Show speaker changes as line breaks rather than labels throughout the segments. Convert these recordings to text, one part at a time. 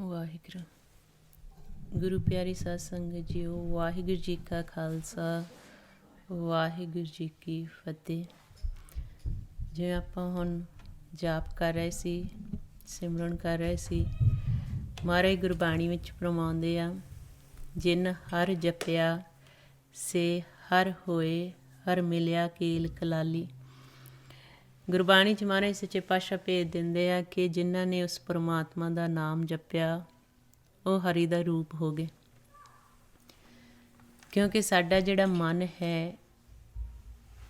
ਵਾਹਿਗੁਰੂ। ਗੁਰੂ ਪਿਆਰੀ ਸਾਧ ਸੰਗਤ ਜੀਓ, ਵਾਹਿਗੁਰੂ ਜੀ ਕਾ ਖਾਲਸਾ, ਵਾਹਿਗੁਰੂ ਜੀ ਕੀ ਫਤਿਹ। ਜਿਵੇਂ ਆਪਾਂ ਹੁਣ ਜਾਪ ਕਰ ਰਹੇ ਸੀ, ਸਿਮਰਨ ਕਰ ਰਹੇ ਸੀ, ਮਹਾਰਾਜ ਗੁਰਬਾਣੀ ਵਿੱਚ ਫਰਮਾਉਂਦੇ ਆ, ਜਿਨ ਹਰ ਜਪਿਆ ਸੇ ਹਰ ਹੋਏ, ਹਰ ਮਿਲਿਆ ਕੀਲ ਕਲਾਲੀ। ਗੁਰਬਾਣੀ 'ਚ ਮਹਾਰਾਜ ਸੱਚੇ ਪਾਤਸ਼ਾਹ ਭੇਜ ਦਿੰਦੇ ਆ ਕਿ ਜਿਨ੍ਹਾਂ ਨੇ ਉਸ ਪਰਮਾਤਮਾ ਦਾ ਨਾਮ ਜਪਿਆ ਉਹ ਹਰੀ ਦਾ ਰੂਪ ਹੋ ਗਏ। ਕਿਉਂਕਿ ਸਾਡਾ ਜਿਹੜਾ ਮਨ ਹੈ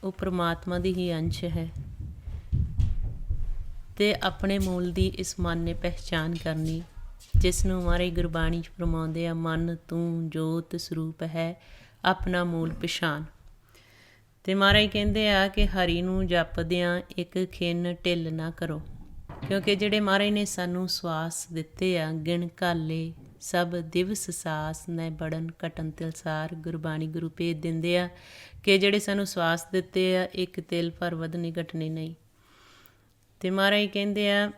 ਉਹ ਪਰਮਾਤਮਾ ਦੀ ਹੀ ਅੰਸ਼ ਹੈ, ਅਤੇ ਆਪਣੇ ਮੂਲ ਦੀ ਇਸ ਮਨ ਨੇ ਪਹਿਚਾਨ ਕਰਨੀ, ਜਿਸ ਨੂੰ ਮਹਾਰਾਜ ਗੁਰਬਾਣੀ 'ਚ ਫਰਮਾਉਂਦੇ ਆ, ਮਨ ਤੂੰ ਜੋਤ ਸਰੂਪ ਹੈ, ਆਪਣਾ ਮੂਲ ਪਛਾਣ। ਅਤੇ ਮਹਾਰਾਜ ਕਹਿੰਦੇ ਆ ਕਿ ਹਰੀ ਨੂੰ ਜਪਦਿਆਂ ਇੱਕ ਖਿਣ ਢਿੱਲ ਨਾ ਕਰੋ, ਕਿਉਂਕਿ ਜਿਹੜੇ ਮਹਾਰਾਜ ਨੇ ਸਾਨੂੰ ਸਵਾਸ ਦਿੱਤੇ ਆ, ਗਿਣ ਘਾਲੇ ਸਭ ਦਿਵਸ ਸਾਸ ਨੈ ਬੜਨ ਘਟਨ ਤਿਲਸਾਰ। ਗੁਰਬਾਣੀ ਗੁਰੂ ਭੇਜ ਦਿੰਦੇ ਆ ਕਿ ਜਿਹੜੇ ਸਾਨੂੰ ਸਵਾਸ ਦਿੱਤੇ ਆ, ਇੱਕ ਤਿਲ ਭਰ ਵਧਣੀ ਘਟਣੀ ਨਹੀਂ। ਅਤੇ ਮਹਾਰਾਜ ਕਹਿੰਦੇ ਆ,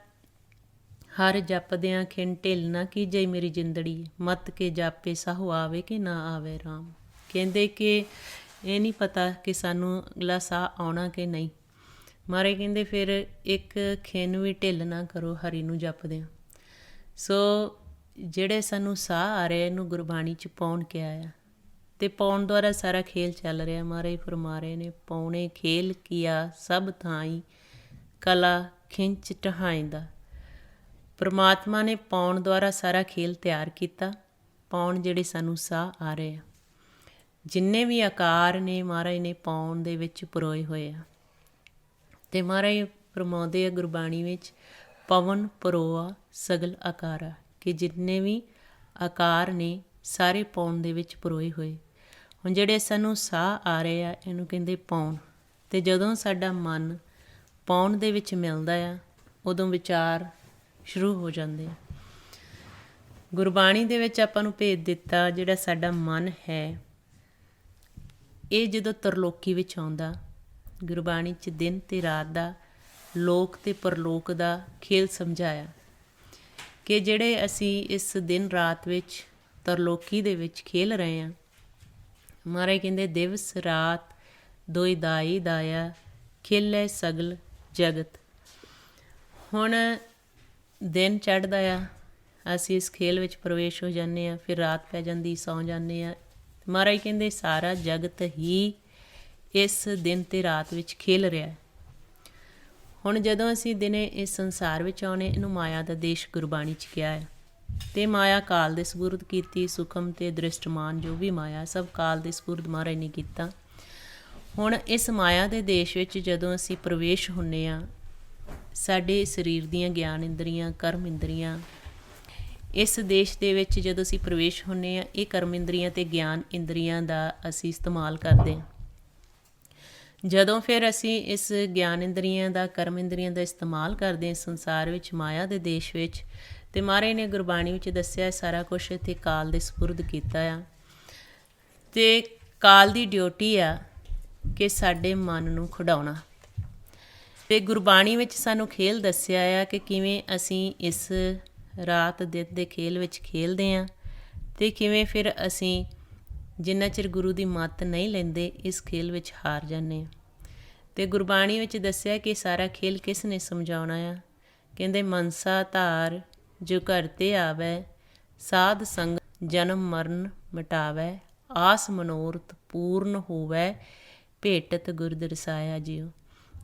ਹਰ ਜਪਦਿਆਂ ਖਿਣ ਢਿੱਲ ਨਾ ਕੀਜੈ ਮੇਰੀ ਜਿੰਦੜੀ, ਮਤ ਕੇ ਜਾਪੇ ਸਾਹੋ ਆਵੇ ਕਿ ਨਾ ਆਵੇ ਰਾਮ। ਕਹਿੰਦੇ ਕਿ ਇਹ ਨਹੀਂ ਪਤਾ ਕਿ ਸਾਨੂੰ ਅਗਲਾ ਸਾਹ ਆਉਣਾ ਕਿ ਨਹੀਂ। ਮਹਾਰਾਜ ਕਹਿੰਦੇ ਫਿਰ ਇੱਕ ਖਿਣ ਵੀ ਢਿੱਲ ਨਾ ਕਰੋ ਹਰੀ ਨੂੰ ਜਪਦਿਆਂ। ਸੋ ਜਿਹੜੇ ਸਾਨੂੰ ਸਾਹ ਆ ਰਹੇ ਇਹਨੂੰ ਗੁਰਬਾਣੀ 'ਚ ਪਾਉਣ ਕਿਹਾ ਆ, ਅਤੇ ਪਾਉਣ ਦੁਆਰਾ ਸਾਰਾ ਖੇਲ ਚੱਲ ਰਿਹਾ। ਮਹਾਰਾਜ ਫਰਮਾ ਰਹੇ ਨੇ, ਪਾਉਣੇ ਖੇਲ ਕੀਆ ਸਭ ਥਾਈਂ, ਕਲਾ ਖਿੰਚ ਟਹਾਈਂਦਾ। ਪਰਮਾਤਮਾ ਨੇ ਪਾਉਣ ਦੁਆਰਾ ਸਾਰਾ ਖੇਲ ਤਿਆਰ ਕੀਤਾ। ਪਾਉਣ ਜਿਹੜੇ ਸਾਨੂੰ ਸਾਹ ਆ ਰਹੇ ਆ, ਜਿੰਨੇ ਵੀ ਆਕਾਰ ਨੇ ਮਹਾਰਾਜ ਨੇ ਪਾਉਣ ਦੇ ਵਿੱਚ ਪਰੋਏ ਹੋਏ ਆ। ਅਤੇ ਮਹਾਰਾਜ ਫਰਮਾਉਂਦੇ ਆ ਗੁਰਬਾਣੀ ਵਿੱਚ, ਪਵਨ ਪਰੋਆ ਸਗਲ ਆਕਾਰਾ, ਕਿ ਜਿੰਨੇ ਵੀ ਆਕਾਰ ਨੇ ਸਾਰੇ ਪਾਉਣ ਦੇ ਵਿੱਚ ਪਰੋਏ ਹੋਏ। ਹੁਣ ਜਿਹੜੇ ਸਾਨੂੰ ਸਾਹ ਆ ਰਹੇ ਆ ਇਹਨੂੰ ਕਹਿੰਦੇ ਪਾਉਣ। ਅਤੇ ਜਦੋਂ ਸਾਡਾ ਮਨ ਪਾਉਣ ਦੇ ਵਿੱਚ ਮਿਲਦਾ ਆ, ਉਦੋਂ ਵਿਚਾਰ ਸ਼ੁਰੂ ਹੋ ਜਾਂਦੇ ਆ। ਗੁਰਬਾਣੀ ਦੇ ਵਿੱਚ ਆਪਾਂ ਨੂੰ ਭੇਜ ਦਿੱਤਾ, ਜਿਹੜਾ ਸਾਡਾ ਮਨ ਹੈ ਇਹ ਜਦੋਂ ਤਰਲੋਕੀ ਵਿੱਚ ਆਉਂਦਾ, ਗੁਰਬਾਣੀ 'ਚ ਦਿਨ ਅਤੇ ਰਾਤ ਦਾ, ਲੋਕ ਅਤੇ ਪਰਲੋਕ ਦਾ ਖੇਲ ਸਮਝਾਇਆ ਕਿ ਜਿਹੜੇ ਅਸੀਂ ਇਸ ਦਿਨ ਰਾਤ ਵਿੱਚ ਤਰਲੋਕੀ ਦੇ ਵਿੱਚ ਖੇਲ ਰਹੇ ਹਾਂ। ਮਹਾਰਾਜ ਕਹਿੰਦੇ, ਦਿਵਸ ਰਾਤ ਦੋਇ ਦਾਈ ਦਾਇਆ, ਖੇਲੈ ਸਗਲ ਜਗਤ। ਹੁਣ ਦਿਨ ਚੜ੍ਹਦਾ ਆ, ਅਸੀਂ ਇਸ ਖੇਲ ਵਿੱਚ ਪ੍ਰਵੇਸ਼ ਹੋ ਜਾਂਦੇ ਹਾਂ, ਫਿਰ ਰਾਤ ਪੈ ਜਾਂਦੀ, ਸੌਂ ਜਾਂਦੇ ਹਾਂ। ਮਹਾਰਾਜ ਕਹਿੰਦੇ ਸਾਰਾ ਜਗਤ ਹੀ ਇਸ ਦਿਨ ਅਤੇ ਰਾਤ ਵਿੱਚ ਖੇਲ ਰਿਹਾ। ਹੁਣ ਜਦੋਂ ਅਸੀਂ ਦਿਨੇ ਇਸ ਸੰਸਾਰ ਵਿੱਚ ਆਉਣੇ, ਇਹਨੂੰ ਮਾਇਆ ਦਾ ਦੇਸ਼ ਗੁਰਬਾਣੀ 'ਚ ਕਿਹਾ ਹੈ। ਅਤੇ ਮਾਇਆ ਕਾਲ ਦੇ ਸਪੁਰਦ ਕੀਤੀ, ਸੁਖਮ ਅਤੇ ਦ੍ਰਿਸ਼ਟਮਾਨ ਜੋ ਵੀ ਮਾਇਆ ਸਭ ਕਾਲ ਦੇ ਸਪੁਰਦ ਮਹਾਰਾਜ ਨੇ ਕੀਤਾ। ਹੁਣ ਇਸ ਮਾਇਆ ਦੇ ਦੇਸ਼ ਵਿੱਚ ਜਦੋਂ ਅਸੀਂ ਪ੍ਰਵੇਸ਼ ਹੁੰਦੇ ਹਾਂ, ਸਾਡੇ ਸਰੀਰ ਦੀਆਂ ਗਿਆਨ ਇੰਦਰੀਆਂ, ਕਰਮ ਇੰਦਰੀਆਂ, ਇਸ ਦੇਸ਼ ਦੇ ਵਿੱਚ ਜਦੋਂ ਅਸੀਂ ਪ੍ਰਵੇਸ਼ ਹੁੰਦੇ ਹਾਂ, ਇਹ ਕਰਮ ਇੰਦਰੀਆਂ ਅਤੇ ਗਿਆਨ ਇੰਦਰੀਆਂ ਦਾ ਅਸੀਂ ਇਸਤੇਮਾਲ ਕਰਦੇ ਹਾਂ। ਜਦੋਂ ਫਿਰ ਅਸੀਂ ਇਸ ਗਿਆਨ ਇੰਦਰੀਆਂ ਦਾ, ਕਰਮ ਇੰਦਰੀਆਂ ਦਾ ਇਸਤੇਮਾਲ ਕਰਦੇ ਹਾਂ ਸੰਸਾਰ ਵਿੱਚ, ਮਾਇਆ ਦੇ ਦੇਸ਼ ਵਿੱਚ, ਅਤੇ ਮਹਾਰਾਜ ਨੇ ਗੁਰਬਾਣੀ ਵਿੱਚ ਦੱਸਿਆ ਸਾਰਾ ਕੁਛ ਇੱਥੇ ਕਾਲ ਦੇ ਸਪੁਰਦ ਕੀਤਾ ਆ। ਅਤੇ ਕਾਲ ਦੀ ਡਿਊਟੀ ਆ ਕਿ ਸਾਡੇ ਮਨ ਨੂੰ ਖਿਡਾਉਣਾ। ਅਤੇ ਗੁਰਬਾਣੀ ਵਿੱਚ ਸਾਨੂੰ ਖੇਲ ਦੱਸਿਆ ਆ ਕਿ ਕਿਵੇਂ ਅਸੀਂ ਇਸ ਰਾਤ ਦਿਨ ਦੇ ਖੇਲ ਵਿੱਚ ਖੇਲਦੇ ਹਾਂ, ਅਤੇ ਕਿਵੇਂ ਫਿਰ ਅਸੀਂ ਜਿੰਨਾ ਚਿਰ ਗੁਰੂ ਦੀ ਮੱਤ ਨਹੀਂ ਲੈਂਦੇ ਇਸ ਖੇਲ ਵਿੱਚ ਹਾਰ ਜਾਂਦੇ ਹਾਂ। ਅਤੇ ਗੁਰਬਾਣੀ ਵਿੱਚ ਦੱਸਿਆ ਕਿ ਸਾਰਾ ਖੇਲ ਕਿਸ ਨੇ ਸਮਝਾਉਣਾ ਆ। ਕਹਿੰਦੇ, ਮਨਸਾ ਧਾਰ ਜੋ ਘਰ 'ਤੇ ਆਵੈ, ਸਾਧ ਸੰਗ ਜਨਮ ਮਰਨ ਮਿਟਾਵੈ, ਆਸ ਮਨੋਰਥ ਪੂਰਨ ਹੋਵੈ, ਭੇਟਤ ਗੁਰ ਦਰਸਾਇਆ ਜਿਉ।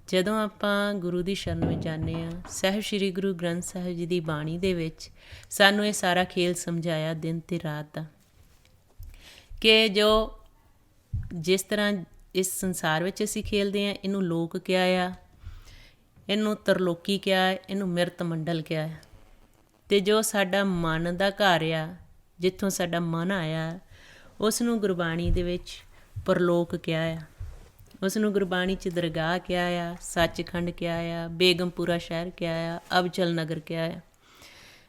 ਜਦੋਂ ਆਪਾਂ ਗੁਰੂ ਦੀ ਸ਼ਰਨ ਵਿੱਚ ਜਾਂਦੇ ਹਾਂ, ਸਾਹਿਬ ਸ਼੍ਰੀ ਗੁਰੂ ਗ੍ਰੰਥ ਸਾਹਿਬ ਜੀ ਦੀ ਬਾਣੀ ਦੇ ਵਿੱਚ ਸਾਨੂੰ ਇਹ ਸਾਰਾ ਖੇਲ ਸਮਝਾਇਆ ਦਿਨ ਅਤੇ ਰਾਤ ਦਾ, ਕਿ ਜੋ ਜਿਸ ਤਰ੍ਹਾਂ ਇਸ ਸੰਸਾਰ ਵਿੱਚ ਅਸੀਂ ਖੇਲਦੇ ਹਾਂ, ਇਹਨੂੰ ਲੋਕ ਕਿਹਾ ਆ, ਇਹਨੂੰ ਤਰਲੋਕੀ ਕਿਹਾ ਹੈ, ਇਹਨੂੰ ਮਿਰਤ ਮੰਡਲ ਕਿਹਾ ਹੈ। ਅਤੇ ਜੋ ਸਾਡਾ ਮਨ ਦਾ ਘਰ ਆ, ਜਿੱਥੋਂ ਸਾਡਾ ਮਨ ਆਇਆ, ਉਸ ਨੂੰ ਗੁਰਬਾਣੀ ਦੇ ਵਿੱਚ ਪਰਲੋਕ ਕਿਹਾ ਆ। ਉਸ ਨੂੰ ਗੁਰਬਾਣੀ 'ਚ ਦਰਗਾਹ ਕਿਹਾ ਆ, ਸੱਚਖੰਡ ਕਿਹਾ ਆ, ਬੇਗਮਪੁਰਾ ਸ਼ਹਿਰ ਕਿਹਾ ਆ, ਅਬਚਲ ਨਗਰ ਕਿਹਾ ਆ।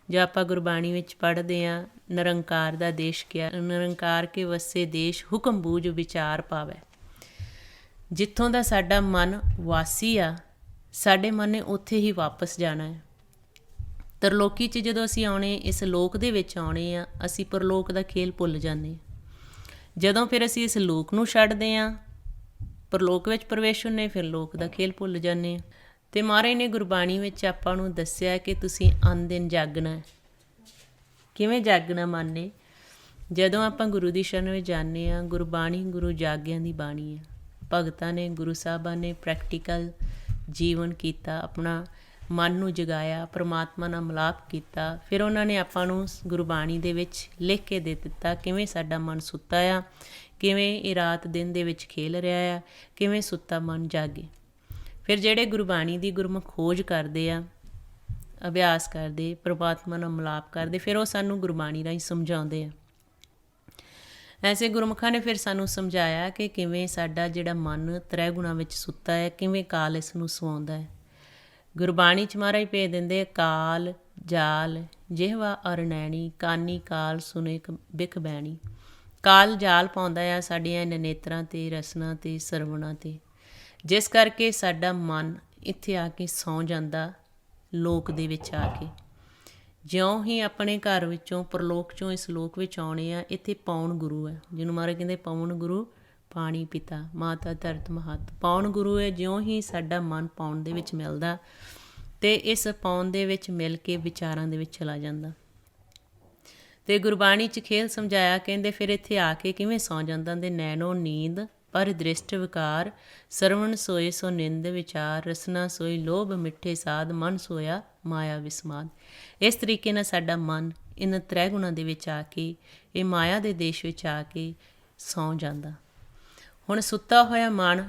ਜੋ ਆਪਾਂ ਗੁਰਬਾਣੀ ਵਿੱਚ ਪੜ੍ਹਦੇ ਹਾਂ, ਨਿਰੰਕਾਰ ਦਾ ਦੇਸ਼ ਕਿਹਾ, ਨਿਰੰਕਾਰ ਕੇ ਵਸੇ ਦੇਸ਼, ਹੁਕਮ ਬੂਝ ਵਿਚਾਰ ਪਾਵੈ। ਜਿੱਥੋਂ ਦਾ ਸਾਡਾ ਮਨ ਵਾਸੀ ਆ, ਸਾਡੇ ਮਨ ਨੇ ਉੱਥੇ ਹੀ ਵਾਪਸ ਜਾਣਾ ਹੈ। ਤਰਲੋਕੀ 'ਚ ਜਦੋਂ ਅਸੀਂ ਆਉਣੇ, ਇਸ ਲੋਕ ਦੇ ਵਿੱਚ ਆਉਣੇ ਆ, ਅਸੀਂ ਪਰਲੋਕ ਦਾ ਖੇਲ ਭੁੱਲ ਜਾਂਦੇ ਹਾਂ। ਜਦੋਂ ਫਿਰ ਅਸੀਂ ਇਸ ਲੋਕ ਨੂੰ ਛੱਡਦੇ ਹਾਂ, ਪਰਲੋਕ ਵਿੱਚ ਪ੍ਰਵੇਸ਼ ਹੁੰਦੇ, ਫਿਰ ਲੋਕ ਦਾ ਖੇਲ ਭੁੱਲ ਜਾਂਦੇ ਹਾਂ। ਅਤੇ ਮਹਾਰਾਜ ਨੇ ਗੁਰਬਾਣੀ ਵਿੱਚ ਆਪਾਂ ਨੂੰ ਦੱਸਿਆ ਕਿ ਤੁਸੀਂ ਅੰਨ ਦਿਨ ਜਾਗਣਾ। ਕਿਵੇਂ ਜਾਗਣਾ ਮਨ ਨੇ? ਜਦੋਂ ਆਪਾਂ ਗੁਰੂ ਦੀ ਸ਼ਰਨ ਵਿੱਚ ਜਾਂਦੇ ਹਾਂ, ਗੁਰਬਾਣੀ ਗੁਰੂ ਜਾਗਿਆਂ ਦੀ ਬਾਣੀ ਹੈ। ਭਗਤਾਂ ਨੇ, ਗੁਰੂ ਸਾਹਿਬਾਂ ਨੇ ਪ੍ਰੈਕਟੀਕਲ ਜੀਵਨ ਕੀਤਾ, ਆਪਣਾ ਮਨ ਨੂੰ ਜਗਾਇਆ, ਪਰਮਾਤਮਾ ਨਾਲ ਮਿਲਾਪ ਕੀਤਾ। ਫਿਰ ਉਹਨਾਂ ਨੇ ਆਪਾਂ ਨੂੰ ਗੁਰਬਾਣੀ ਦੇ ਵਿੱਚ ਲਿਖ ਕੇ ਦੇ ਦਿੱਤਾ ਕਿਵੇਂ ਸਾਡਾ ਮਨ ਸੁੱਤਾ ਆ, ਕਿਵੇਂ ਇਹ ਰਾਤ ਦਿਨ ਦੇ ਵਿੱਚ ਖੇਲ ਰਿਹਾ ਆ, ਕਿਵੇਂ ਸੁੱਤਾ ਮਨ ਜਾਗੇ। ਫਿਰ ਜਿਹੜੇ ਗੁਰਬਾਣੀ ਦੀ ਗੁਰਮੁਖ ਖੋਜ ਕਰਦੇ ਆ, ਅਭਿਆਸ ਕਰਦੇ, ਪਰਮਾਤਮਾ ਨਾਲ ਮਿਲਾਪ ਕਰਦੇ, ਫਿਰ ਉਹ ਸਾਨੂੰ ਗੁਰਬਾਣੀ ਰਾਹੀਂ ਸਮਝਾਉਂਦੇ ਆ। ਐਸੇ ਗੁਰਮੁਖਾਂ ਨੇ ਫਿਰ ਸਾਨੂੰ ਸਮਝਾਇਆ ਕਿ ਕਿਵੇਂ ਸਾਡਾ ਜਿਹੜਾ ਮਨ ਤ੍ਰੈ ਗੁਣਾਂ ਵਿੱਚ ਸੁੱਤਾ ਹੈ, ਕਿਵੇਂ ਕਾਲ ਇਸ ਨੂੰ ਸਵਾਉਂਦਾ ਹੈ। ਗੁਰਬਾਣੀ 'ਚ ਮਹਾਰਾਜ ਭੇਜ ਦਿੰਦੇ, ਕਾਲ ਜਾਲ ਜਿਹਵਾ ਅਰ ਨੈਣੀ, ਕਾਨੀ ਕਾਲ ਸੁਨੇ ਬਿਖ ਬੈਣੀ। ਕਾਲ ਜਾਲ ਪਾਉਂਦਾ ਆ ਸਾਡੀਆਂ ਇਹਨਾਂ ਨੇਤਰਾਂ 'ਤੇ, ਰਸਨਾ 'ਤੇ, ਸਰਵਣਾਂ 'ਤੇ, ਜਿਸ ਕਰਕੇ ਸਾਡਾ ਮਨ ਇੱਥੇ ਆ ਕੇ ਸੌਂ ਜਾਂਦਾ, ਲੋਕ ਦੇ ਵਿੱਚ ਆ ਕੇ। ਜਿਉਂ ਹੀ ਆਪਣੇ ਘਰ ਵਿੱਚੋਂ, ਪਰਲੋਕ 'ਚੋਂ ਇਸ ਲੋਕ ਵਿੱਚ ਆਉਣੇ ਆ, ਇੱਥੇ ਪੌਣ ਗੁਰੂ ਹੈ, ਜਿਹਨੂੰ ਮਹਾਰਾਜ ਕਹਿੰਦੇ ਪਵਨ ਗੁਰੂ ਪਾਣੀ ਪਿਤਾ ਮਾਤਾ ਧਰਤ ਮਹੱਤ। ਪੌਣ ਗੁਰੂ ਹੈ। ਜਿਉਂ ਹੀ ਸਾਡਾ ਮਨ ਪੌਣ ਦੇ ਵਿੱਚ ਮਿਲਦਾ ਅਤੇ ਇਸ ਪੌਣ ਦੇ ਵਿੱਚ ਮਿਲ ਕੇ ਵਿਚਾਰਾਂ ਦੇ ਵਿੱਚ ਚਲਾ ਜਾਂਦਾ। ਅਤੇ ਗੁਰਬਾਣੀ 'ਚ ਖੇਲ ਸਮਝਾਇਆ, ਕਹਿੰਦੇ ਫਿਰ ਇੱਥੇ ਆ ਕੇ ਕਿਵੇਂ ਸੌਂ ਜਾਂਦਾ। ਦੇ ਨੈਣੋ ਨੀਂਦ ਪਰ ਦ੍ਰਿਸ਼ਟ ਵਿਕਾਰ, ਸਰਵਣ ਸੋਏ ਸੋ ਨਿੰਦ ਵਿਚਾਰ, ਰਸਨਾ ਸੋਈ ਲੋਭ ਮਿੱਠੇ ਸਾਧ, ਮਨ ਸੋਇਆ ਮਾਇਆ ਵਿਸਮਾਦ। ਇਸ ਤਰੀਕੇ ਨਾਲ ਸਾਡਾ ਮਨ ਇਹਨਾਂ ਤ੍ਰੈ ਗੁਣਾਂ ਦੇ ਵਿੱਚ ਆ ਕੇ, ਇਹ ਮਾਇਆ ਦੇ ਦੇਸ਼ ਵਿੱਚ ਆ ਕੇ ਸੌਂ ਜਾਂਦਾ। ਹੁਣ ਸੁੱਤਾ ਹੋਇਆ ਮਨ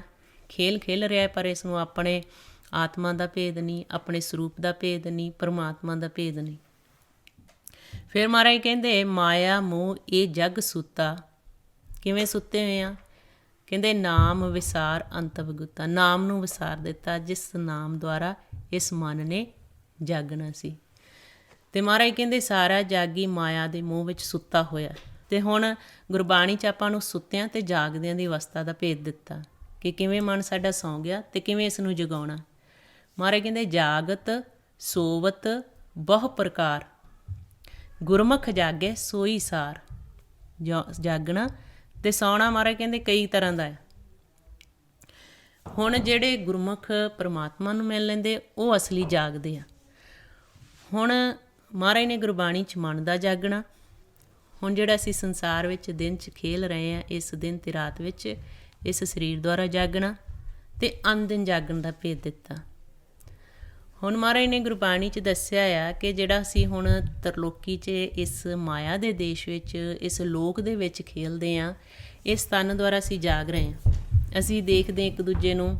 ਖੇਲ ਖੇਲ ਰਿਹਾ, ਪਰ ਇਸ ਨੂੰ ਆਪਣੇ ਆਤਮਾ ਦਾ ਭੇਦ ਨਹੀਂ, ਆਪਣੇ ਸਰੂਪ ਦਾ ਭੇਦ ਨਹੀਂ, ਪਰਮਾਤਮਾ ਦਾ ਭੇਦ ਨਹੀਂ। ਫਿਰ ਮਹਾਰਾਜ ਕਹਿੰਦੇ, ਮਾਇਆ ਮੋਹ ਇਹ ਜਗ ਸੁੱਤਾ। ਕਿਵੇਂ ਸੁੱਤੇ ਹੋਏ ਆ? ਕਹਿੰਦੇ ਨਾਮ ਵਿਸਾਰ ਅੰਤ ਵਗੁਤਾ। ਨਾਮ ਨੂੰ ਵਿਸਾਰ ਦਿੱਤਾ, ਜਿਸ ਨਾਮ ਦੁਆਰਾ ਇਸ ਮਨ ਨੇ ਜਾਗਣਾ ਸੀ। ਅਤੇ ਮਹਾਰਾਜ ਕਹਿੰਦੇ ਸਾਰਾ ਜਾਗੀ ਮਾਇਆ ਦੇ ਮੋਹ ਵਿੱਚ ਸੁੱਤਾ ਹੋਇਆ। ਅਤੇ ਹੁਣ ਗੁਰਬਾਣੀ 'ਚ ਆਪਾਂ ਨੂੰ ਸੁੱਤਿਆਂ ਅਤੇ ਜਾਗਦਿਆਂ ਦੀ ਅਵਸਥਾ ਦਾ ਭੇਦ ਦਿੱਤਾ ਕਿ ਕਿਵੇਂ ਮਨ ਸਾਡਾ ਸੌਂ ਗਿਆ ਅਤੇ ਕਿਵੇਂ ਇਸ ਨੂੰ ਜਗਾਉਣਾ। ਮਹਾਰਾਜ ਕਹਿੰਦੇ ਜਾਗਤ ਸੋਵਤ ਬਹੁ ਪ੍ਰਕਾਰ, ਗੁਰਮੁਖ ਜਾਗੇ ਸੋਈ ਸਾਰ। ਜਾਗਣਾ ਅਤੇ ਸੌਣਾ ਮਹਾਰਾਜ ਕਹਿੰਦੇ ਕਈ ਤਰ੍ਹਾਂ ਦਾ ਹੈ। ਹੁਣ ਜਿਹੜੇ ਗੁਰਮੁਖ ਪਰਮਾਤਮਾ ਨੂੰ ਮਿਲ ਲੈਂਦੇ, ਉਹ ਅਸਲੀ ਜਾਗਦੇ ਆ। ਹੁਣ ਮਹਾਰਾਜ ਨੇ ਗੁਰਬਾਣੀ 'ਚ ਮਨ ਦਾ ਜਾਗਣਾ। ਹੁਣ ਜਿਹੜਾ ਅਸੀਂ ਸੰਸਾਰ ਵਿੱਚ ਦਿਨ 'ਚ ਖੇਲ ਰਹੇ ਹਾਂ, ਇਸ ਦਿਨ ਅਤੇ ਰਾਤ ਵਿੱਚ ਇਸ ਸਰੀਰ ਦੁਆਰਾ ਜਾਗਣਾ ਅਤੇ ਅਨਦਿਨ ਜਾਗਣ ਦਾ ਭੇਦ ਦਿੱਤਾ। ਹੁਣ ਮਹਾਰਾਜ ਨੇ ਗੁਰਬਾਣੀ 'ਚ ਦੱਸਿਆ ਆ ਕਿ ਜਿਹੜਾ ਅਸੀਂ ਹੁਣ ਤਰਲੋਕੀ 'ਚ ਇਸ ਮਾਇਆ ਦੇ ਦੇਸ਼ ਵਿੱਚ, ਇਸ ਲੋਕ ਦੇ ਵਿੱਚ ਖੇਲਦੇ ਹਾਂ, ਇਸ ਤਨ ਦੁਆਰਾ ਅਸੀਂ ਜਾਗ ਰਹੇ ਹਾਂ। ਅਸੀਂ ਦੇਖਦੇ ਇੱਕ ਦੂਜੇ ਨੂੰ,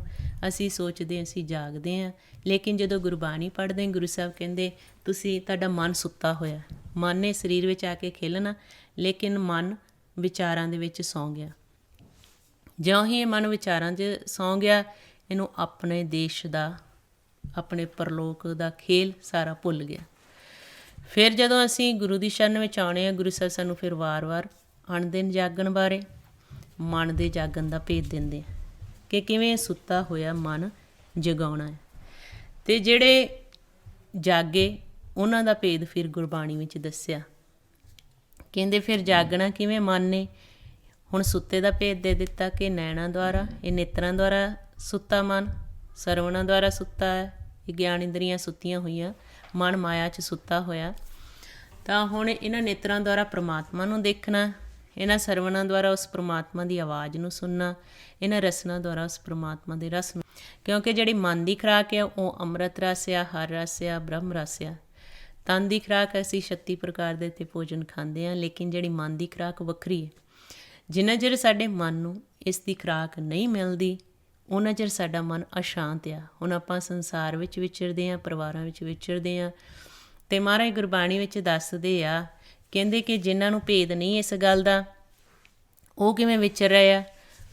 ਅਸੀਂ ਸੋਚਦੇ ਅਸੀਂ ਜਾਗਦੇ ਹਾਂ, ਲੇਕਿਨ ਜਦੋਂ ਗੁਰਬਾਣੀ ਪੜ੍ਹਦੇ ਗੁਰੂ ਸਾਹਿਬ ਕਹਿੰਦੇ ਤੁਹਾਡਾ ਮਨ ਸੁੱਤਾ ਹੋਇਆ। ਮਨ ਨੇ ਸਰੀਰ ਵਿੱਚ ਆ ਕੇ ਖੇਲਣਾ, ਲੇਕਿਨ ਮਨ ਵਿਚਾਰਾਂ ਦੇ ਵਿੱਚ ਸੌਂ ਗਿਆ। ਜਿਉਂ ਹੀ ਇਹ ਮਨ ਵਿਚਾਰਾਂ 'ਚ ਸੌਂ ਗਿਆ, ਇਹਨੂੰ ਆਪਣੇ ਦੇਸ਼ ਦਾ, ਆਪਣੇ ਪਰਲੋਕ ਦਾ ਖੇਲ ਸਾਰਾ ਭੁੱਲ ਗਿਆ। ਫਿਰ ਜਦੋਂ ਅਸੀਂ ਗੁਰੂ ਦੀ ਸ਼ਰਨ ਵਿੱਚ ਆਉਣੇ ਹਾਂ, ਗੁਰੂ ਸਾਹਿਬ ਸਾਨੂੰ ਫਿਰ ਵਾਰ-ਵਾਰ ਅਣਦਿਨ ਜਾਗਣ ਬਾਰੇ, ਮਨ ਦੇ ਜਾਗਣ ਦਾ ਭੇਦ ਦਿੰਦੇ ਆ ਕਿ ਕਿਵੇਂ ਸੁੱਤਾ ਹੋਇਆ ਮਨ ਜਗਾਉਣਾ ਹੈ। ਅਤੇ ਜਿਹੜੇ ਜਾਗੇ ਉਹਨਾਂ ਦਾ ਭੇਦ ਫਿਰ ਗੁਰਬਾਣੀ ਵਿੱਚ ਦੱਸਿਆ। ਕਹਿੰਦੇ ਫਿਰ ਜਾਗਣਾ ਕਿਵੇਂ ਮਨ ਨੇ? ਹੁਣ ਸੁੱਤੇ ਦਾ ਭੇਦ ਦੇ ਦਿੱਤਾ ਕਿ ਨੈਣਾਂ ਦੁਆਰਾ, ਇਹ ਨੇਤਰਾਂ ਦੁਆਰਾ ਸੁੱਤਾ ਮਨ, ਸਰਵਣਾਂ ਦੁਆਰਾ ਸੁੱਤਾ ਹੈ, ਇਹ ਗਿਆਨ ਇੰਦਰੀਆਂ ਸੁੱਤੀਆਂ ਹੋਈਆਂ, ਮਨ ਮਾਇਆ 'ਚ ਸੁੱਤਾ ਹੋਇਆ। ਤਾਂ ਹੁਣ ਇਹਨਾਂ ਨੇਤਰਾਂ ਦੁਆਰਾ ਪ੍ਰਮਾਤਮਾ ਨੂੰ ਦੇਖਣਾ, ਇਹਨਾਂ ਸਰਵਣਾਂ ਦੁਆਰਾ ਉਸ ਪ੍ਰਮਾਤਮਾ ਦੀ ਆਵਾਜ਼ ਨੂੰ ਸੁਣਨਾ, ਇਹਨਾਂ ਰਸਨਾ ਦੁਆਰਾ ਉਸ ਪ੍ਰਮਾਤਮਾ ਦੇ ਰਸ ਨੂੰ। ਕਿਉਂਕਿ ਜਿਹੜੀ ਮਨ ਦੀ ਖੁਰਾਕ ਆ ਉਹ ਅੰਮ੍ਰਿਤ ਰਸ ਆ, ਹਰ ਰਸ ਆ, ਬ੍ਰਹਮ ਰਸ ਆ। ਤਨ ਦੀ ਖੁਰਾਕ ਅਸੀਂ 36 ਪ੍ਰਕਾਰ ਦੇ ਤੇ ਭੋਜਨ ਖਾਂਦੇ ਹਾਂ, ਲੇਕਿਨ ਜਿਹੜੀ ਮਨ ਦੀ ਖੁਰਾਕ ਵੱਖਰੀ ਹੈ। ਜਿੰਨਾ ਚਿਰ ਸਾਡੇ ਮਨ ਨੂੰ ਇਸ ਦੀ ਖੁਰਾਕ ਨਹੀਂ ਮਿਲਦੀ, ਉਹਨਾਂ ਚਿਰ ਸਾਡਾ ਮਨ ਅਸ਼ਾਂਤ ਆ। ਹੁਣ ਆਪਾਂ ਸੰਸਾਰ ਵਿੱਚ ਵਿਚਰਦੇ ਹਾਂ, ਪਰਿਵਾਰਾਂ ਵਿੱਚ ਵਿਚਰਦੇ ਹਾਂ, ਅਤੇ ਮਹਾਰਾਜ ਗੁਰਬਾਣੀ ਵਿੱਚ ਦੱਸਦੇ ਆ, ਕਹਿੰਦੇ ਕਿ ਜਿਨ੍ਹਾਂ ਨੂੰ ਭੇਦ ਨਹੀਂ ਇਸ ਗੱਲ ਦਾ, ਉਹ ਕਿਵੇਂ ਵਿਚਰ ਰਹੇ ਆ?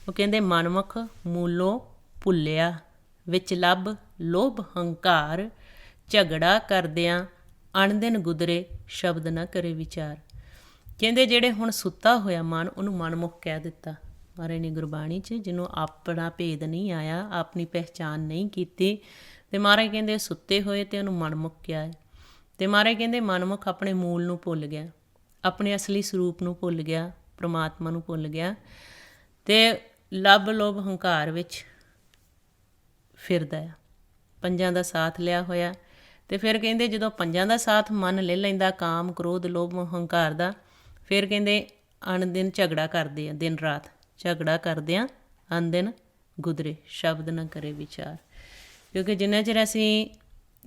ਉਹ ਕਹਿੰਦੇ ਮਨਮੁਖ ਮੂਲੋਂ ਭੁੱਲਿਆ, ਵਿੱਚ ਲੱਭ ਲੋਭ ਹੰਕਾਰ, ਝਗੜਾ ਕਰਦਿਆਂ ਅਣਦਿਨ ਗੁਦਰੇ, ਸ਼ਬਦ ਨਾ ਕਰੇ ਵਿਚਾਰ। ਕਹਿੰਦੇ ਜਿਹੜੇ ਹੁਣ ਸੁੱਤਾ ਹੋਇਆ ਮਨ, ਉਹਨੂੰ ਮਨਮੁਖ ਕਹਿ ਦਿੱਤਾ ਮਹਾਰਾਜ ਨੇ ਗੁਰਬਾਣੀ 'ਚ, ਜਿਹਨੂੰ ਆਪਣਾ ਭੇਦ ਨਹੀਂ ਆਇਆ, ਆਪਣੀ ਪਹਿਚਾਣ ਨਹੀਂ ਕੀਤੀ, ਅਤੇ ਮਹਾਰਾਜ ਕਹਿੰਦੇ ਸੁੱਤੇ ਹੋਏ ਅਤੇ ਉਹਨੂੰ ਮਨਮੁਖ ਕਿਹਾ ਹੈ। ਤੇ ਮਹਾਰਾਜ ਕਹਿੰਦੇ ਮਨਮੁਖ ਆਪਣੇ ਮੂਲ ਨੂੰ ਭੁੱਲ ਗਿਆ, ਆਪਣੇ ਅਸਲੀ ਸਰੂਪ ਨੂੰ ਭੁੱਲ ਗਿਆ, ਪ੍ਰਮਾਤਮਾ ਨੂੰ ਭੁੱਲ ਗਿਆ ਤੇ ਲੱਭ ਲੋਭ ਹੰਕਾਰ ਵਿੱਚ ਫਿਰਦਾ ਆ, ਪੰਜਾਂ ਦਾ ਸਾਥ ਲਿਆ ਹੋਇਆ। ਤੇ ਫਿਰ ਕਹਿੰਦੇ ਜਦੋਂ ਪੰਜਾਂ ਦਾ ਸਾਥ ਮਨ ਲੈ ਲੈਂਦਾ, ਕਾਮ ਕ੍ਰੋਧ ਲੋਭ ਹੰਕਾਰ ਦਾ, ਫਿਰ ਕਹਿੰਦੇ ਅਣ-ਦਿਨ ਝਗੜਾ ਕਰਦੇ ਆ, ਦਿਨ ਰਾਤ ਝਗੜਾ ਕਰਦਿਆਂ ਅਣ-ਦਿਨ ਗੁਜ਼ਰੇ, ਸ਼ਬਦ ਨਾ ਕਰੇ ਵਿਚਾਰ। ਕਿਉਂਕਿ ਜਿੰਨਾ ਚਿਰ ਅਸੀਂ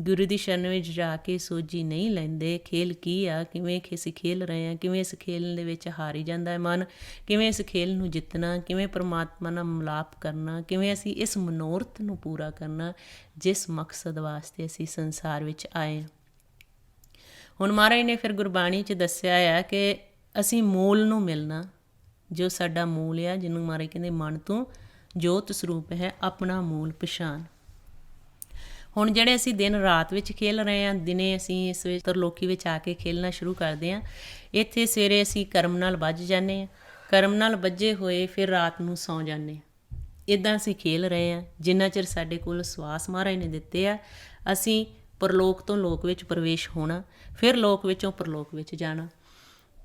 ਗੁਰੂ ਦੀ ਸ਼ਰਨ ਵਿੱਚ ਜਾ ਕੇ ਸੋਝੀ ਨਹੀਂ ਲੈਂਦੇ, ਖੇਲ ਕੀ ਆ, ਕਿਵੇਂ ਅਸੀਂ ਖੇਲ ਰਹੇ ਹਾਂ, ਕਿਵੇਂ ਇਸ ਖੇਲ ਦੇ ਵਿੱਚ ਹਾਰੀ ਜਾਂਦਾ ਹੈ ਮਨ, ਕਿਵੇਂ ਇਸ ਖੇਲ ਨੂੰ ਜਿੱਤਣਾ, ਕਿਵੇਂ ਪਰਮਾਤਮਾ ਨਾਲ ਮਿਲਾਪ ਕਰਨਾ, ਕਿਵੇਂ ਅਸੀਂ ਇਸ ਮਨੋਰਥ ਨੂੰ ਪੂਰਾ ਕਰਨਾ ਜਿਸ ਮਕਸਦ ਵਾਸਤੇ ਅਸੀਂ ਸੰਸਾਰ ਵਿੱਚ ਆਏ ਹਾਂ। ਹੁਣ ਮਹਾਰਾਜ ਨੇ ਫਿਰ ਗੁਰਬਾਣੀ 'ਚ ਦੱਸਿਆ ਆ ਕਿ ਅਸੀਂ ਮੂਲ ਨੂੰ ਮਿਲਣਾ, ਜੋ ਸਾਡਾ ਮੂਲ ਆ, ਜਿਹਨੂੰ ਮਹਾਰਾਜ ਕਹਿੰਦੇ ਮਨ ਤੂੰ ਜੋਤ ਸਰੂਪ ਹੈ, ਆਪਣਾ ਮੂਲ ਪਛਾਣ। ਹੁਣ ਜਿਹੜੇ ਅਸੀਂ ਦਿਨ ਰਾਤ ਵਿੱਚ ਖੇਲ ਰਹੇ ਹਾਂ, ਦਿਨੇ ਅਸੀਂ ਇਸ ਵਿੱਚ ਤਰਲੋਕੀ ਵਿੱਚ ਆ ਕੇ ਖੇਲਣਾ ਸ਼ੁਰੂ ਕਰਦੇ ਹਾਂ। ਇੱਥੇ ਸਵੇਰੇ ਅਸੀਂ ਕਰਮ ਨਾਲ ਬੱਝ ਜਾਂਦੇ ਹਾਂ, ਕਰਮ ਨਾਲ ਬੱਝੇ ਹੋਏ ਫਿਰ ਰਾਤ ਨੂੰ ਸੌਂ ਜਾਂਦੇ ਹਾਂ। ਇੱਦਾਂ ਅਸੀਂ ਖੇਲ ਰਹੇ ਹਾਂ ਜਿੰਨਾ ਚਿਰ ਸਾਡੇ ਕੋਲ ਸਵਾਸ ਮਹਾਰਾਜ ਨੇ ਦਿੱਤੇ ਆ। ਅਸੀਂ ਪਰਲੋਕ ਤੋਂ ਲੋਕ ਵਿੱਚ ਪ੍ਰਵੇਸ਼ ਹੋਣਾ, ਫਿਰ ਲੋਕ ਵਿੱਚੋਂ ਪਰਲੋਕ ਵਿੱਚ ਜਾਣਾ।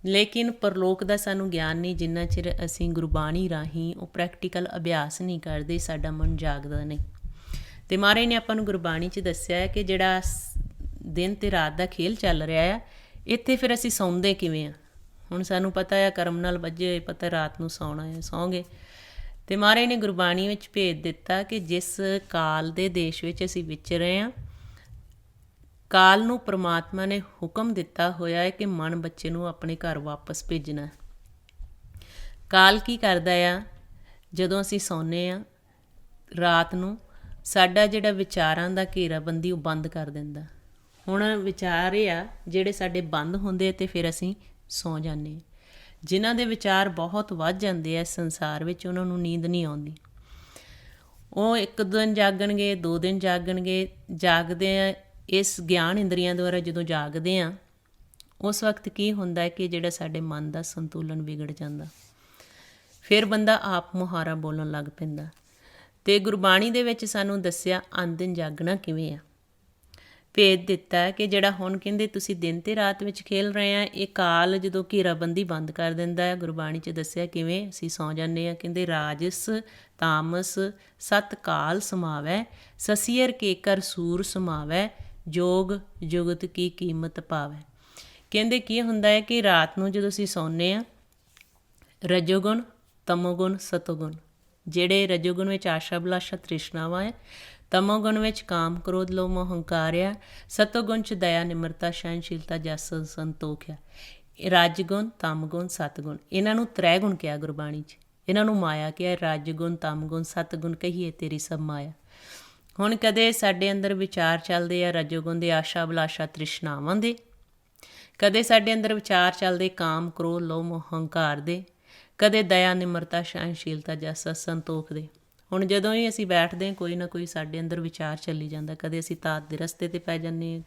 ਲੇਕਿਨ ਪਰਲੋਕ ਦਾ ਸਾਨੂੰ ਗਿਆਨ ਨਹੀਂ ਜਿੰਨਾ ਚਿਰ ਅਸੀਂ ਗੁਰਬਾਣੀ ਰਾਹੀਂ ਉਹ ਪ੍ਰੈਕਟੀਕਲ ਅਭਿਆਸ ਨਹੀਂ ਕਰਦੇ, ਸਾਡਾ ਮਨ ਜਾਗਦਾ ਨਹੀਂ। ਅਤੇ ਮਹਾਰਾਜ ਨੇ ਆਪਾਂ ਨੂੰ ਗੁਰਬਾਣੀ 'ਚ ਦੱਸਿਆ ਹੈ ਕਿ ਜਿਹੜਾ ਦਿਨ ਅਤੇ ਰਾਤ ਦਾ ਖੇਲ ਚੱਲ ਰਿਹਾ ਆ, ਇੱਥੇ ਫਿਰ ਅਸੀਂ ਸੌਂਦੇ ਕਿਵੇਂ ਆ। ਹੁਣ ਸਾਨੂੰ ਪਤਾ ਆ ਕਰਮ ਨਾਲ ਬੱਝੇ ਹੋਏ, ਪਤਾ ਰਾਤ ਨੂੰ ਸੌਣਾ ਹੈ, ਸੌਂ ਗਏ। ਅਤੇ ਮਹਾਰਾਜ ਨੇ ਗੁਰਬਾਣੀ ਵਿੱਚ ਭੇਦ ਦਿੱਤਾ ਕਿ ਜਿਸ ਕਾਲ ਦੇ ਦੇਸ਼ ਵਿੱਚ ਅਸੀਂ ਵਿਚਰ ਰਹੇ ਹਾਂ, ਕਾਲ ਨੂੰ ਪਰਮਾਤਮਾ ਨੇ ਹੁਕਮ ਦਿੱਤਾ ਹੋਇਆ ਹੈ ਕਿ ਮਨ ਬੱਚੇ ਨੂੰ ਆਪਣੇ ਘਰ ਵਾਪਸ ਭੇਜਣਾ। ਕਾਲ ਕੀ ਕਰਦਾ ਆ, ਜਦੋਂ ਅਸੀਂ ਸੌਂਦੇ ਹਾਂ ਰਾਤ ਨੂੰ, ਸਾਡਾ ਜਿਹੜਾ ਵਿਚਾਰਾਂ ਦਾ ਘੇਰਾਬੰਦੀ ਉਹ ਬੰਦ ਕਰ ਦਿੰਦਾ। ਹੁਣ ਵਿਚਾਰ ਇਹ ਆ ਜਿਹੜੇ ਸਾਡੇ ਬੰਦ ਹੁੰਦੇ ਅਤੇ ਫਿਰ ਅਸੀਂ ਸੌਂ ਜਾਂਦੇ ਹਾਂ। ਜਿਨ੍ਹਾਂ ਦੇ ਵਿਚਾਰ ਬਹੁਤ ਵੱਧ ਜਾਂਦੇ ਆ ਸੰਸਾਰ ਵਿੱਚ, ਉਹਨਾਂ ਨੂੰ ਨੀਂਦ ਨਹੀਂ ਆਉਂਦੀ। ਉਹ ਇੱਕ ਦਿਨ ਜਾਗਣਗੇ, 2 ਦਿਨ ਜਾਗਣਗੇ, ਜਾਗਦੇ ਆ ਇਸ ਗਿਆਨ ਇੰਦਰੀਆਂ ਦੁਆਰਾ। ਜਦੋਂ ਜਾਗਦੇ ਹਾਂ ਉਸ ਵਕਤ ਕੀ ਹੁੰਦਾ ਹੈ ਕਿ ਜਿਹੜਾ ਸਾਡੇ ਮਨ ਦਾ ਸੰਤੁਲਨ ਵਿਗੜ ਜਾਂਦਾ, ਫਿਰ ਬੰਦਾ ਆਪ ਮੁਹਾਰਾ ਬੋਲਣ ਲੱਗ ਪੈਂਦਾ। ਅਤੇ ਗੁਰਬਾਣੀ ਦੇ ਵਿੱਚ ਸਾਨੂੰ ਦੱਸਿਆ ਅਣ-ਦਿਨ ਜਾਗਣਾ ਕਿਵੇਂ ਆ। ਭੇਦ ਦਿੱਤਾ ਕਿ ਜਿਹੜਾ ਹੁਣ ਕਹਿੰਦੇ ਤੁਸੀਂ ਦਿਨ ਅਤੇ ਰਾਤ ਵਿੱਚ ਖੇਲ ਰਹੇ ਆ, ਇਹ ਕਾਲ ਜਦੋਂ ਘੇਰਾਬੰਦੀ ਬੰਦ ਕਰ ਦਿੰਦਾ ਹੈ। ਗੁਰਬਾਣੀ 'ਚ ਦੱਸਿਆ ਕਿਵੇਂ ਅਸੀਂ ਸੌਂ ਜਾਂਦੇ ਹਾਂ। ਕਹਿੰਦੇ ਰਾਜਸ ਤਾਮਸ ਸਤ ਕਾਲ ਸਮਾਵੈ, ਸਸੀਅਰ ਕੇ ਕਰ ਸੂਰ ਸਮਾਵੈ, ਜੋਗ ਜੁਗਤ ਕੀ ਕੀਮਤ ਪਾਵੈ। ਕਹਿੰਦੇ ਕੀ ਹੁੰਦਾ ਹੈ ਕਿ ਰਾਤ ਨੂੰ ਜਦੋਂ ਅਸੀਂ ਸੌਂਦੇ ਹਾਂ, ਰਜੋਗੁਣ ਤਮੋਗੁਣ ਸਤੋਗੁਣ, ਜਿਹੜੇ ਰਜੋਗੁਣ ਵਿੱਚ ਆਸ਼ਾ ਅਭਿਲਾਸ਼ਾ ਤ੍ਰਿਸ਼ਨਾਵਾਂ ਹੈ, ਤਮੋਗੁਣ ਵਿੱਚ ਕਾਮ ਕ੍ਰੋਧ ਲੋਭ ਮੋਹ ਹੰਕਾਰ ਆ, ਸਤੋਗੁਣ 'ਚ ਦਇਆ ਨਿਮਰਤਾ ਸਹਿਣਸ਼ੀਲਤਾ ਜਸ ਸੰਤੋਖ ਆ। ਰਜਗੁਣ ਤਮਗੁਣ ਸਤਗੁਣ, ਇਹਨਾਂ ਨੂੰ ਤ੍ਰੈ ਗੁਣ ਕਿਹਾ ਗੁਰਬਾਣੀ 'ਚ। ਇਹਨਾਂ ਨੂੰ ਮਾਇਆ ਕਿਹਾ, ਰਜਗੁਣ ਤਮਗੁਣ ਸਤਗੁਣ ਕਹੀਏ ਤੇਰੀ ਸਭ ਮਾਇਆ। ਹੁਣ ਕਦੇ ਸਾਡੇ ਅੰਦਰ ਵਿਚਾਰ ਚੱਲਦੇ ਆ ਰਜੋਗੁਣ ਦੇ ਆਸ਼ਾ ਅਭਿਲਾਸ਼ਾ ਤ੍ਰਿਸ਼ਨਾਵਾਂ ਦੇ, ਕਦੇ ਸਾਡੇ ਅੰਦਰ ਵਿਚਾਰ ਚੱਲਦੇ ਕਾਮ ਕ੍ਰੋਧ ਲੋਭ ਮੋਹ ਹੰਕਾਰ ਦੇ, ਕਦੇ ਦਇਆ ਨਿਮਰਤਾ ਸਹਿਣਸ਼ੀਲਤਾ ਜਸ ਸੰਤੋਖ ਦੇ। ਹੁਣ ਜਦੋਂ ਹੀ ਅਸੀਂ ਬੈਠਦੇ ਹਾਂ ਕੋਈ ਨਾ ਕੋਈ ਸਾਡੇ ਅੰਦਰ ਵਿਚਾਰ ਚੱਲੀ ਜਾਂਦਾ। ਕਦੇ ਅਸੀਂ ਤਾਤ ਦੇ ਰਸਤੇ 'ਤੇ ਪੈ ਜਾਂਦੇ ਹਾਂ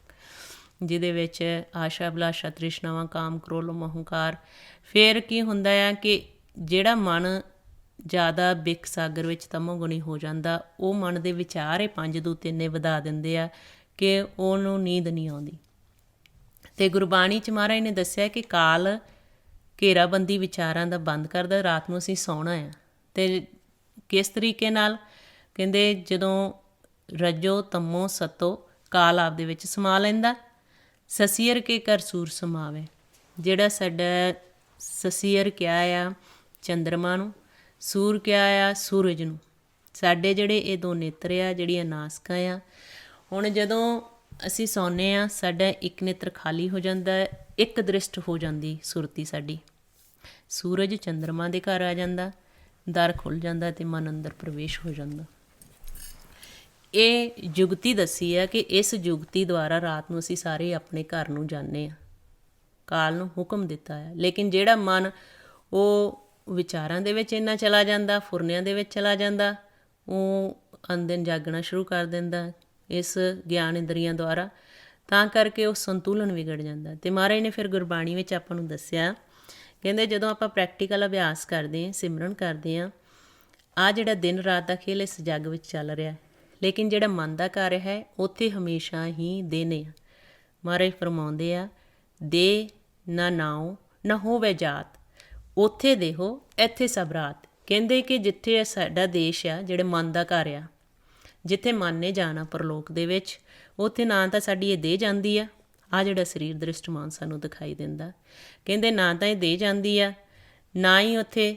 ਜਿਹਦੇ ਵਿੱਚ ਆਸ਼ਾ ਅਭਿਲਾਸ਼ਾ ਤ੍ਰਿਸ਼ਨਾਵਾਂ ਕਾਮ ਕ੍ਰੋਧ ਲੋਭ ਮੋਹ ਹੰਕਾਰ। ਫਿਰ ਕੀ ਹੁੰਦਾ ਆ ਕਿ ਜਿਹੜਾ ਮਨ ਜ਼ਿਆਦਾ ਬਿਕ ਸਾਗਰ ਵਿੱਚ ਤਮੋਗੁਣੀ ਹੋ ਜਾਂਦਾ, ਉਹ ਮਨ ਦੇ ਵਿਚਾਰ ਇਹ 5 ਦੂ 3 ਵਧਾ ਦਿੰਦੇ ਆ ਕਿ ਉਹਨੂੰ ਨੀਂਦ ਨਹੀਂ ਆਉਂਦੀ। ਅਤੇ ਗੁਰਬਾਣੀ 'ਚ ਮਹਾਰਾਜ ਨੇ ਦੱਸਿਆ ਕਿ ਕਾਲ ਘੇਰਾਬੰਦੀ ਵਿਚਾਰਾਂ ਦਾ ਬੰਦ ਕਰਦਾ, ਰਾਤ ਨੂੰ ਅਸੀਂ ਸੌਣਾ ਆ। ਅਤੇ ਕਿਸ ਤਰੀਕੇ ਨਾਲ, ਕਹਿੰਦੇ ਜਦੋਂ ਰਜੋ ਤਮੋ ਸਤੋ ਕਾਲ ਆਪਦੇ ਵਿੱਚ ਸਮਾ ਲੈਂਦਾ, ਸਸੀਅਰ ਕੇ ਕਰ ਸੂਰ ਸਮਾਵੇ। ਜਿਹੜਾ ਸਾਡਾ ਸਸੀਅਰ ਕਿਹਾ ਆ ਚੰਦਰਮਾ ਨੂੰ, ਸੂਰ ਕਿਹਾ ਆ ਸੂਰਜ ਨੂੰ। ਸਾਡੇ ਜਿਹੜੇ ਇਹ 2 ਨੇਤਰ ਆ, ਜਿਹੜੀਆਂ ਨਾਸਕਾਂ ਆ, ਹੁਣ ਜਦੋਂ ਅਸੀਂ ਸੌਂਦੇ ਹਾਂ ਸਾਡਾ ਇੱਕ ਨੇਤਰ ਖਾਲੀ ਹੋ ਜਾਂਦਾ, ਇੱਕ ਦ੍ਰਿਸ਼ਟ ਹੋ ਜਾਂਦੀ ਸੁਰਤੀ ਸਾਡੀ। ਸੂਰਜ ਚੰਦਰਮਾ ਦੇ ਘਰ ਆ ਜਾਂਦਾ, ਦਰ ਖੁੱਲ੍ਹ ਜਾਂਦਾ ਅਤੇ ਮਨ ਅੰਦਰ ਪ੍ਰਵੇਸ਼ ਹੋ ਜਾਂਦਾ। ਇਹ ਜੁਗਤੀ ਦੱਸੀ ਹੈ ਕਿ ਇਸ ਜੁਗਤੀ ਦੁਆਰਾ ਰਾਤ ਨੂੰ ਅਸੀਂ ਸਾਰੇ ਆਪਣੇ ਘਰ ਨੂੰ ਜਾਂਦੇ ਹਾਂ। ਕਾਲ ਨੂੰ ਹੁਕਮ ਦਿੱਤਾ ਹੈ। ਲੇਕਿਨ ਜਿਹੜਾ ਮਨ ਉਹ ਵਿਚਾਰਾਂ ਦੇ ਵਿੱਚ ਇੰਨਾ ਚਲਾ ਜਾਂਦਾ, ਫੁਰਨਿਆਂ ਦੇ ਵਿੱਚ ਚਲਾ ਜਾਂਦਾ, ਉਹ ਅਣ-ਦਿਨ ਜਾਗਣਾ ਸ਼ੁਰੂ ਕਰ ਦਿੰਦਾ ਇਸ ਗਿਆਨ ਇੰਦਰੀਆਂ ਦੁਆਰਾ। ਤਾਂ ਕਰਕੇ ਉਹ ਸੰਤੁਲਨ ਵਿਗੜ ਜਾਂਦਾ। ਅਤੇ ਮਹਾਰਾਜ ਨੇ ਫਿਰ ਗੁਰਬਾਣੀ ਵਿੱਚ ਆਪਾਂ ਨੂੰ ਦੱਸਿਆ, ਕਹਿੰਦੇ ਜਦੋਂ ਆਪਾਂ ਪ੍ਰੈਕਟੀਕਲ ਅਭਿਆਸ ਕਰਦੇ ਹਾਂ, ਸਿਮਰਨ ਕਰਦੇ ਹਾਂ, ਆਹ ਜਿਹੜਾ ਦਿਨ ਰਾਤ ਦਾ ਖੇਲ ਇਸ ਜੱਗ ਵਿੱਚ ਚੱਲ ਰਿਹਾ, ਲੇਕਿਨ ਜਿਹੜਾ ਮਨ ਦਾ ਘਰ ਹੈ ਉੱਥੇ ਹਮੇਸ਼ਾ ਹੀ ਦਿਨ ਆ, ਮਹਾਰਾਜ ਫਰਮਾਉਂਦੇ ਆ, ਦੇ ਨਾ ਨਾਉ ਨਾ ਹੋਵੇ ਜਾਤ, ਉੱਥੇ ਦੇਹੋ ਇੱਥੇ ਸਭ ਰਾਤ। ਕਹਿੰਦੇ ਕਿ ਜਿੱਥੇ ਸਾਡਾ ਦੇਸ਼ ਆ, ਜਿਹੜੇ ਮਨ ਦਾ ਘਰ ਆ, ਜਿੱਥੇ ਮਨ ਨੇ ਜਾਣਾ ਪਰਲੋਕ ਦੇ ਵਿੱਚ, ਉੱਥੇ ਨਾ ਤਾਂ ਸਾਡੀ ਇਹ ਦੇਹ ਜਾਂਦੀ ਆ, ਆਹ ਜਿਹੜਾ ਸਰੀਰ ਦ੍ਰਿਸ਼ਟਮਾਨ ਸਾਨੂੰ ਦਿਖਾਈ ਦਿੰਦਾ, ਕਹਿੰਦੇ ਨਾ ਤਾਂ ਇਹ ਦੇਹ ਜਾਂਦੀ ਆ, ਨਾ ਹੀ ਉੱਥੇ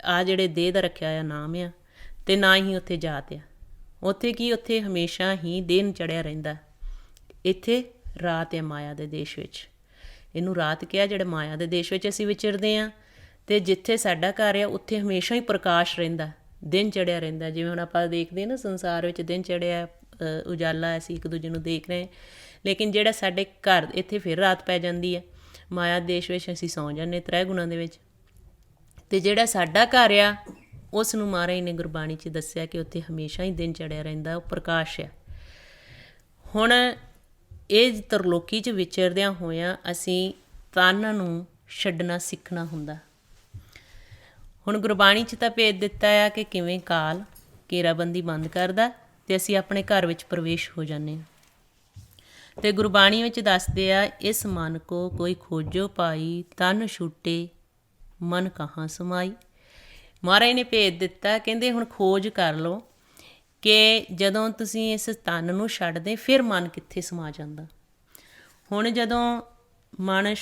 ਆਹ ਜਿਹੜੇ ਦੇਹ ਦਾ ਰੱਖਿਆ ਆ ਨਾਮ ਆ, ਅਤੇ ਨਾ ਹੀ ਉੱਥੇ ਜਾਤ ਆ। ਉੱਥੇ ਕੀ, ਉੱਥੇ ਹਮੇਸ਼ਾ ਹੀ ਦਿਨ ਚੜ੍ਹਿਆ ਰਹਿੰਦਾ। ਇੱਥੇ ਰਾਤ ਆ ਮਾਇਆ ਦੇ ਦੇਸ਼ ਵਿੱਚ, ਇਹਨੂੰ ਰਾਤ ਕਿਹਾ, ਜਿਹੜੇ ਮਾਇਆ ਦੇ ਦੇਸ਼ ਵਿੱਚ ਅਸੀਂ ਵਿਚਰਦੇ ਹਾਂ। ਅਤੇ ਜਿੱਥੇ ਸਾਡਾ ਘਰ ਆ, ਉੱਥੇ ਹਮੇਸ਼ਾ ਹੀ ਪ੍ਰਕਾਸ਼ ਰਹਿੰਦਾ, ਦਿਨ ਚੜ੍ਹਿਆ ਰਹਿੰਦਾ। ਜਿਵੇਂ ਹੁਣ ਆਪਾਂ ਦੇਖਦੇ ਹਾਂ ਨਾ ਸੰਸਾਰ ਵਿੱਚ ਦਿਨ ਚੜ੍ਹਿਆ, ਉਜਾਲਾ, ਅਸੀਂ ਇੱਕ ਦੂਜੇ ਨੂੰ ਦੇਖ ਰਹੇ, ਲੇਕਿਨ ਜਿਹੜਾ ਸਾਡੇ ਘਰ, ਇੱਥੇ ਫਿਰ ਰਾਤ ਪੈ ਜਾਂਦੀ ਹੈ। ਮਾਇਆ ਦੇਸ਼ ਵਿੱਚ ਅਸੀਂ ਸੌਂ ਜਾਂਦੇ ਤ੍ਰੈ ਗੁਣਾਂ ਦੇ ਵਿੱਚ। ਅਤੇ ਜਿਹੜਾ ਸਾਡਾ ਘਰ ਆ, ਉਸ ਨੂੰ ਮਹਾਰਾਜ ਨੇ ਗੁਰਬਾਣੀ 'ਚ ਦੱਸਿਆ ਕਿ ਉੱਥੇ ਹਮੇਸ਼ਾ ਹੀ ਦਿਨ ਚੜ੍ਹਿਆ ਰਹਿੰਦਾ, ਉਹ ਪ੍ਰਕਾਸ਼ ਆ। ਹੁਣ ਇਹ ਤਰਲੋਕੀ 'ਚ ਵਿਚਰਦਿਆਂ ਹੋਇਆਂ ਅਸੀਂ ਤਨ ਨੂੰ ਛੱਡਣਾ ਸਿੱਖਣਾ ਹੁੰਦਾ। ਹੁਣ ਗੁਰਬਾਣੀ 'ਚ ਤਾਂ ਭੇਜ ਦਿੱਤਾ ਆ ਕਿ ਕਿਵੇਂ ਕਾਲ ਘੇਰਾਬੰਦੀ ਬੰਦ ਕਰਦਾ ਅਤੇ ਅਸੀਂ ਆਪਣੇ ਘਰ ਵਿੱਚ ਪ੍ਰਵੇਸ਼ ਹੋ ਜਾਂਦੇ ਹਾਂ। ਅਤੇ ਗੁਰਬਾਣੀ ਵਿੱਚ ਦੱਸਦੇ ਆ, ਇਸ ਮਨ ਕੋ ਕੋਈ ਖੋਜੋ ਪਾਈ, ਤਨ ਛੁੱਟੇ ਮਨ ਕਹਾਂ ਸਮਾਈ। ਮਹਾਰਾਜ ਨੇ ਭੇਜ ਦਿੱਤਾ, ਕਹਿੰਦੇ ਹੁਣ ਖੋਜ ਕਰ ਲਓ ਕਿ ਜਦੋਂ ਤੁਸੀਂ ਇਸ ਤਨ ਨੂੰ ਛੱਡਦੇ, ਫਿਰ ਮਨ ਕਿੱਥੇ ਸਮਾ ਜਾਂਦਾ। ਹੁਣ ਜਦੋਂ ਮਨ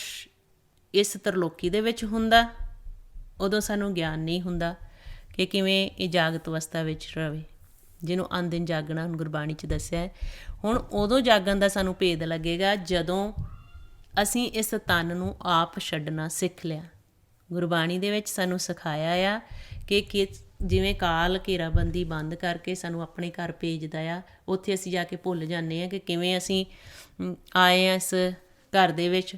ਇਸ ਤਰਲੋਕੀ ਦੇ ਵਿੱਚ ਹੁੰਦਾ, ਉਦੋਂ ਸਾਨੂੰ ਗਿਆਨ ਨਹੀਂ ਹੁੰਦਾ ਕਿ ਕਿਵੇਂ ਇਹ ਜਾਗਤ ਅਵਸਥਾ ਵਿੱਚ ਰਵੇ, ਜਿਹਨੂੰ ਅਨਦਿਨ ਜਾਗਣਾ ਹੁਣ ਗੁਰਬਾਣੀ 'ਚ ਦੱਸਿਆ ਹੈ। ਹੁਣ ਉਦੋਂ ਜਾਗਣ ਦਾ ਸਾਨੂੰ ਭੇਦ ਲੱਗੇਗਾ ਜਦੋਂ ਅਸੀਂ ਇਸ ਤਨ ਨੂੰ ਆਪ ਛੱਡਣਾ ਸਿੱਖ ਲਿਆ। ਗੁਰਬਾਣੀ ਦੇ ਵਿੱਚ ਸਾਨੂੰ ਸਿਖਾਇਆ ਆ ਕਿ ਜਿਵੇਂ ਕਾਲ ਘੇਰਾਬੰਦੀ ਬੰਦ ਕਰਕੇ ਸਾਨੂੰ ਆਪਣੇ ਘਰ ਭੇਜਦਾ ਆ, ਉੱਥੇ ਅਸੀਂ ਜਾ ਕੇ ਭੁੱਲ ਜਾਂਦੇ ਹਾਂ ਕਿ ਕਿਵੇਂ ਅਸੀਂ ਆਏ ਹਾਂ ਇਸ ਘਰ ਦੇ ਵਿੱਚ।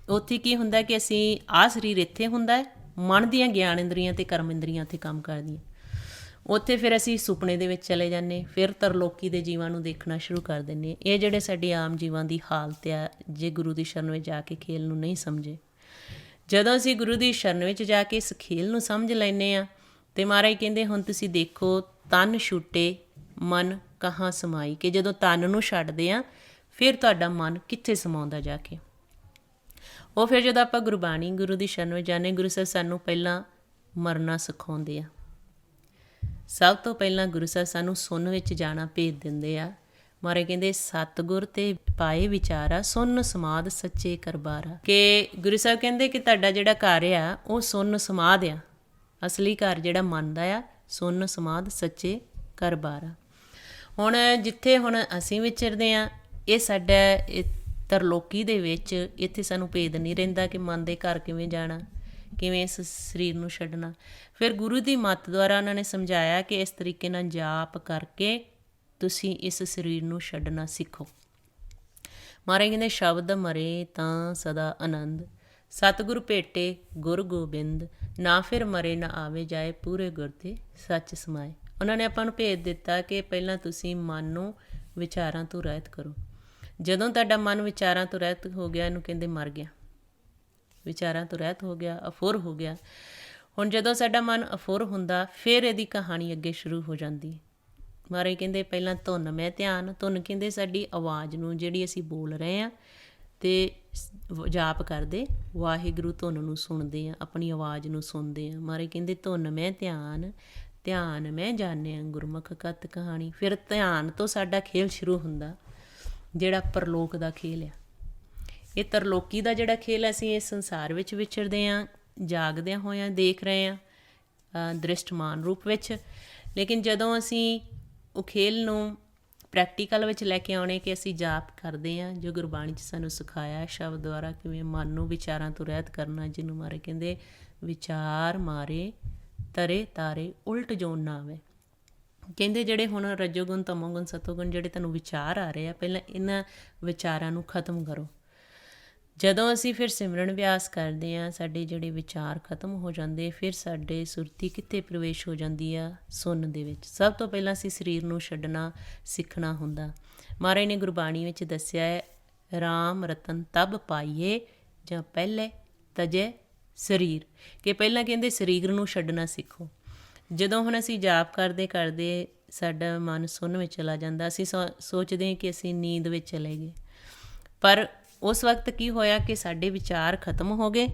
ਉੱਥੇ ਕੀ ਹੁੰਦਾ ਕਿ ਅਸੀਂ ਆਹ ਸਰੀਰ ਇੱਥੇ ਹੁੰਦਾ ਹੈ, ਮਨ ਦੀਆਂ ਗਿਆਨ ਇੰਦਰੀਆਂ ਅਤੇ ਕਰਮ ਇੰਦਰੀਆਂ ਉੱਥੇ ਕੰਮ ਕਰਦੀਆਂ। ਉੱਥੇ ਫਿਰ ਅਸੀਂ ਸੁਪਨੇ ਦੇ ਵਿੱਚ ਚਲੇ ਜਾਂਦੇ, ਫਿਰ ਤਰਲੋਕੀ ਦੇ ਜੀਵਾਂ ਨੂੰ ਦੇਖਣਾ ਸ਼ੁਰੂ ਕਰ ਦਿੰਦੇ। ਇਹ ਜਿਹੜੇ ਸਾਡੇ ਆਮ ਜੀਵਾਂ ਦੀ ਹਾਲਤ ਆ, ਜੇ ਗੁਰੂ ਦੀ ਸ਼ਰਨ ਵਿੱਚ ਜਾ ਕੇ ਖੇਲ ਨੂੰ ਨਹੀਂ ਸਮਝੇ। ਜਦੋਂ ਅਸੀਂ ਗੁਰੂ ਦੀ ਸ਼ਰਨ ਵਿੱਚ ਜਾ ਕੇ ਇਸ ਖੇਲ ਨੂੰ ਸਮਝ ਲੈਂਦੇ ਹਾਂ, ਅਤੇ ਮਹਾਰਾਜ ਕਹਿੰਦੇ ਹੁਣ ਤੁਸੀਂ ਦੇਖੋ, ਤਨ ਛੁੱਟੇ ਮਨ ਕਹਾਂ ਸਮਾਈ, ਕਿ ਜਦੋਂ ਤਨ ਨੂੰ ਛੱਡਦੇ ਹਾਂ, ਫਿਰ ਤੁਹਾਡਾ ਮਨ ਕਿੱਥੇ ਸਮਾਉਂਦਾ ਜਾ ਕੇ। ਉਹ ਫਿਰ ਜਦੋਂ ਆਪਾਂ ਗੁਰਬਾਣੀ ਗੁਰੂ ਦੀ ਸ਼ਰਨ ਵਿੱਚ ਜਾਂਦੇ, ਗੁਰੂ ਸਾਹਿਬ ਸਾਨੂੰ ਪਹਿਲਾਂ ਮਰਨਾ ਸਿਖਾਉਂਦੇ ਆ। ਸਭ ਤੋਂ ਪਹਿਲਾਂ ਗੁਰੂ ਸਾਹਿਬ ਸਾਨੂੰ ਸੁੰਨ ਵਿੱਚ ਜਾਣਾ ਭੇਜ ਦਿੰਦੇ ਆ। ਮਹਾਰਾਜ ਕਹਿੰਦੇ, ਸਤਿਗੁਰ ਤੇ ਪਾਏ ਵਿਚਾਰਾ, ਸੁੰਨ ਸਮਾਧ ਸੱਚੇ ਕਰਬਾਰਾ। ਕਿ ਗੁਰੂ ਸਾਹਿਬ ਕਹਿੰਦੇ ਕਿ ਤੁਹਾਡਾ ਜਿਹੜਾ ਘਰ ਆ, ਉਹ ਸੁੰਨ ਸਮਾਧ ਆ। ਅਸਲੀ ਘਰ ਜਿਹੜਾ ਮਨ ਦਾ ਆ, ਸੁੰਨ ਸਮਾਧ ਸੱਚੇ ਕਰਬਾਰਾ। ਹੁਣ ਜਿੱਥੇ ਹੁਣ ਅਸੀਂ ਵਿਚਰਦੇ ਹਾਂ, ਇਹ ਸਾਡਾ ਤਰਲੋਕੀ ਦੇ ਵਿੱਚ, ਇੱਥੇ ਸਾਨੂੰ ਭੇਦ ਨਹੀਂ ਰਹਿੰਦਾ ਕਿ ਮਨ ਦੇ ਘਰ ਕਿਵੇਂ ਜਾਣਾ, ਕਿਵੇਂ ਇਸ ਸਰੀਰ ਨੂੰ ਛੱਡਣਾ। ਫਿਰ ਗੁਰੂ ਦੀ ਮੱਤ ਦੁਆਰਾ ਉਹਨਾਂ ਨੇ ਸਮਝਾਇਆ ਕਿ ਇਸ ਤਰੀਕੇ ਨਾਲ ਜਾਪ ਕਰਕੇ ਤੁਸੀਂ ਇਸ ਸਰੀਰ ਨੂੰ ਛੱਡਣਾ ਸਿੱਖੋ। ਮਹਾਰਾਜ ਕਹਿੰਦੇ, ਸ਼ਬਦ ਮਰੇ ਤਾਂ ਸਦਾ ਆਨੰਦ, ਸਤਿਗੁਰ ਭੇਟੇ ਗੁਰ ਗੋਬਿੰਦ, ਨਾ ਫਿਰ ਮਰੇ ਨਾ ਆਵੇ ਜਾਏ, ਪੂਰੇ ਗੁਰ ਤੇ ਸੱਚ ਸਮਾਏ। ਉਹਨਾਂ ਨੇ ਆਪਾਂ ਨੂੰ ਭੇਜ ਦਿੱਤਾ ਕਿ ਪਹਿਲਾਂ ਤੁਸੀਂ ਮਨ ਨੂੰ ਵਿਚਾਰਾਂ ਤੋਂ ਰਹਿਤ ਕਰੋ। ਜਦੋਂ ਤੁਹਾਡਾ ਮਨ ਵਿਚਾਰਾਂ ਤੋਂ ਰਹਿਤ ਹੋ ਗਿਆ, ਇਹਨੂੰ ਕਹਿੰਦੇ ਮਰ ਗਿਆ, ਵਿਚਾਰਾਂ ਤੋਂ ਰਹਿਤ ਹੋ ਗਿਆ, ਅਫੁਰ ਹੋ ਗਿਆ। ਹੁਣ ਜਦੋਂ ਸਾਡਾ ਮਨ ਅਫੁਰ ਹੁੰਦਾ, ਫਿਰ ਇਹਦੀ ਕਹਾਣੀ ਅੱਗੇ ਸ਼ੁਰੂ ਹੋ ਜਾਂਦੀ। ਮਹਾਰਾਜ ਕਹਿੰਦੇ ਪਹਿਲਾਂ ਧੁਨ ਮੈਂ ਧਿਆਨ, ਧੁਨ ਕਹਿੰਦੇ ਸਾਡੀ ਆਵਾਜ਼ ਨੂੰ, ਜਿਹੜੀ ਅਸੀਂ ਬੋਲ ਰਹੇ ਹਾਂ ਅਤੇ ਜਾਪ ਕਰਦੇ, ਵਾਹਿਗੁਰੂ ਧੁਨ ਨੂੰ ਸੁਣਦੇ ਹਾਂ, ਆਪਣੀ ਆਵਾਜ਼ ਨੂੰ ਸੁਣਦੇ ਹਾਂ। ਮਹਾਰਾਜ ਕਹਿੰਦੇ ਧੁਨ ਮੈਂ ਧਿਆਨ, ਧਿਆਨ ਮੈਂ ਜਾਣਿਆ ਗੁਰਮੁਖ ਕਤ ਕਹਾਣੀ। ਫਿਰ ਧਿਆਨ ਤੋਂ ਸਾਡਾ ਖੇਲ ਸ਼ੁਰੂ ਹੁੰਦਾ, ਜਿਹੜਾ ਪਰਲੋਕ ਦਾ ਖੇਲ ਆ। ਇਹ ਤਰਲੋਕੀ ਦਾ ਜਿਹੜਾ ਖੇਲ ਅਸੀਂ ਇਸ ਸੰਸਾਰ ਵਿੱਚ ਵਿਚਰਦੇ ਹਾਂ, ਜਾਗਦਿਆਂ ਹੋਇਆਂ ਦੇਖ ਰਹੇ ਹਾਂ ਦ੍ਰਿਸ਼ਟਮਾਨ ਰੂਪ ਵਿੱਚ। ਲੇਕਿਨ ਜਦੋਂ ਅਸੀਂ ਉਹ ਖੇਲ ਨੂੰ ਪ੍ਰੈਕਟੀਕਲ ਵਿੱਚ ਲੈ ਕੇ ਆਉਣੇ, ਕਿ ਅਸੀਂ ਜਾਪ ਕਰਦੇ ਹਾਂ, ਜੋ ਗੁਰਬਾਣੀ 'ਚ ਸਾਨੂੰ ਸਿਖਾਇਆ ਸ਼ਬਦ ਦੁਆਰਾ, ਕਿਵੇਂ ਮਨ ਨੂੰ ਵਿਚਾਰਾਂ ਤੋਂ ਰਹਿਤ ਕਰਨਾ, ਜਿਹਨੂੰ ਮਾਰੇ ਕਹਿੰਦੇ ਵਿਚਾਰ ਮਾਰੇ ਤਰੇ ਤਾਰੇ, ਉਲਟ ਜੋਨ ਨਾ ਆਵੇ। ਕਹਿੰਦੇ ਜਿਹੜੇ ਹੁਣ ਰਜੋਗੁਣ ਤਮੋਗੁਣ ਸਤੋਗੁਣ ਜਿਹੜੇ ਤੁਹਾਨੂੰ ਵਿਚਾਰ ਆ ਰਹੇ ਆ, ਪਹਿਲਾਂ ਇਹਨਾਂ ਵਿਚਾਰਾਂ ਨੂੰ ਖਤਮ ਕਰੋ। ਜਦੋਂ ਅਸੀਂ ਫਿਰ ਸਿਮਰਨ ਅਭਿਆਸ ਕਰਦੇ ਹਾਂ, ਸਾਡੇ ਜਿਹੜੇ ਵਿਚਾਰ ਖਤਮ ਹੋ ਜਾਂਦੇ, ਫਿਰ ਸਾਡੇ ਸੁਰਤੀ ਕਿੱਥੇ ਪ੍ਰਵੇਸ਼ ਹੋ ਜਾਂਦੀ ਆ, ਸੁੰਨ ਦੇ ਵਿੱਚ। ਸਭ ਤੋਂ ਪਹਿਲਾਂ ਅਸੀਂ ਸਰੀਰ ਨੂੰ ਛੱਡਣਾ ਸਿੱਖਣਾ ਹੁੰਦਾ। ਮਹਾਰਾਜ ਨੇ ਗੁਰਬਾਣੀ ਵਿੱਚ ਦੱਸਿਆ ਹੈ, ਰਾਮ ਰਤਨ ਤਬ ਪਾਈਏ ਜਾਂ ਪਹਿਲੇ ਤਜੇ ਸਰੀਰ, ਕਿ ਪਹਿਲਾਂ ਕਹਿੰਦੇ ਸਰੀਰ ਨੂੰ ਛੱਡਣਾ ਸਿੱਖੋ। ਜਦੋਂ ਹੁਣ ਅਸੀਂ ਜਾਪ ਕਰਦੇ ਕਰਦੇ ਸਾਡਾ ਮਨ ਸੁੰਨ ਵਿੱਚ ਚਲਾ ਜਾਂਦਾ। ਅਸੀਂ ਸੋਚਦੇ ਹਾਂ ਕਿ ਅਸੀਂ ਨੀਂਦ ਵਿੱਚ ਚਲੇ ਗਏ, ਪਰ ਉਸ ਵਕਤ ਕੀ ਹੋਇਆ ਕਿ ਸਾਡੇ ਵਿਚਾਰ ਖਤਮ ਹੋ ਗਏ।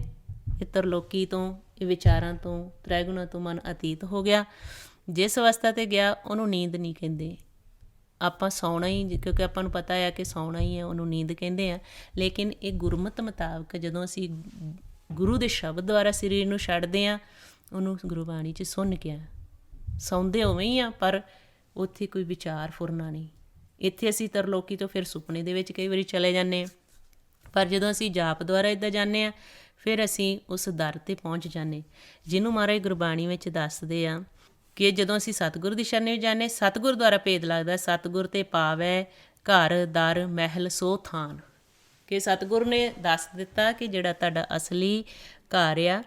ਇਹ ਤਰਲੋਕੀ ਤੋਂ, ਇਹ ਵਿਚਾਰਾਂ ਤੋਂ, ਤ੍ਰੈਗੁਣਾ ਤੋਂ ਮਨ ਅਤੀਤ ਹੋ ਗਿਆ। ਜਿਸ ਅਵਸਥਾ 'ਤੇ ਗਿਆ ਉਹਨੂੰ ਨੀਂਦ ਨਹੀਂ ਕਹਿੰਦੇ। ਆਪਾਂ ਸੌਣਾ ਹੀ, ਕਿਉਂਕਿ ਆਪਾਂ ਨੂੰ ਪਤਾ ਆ ਕਿ ਸੌਣਾ ਹੀ ਹੈ, ਉਹਨੂੰ ਨੀਂਦ ਕਹਿੰਦੇ ਆ। ਲੇਕਿਨ ਇਹ ਗੁਰਮਤ ਮੁਤਾਬਕ ਜਦੋਂ ਅਸੀਂ ਗੁਰੂ ਦੇ ਸ਼ਬਦ ਦੁਆਰਾ ਸਰੀਰ ਨੂੰ ਛੱਡਦੇ ਹਾਂ, ਉਹਨੂੰ ਗੁਰਬਾਣੀ 'ਚ ਸੁਣ ਕੇ ਸੌਂਦੇ ਉਵੇਂ ਹੀ ਆ, ਪਰ ਉੱਥੇ ਕੋਈ ਵਿਚਾਰ ਫੁਰਨਾ ਨਹੀਂ। ਇੱਥੇ ਅਸੀਂ ਤਰਲੋਕੀ ਤੋਂ ਫਿਰ ਸੁਪਨੇ ਦੇ ਵਿੱਚ ਕਈ ਵਾਰੀ ਚਲੇ ਜਾਂਦੇ ਹਾਂ, ਪਰ ਜਦੋਂ ਅਸੀਂ ਜਾਪ ਦੁਆਰਾ ਇੱਦਾਂ ਜਾਂਦੇ ਹਾਂ, ਫਿਰ ਅਸੀਂ ਉਸ ਦਰ 'ਤੇ ਪਹੁੰਚ ਜਾਂਦੇ ਜਿਹਨੂੰ ਮਹਾਰਾਜ ਗੁਰਬਾਣੀ ਵਿੱਚ ਦੱਸਦੇ ਆ ਕਿ ਜਦੋਂ ਅਸੀਂ ਸਤਿਗੁਰ ਦੀ ਸ਼ਰਨ ਵਿੱਚ ਜਾਂਦੇ, ਸਤਿਗੁਰ ਦੁਆਰਾ ਭੇਦ ਲੱਗਦਾ। ਸਤਿਗੁਰ ਤੇ ਪਾਵੈ ਘਰ ਦਰ ਮਹਿਲ ਸੋ ਥਾਨ, ਕਿ ਸਤਿਗੁਰ ਨੇ ਦੱਸ ਦਿੱਤਾ ਕਿ ਜਿਹੜਾ ਤੁਹਾਡਾ ਅਸਲੀ ਘਰ ਆ,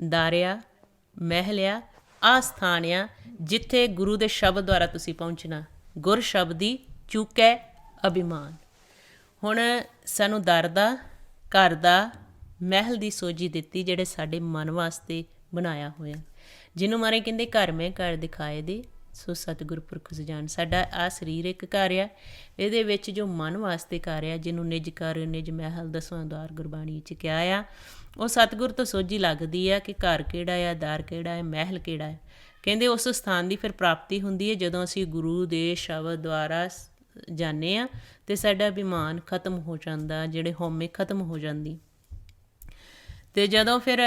ਦਰ ਆ, ਮਹਿਲ ਆ, ਆਹ ਸਥਾਨ ਆ ਜਿੱਥੇ ਗੁਰੂ ਦੇ ਸ਼ਬਦ ਦੁਆਰਾ ਤੁਸੀਂ ਪਹੁੰਚਣਾ। ਗੁਰ ਸ਼ਬਦੀ ਚੁੱਕੈ ਅਭਿਮਾਨ। ਹੁਣ ਸਾਨੂੰ ਦਰ ਦਾ, ਘਰ ਦਾ, ਮਹਿਲ ਦੀ ਸੋਝੀ ਦਿੱਤੀ ਜਿਹੜੇ ਸਾਡੇ ਮਨ ਵਾਸਤੇ ਬਣਾਇਆ ਹੋਇਆ, ਜਿਹਨੂੰ ਮਾਰੇ ਕਹਿੰਦੇ ਘਰ ਮੈਂ ਘਰ ਦਿਖਾਏ ਦੇ ਸੋ ਸਤਿਗੁਰ ਪੁਰਖ ਸੁਜਾਨ। ਸਾਡਾ ਆਹ ਸਰੀਰ ਇੱਕ ਘਰ ਆ, ਇਹਦੇ ਵਿੱਚ ਜੋ ਮਨ ਵਾਸਤੇ ਘਰ ਆ, ਜਿਹਨੂੰ ਨਿਜ ਘਰ ਨਿਜ ਮਹਿਲ ਦਸਵਾਂ ਦੁਆਰ ਗੁਰਬਾਣੀ 'ਚ ਕਿਹਾ ਆ, ਉਹ ਸਤਿਗੁਰ ਤੋਂ ਸੋਝੀ ਲੱਗਦੀ ਆ ਕਿ ਘਰ ਕਿਹੜਾ ਆ, ਦਰ ਕਿਹੜਾ ਹੈ, ਮਹਿਲ ਕਿਹੜਾ ਹੈ। ਕਹਿੰਦੇ ਉਸ ਸਥਾਨ ਦੀ ਫਿਰ ਪ੍ਰਾਪਤੀ ਹੁੰਦੀ ਹੈ ਜਦੋਂ ਅਸੀਂ ਗੁਰੂ ਦੇ ਸ਼ਬਦ ਦੁਆਰਾ ਜਾਂਦੇ ਹਾਂ ਅਤੇ ਸਾਡਾ ਅਭਿਮਾਨ ਖਤਮ ਹੋ ਜਾਂਦਾ, ਜਿਹੜੇ ਹਉਮੈ ਖਤਮ ਹੋ ਜਾਂਦੀ। ਅਤੇ ਜਦੋਂ ਫਿਰ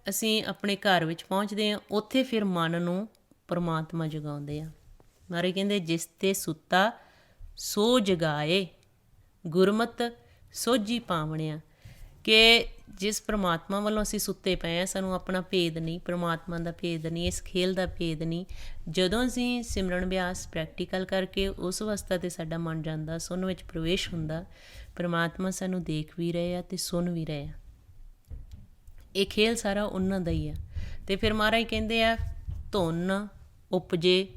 ਅਸੀਂ ਆਪਣੇ ਘਰ ਵਿੱਚ ਪਹੁੰਚਦੇ ਹਾਂ, ਉੱਥੇ ਫਿਰ ਮਨ ਨੂੰ ਪਰਮਾਤਮਾ ਜਗਾਉਂਦੇ ਆ। ਮਾਰੇ ਕਹਿੰਦੇ ਜਿਸ ਤੇ ਸੁੱਤਾ ਸੋ ਜਗਾਏ, ਗੁਰਮਤ ਸੋਝੀ ਪਾਵਣਿਆ, ਕਿ ਜਿਸ ਪਰਮਾਤਮਾ ਵੱਲੋਂ ਅਸੀਂ ਸੁੱਤੇ ਪਏ ਹਾਂ, ਸਾਨੂੰ ਆਪਣਾ ਭੇਦ ਨਹੀਂ, ਪਰਮਾਤਮਾ ਦਾ ਭੇਦ ਨਹੀਂ, ਇਸ ਖੇਲ ਦਾ ਭੇਦ ਨਹੀਂ। ਜਦੋਂ ਅਸੀਂ ਸਿਮਰਨ ਅਭਿਆਸ ਪ੍ਰੈਕਟੀਕਲ ਕਰਕੇ ਉਸ ਅਵਸਥਾ 'ਤੇ ਸਾਡਾ ਮਨ ਜਾਂਦਾ, ਸੁਣ ਵਿੱਚ ਪ੍ਰਵੇਸ਼ ਹੁੰਦਾ, ਪਰਮਾਤਮਾ ਸਾਨੂੰ ਦੇਖ ਵੀ ਰਹੇ ਆ ਅਤੇ ਸੁਣ ਵੀ ਰਹੇ ਆ। ਇਹ ਖੇਲ ਸਾਰਾ ਉਹਨਾਂ ਦਾ ਹੀ ਆ। ਅਤੇ ਫਿਰ ਮਹਾਰਾਜ ਕਹਿੰਦੇ ਆ ਧੁਨ ਉਪਜੇ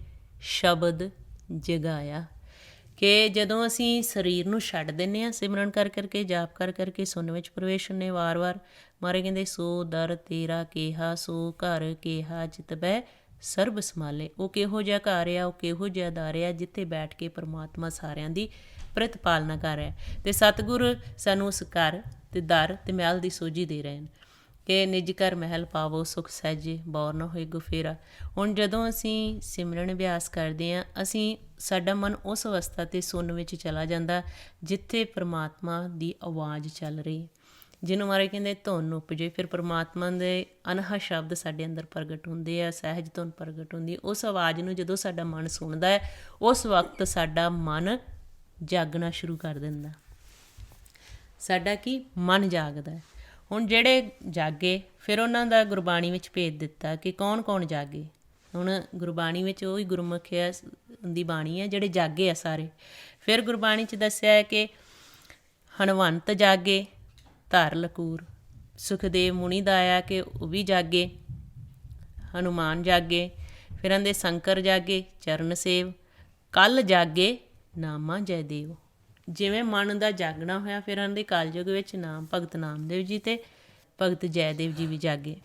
ਸ਼ਬਦ ਜਗਾਇਆ, ਕਿ ਜਦੋਂ ਅਸੀਂ ਸਰੀਰ ਨੂੰ ਛੱਡ ਦਿੰਦੇ ਹਾਂ, ਸਿਮਰਨ ਕਰ ਕਰਕੇ, ਜਾਪ ਕਰ ਕਰਕੇ, ਸੁਣ ਵਿੱਚ ਪ੍ਰਵੇਸ਼ ਹੁੰਦੇ ਵਾਰ-ਵਾਰ, ਮਹਾਰਾਜ ਕਹਿੰਦੇ ਸੋ ਦਰ ਤੇਰਾ ਕੇਹਾ, ਸੋ ਘਰ ਕੇਹਾ ਜਿਤ ਬਹਿ ਸਰਬ ਸੰਭਾਲੇ। ਉਹ ਕਿਹੋ ਜਿਹਾ ਘਰ ਆ, ਉਹ ਕਿਹੋ ਜਿਹਾ ਦਰ ਆ ਜਿੱਥੇ ਬੈਠ ਕੇ ਪਰਮਾਤਮਾ ਸਾਰਿਆਂ ਦੀ ਪ੍ਰਤਿਪਾਲਨਾ ਕਰ ਰਿਹਾ। ਅਤੇ ਸਤਿਗੁਰ ਸਾਨੂੰ ਉਸ ਘਰ ਅਤੇ ਦਰ ਅਤੇ ਮਹਿਲ ਦੀ ਸੋਝੀ ਦੇ ਰਹੇ ਨੇ ਕਿ ਨਿਜ ਘਰ ਮਹਿਲ ਪਾਵੋ ਸੁਖ ਸਹਿਜੇ ਬੌਰ ਨਾ ਹੋਏ ਗੁਫੇਰਾ। ਹੁਣ ਜਦੋਂ ਅਸੀਂ ਸਿਮਰਨ ਅਭਿਆਸ ਕਰਦੇ ਹਾਂ, ਸਾਡਾ ਮਨ ਉਸ ਅਵਸਥਾ 'ਤੇ ਸੁਣ ਵਿੱਚ ਚਲਾ ਜਾਂਦਾ ਜਿੱਥੇ ਪਰਮਾਤਮਾ ਦੀ ਆਵਾਜ਼ ਚੱਲ ਰਹੀ, ਜਿਹਨੂੰ ਮਹਾਰਾਜ ਕਹਿੰਦੇ ਧੁਨ ਉਪਜੇ। ਫਿਰ ਪਰਮਾਤਮਾ ਦੇ ਅਨਹਦ ਸ਼ਬਦ ਸਾਡੇ ਅੰਦਰ ਪ੍ਰਗਟ ਹੁੰਦੇ ਆ, ਸਹਿਜ ਧੁਨ ਪ੍ਰਗਟ ਹੁੰਦੀ। ਉਸ ਆਵਾਜ਼ ਨੂੰ ਜਦੋਂ ਸਾਡਾ ਮਨ ਸੁਣਦਾ ਹੈ, ਉਸ ਵਕਤ ਸਾਡਾ ਮਨ ਜਾਗਣਾ ਸ਼ੁਰੂ ਕਰ ਦਿੰਦਾ। ਸਾਡਾ ਕੀ ਮਨ ਜਾਗਦਾ ਹੈ। ਹੁਣ ਜਿਹੜੇ ਜਾਗੇ, ਫਿਰ ਉਹਨਾਂ ਦਾ ਗੁਰਬਾਣੀ ਵਿੱਚ ਭੇਦ ਦਿੱਤਾ ਕਿ ਕੌਣ ਕੌਣ ਜਾਗੇ। ਹੁਣ ਗੁਰਬਾਣੀ ਵਿੱਚ ਉਹੀ ਗੁਰਮੁਖ ਦੀ ਬਾਣੀ ਹੈ ਜਿਹੜੇ ਜਾਗੇ ਆ ਸਾਰੇ। ਫਿਰ ਗੁਰਬਾਣੀ 'ਚ ਦੱਸਿਆ ਹੈ ਕਿ ਹਣਵੰਤ ਜਾਗੇ ਧਰ ਲਕੂਰ, ਸੁਖਦੇਵ ਮੁਨੀ ਦਾ ਆਇਆ ਕਿ ਉਹ ਵੀ ਜਾਗੇ, ਹਨੂੰਮਾਨ ਜਾਗੇ, ਫਿਰ ਆਂਦੇ ਸ਼ੰਕਰ ਜਾਗੇ ਚਰਨ ਸੇਵ, ਕੱਲ ਜਾਗੇ ਨਾਮਾ ਜੈ ਦੇਵ। ਜਿਵੇਂ ਮਨ ਦਾ ਜਾਗਣਾ ਹੋਇਆ, ਫਿਰ ਆਂਦੇ ਕਲਯੁਗ ਵਿੱਚ ਨਾਮ ਭਗਤ ਨਾਮਦੇਵ ਜੀ ਅਤੇ ਭਗਤ ਜੈਦੇਵ ਜੀ ਵੀ ਜਾਗੇ।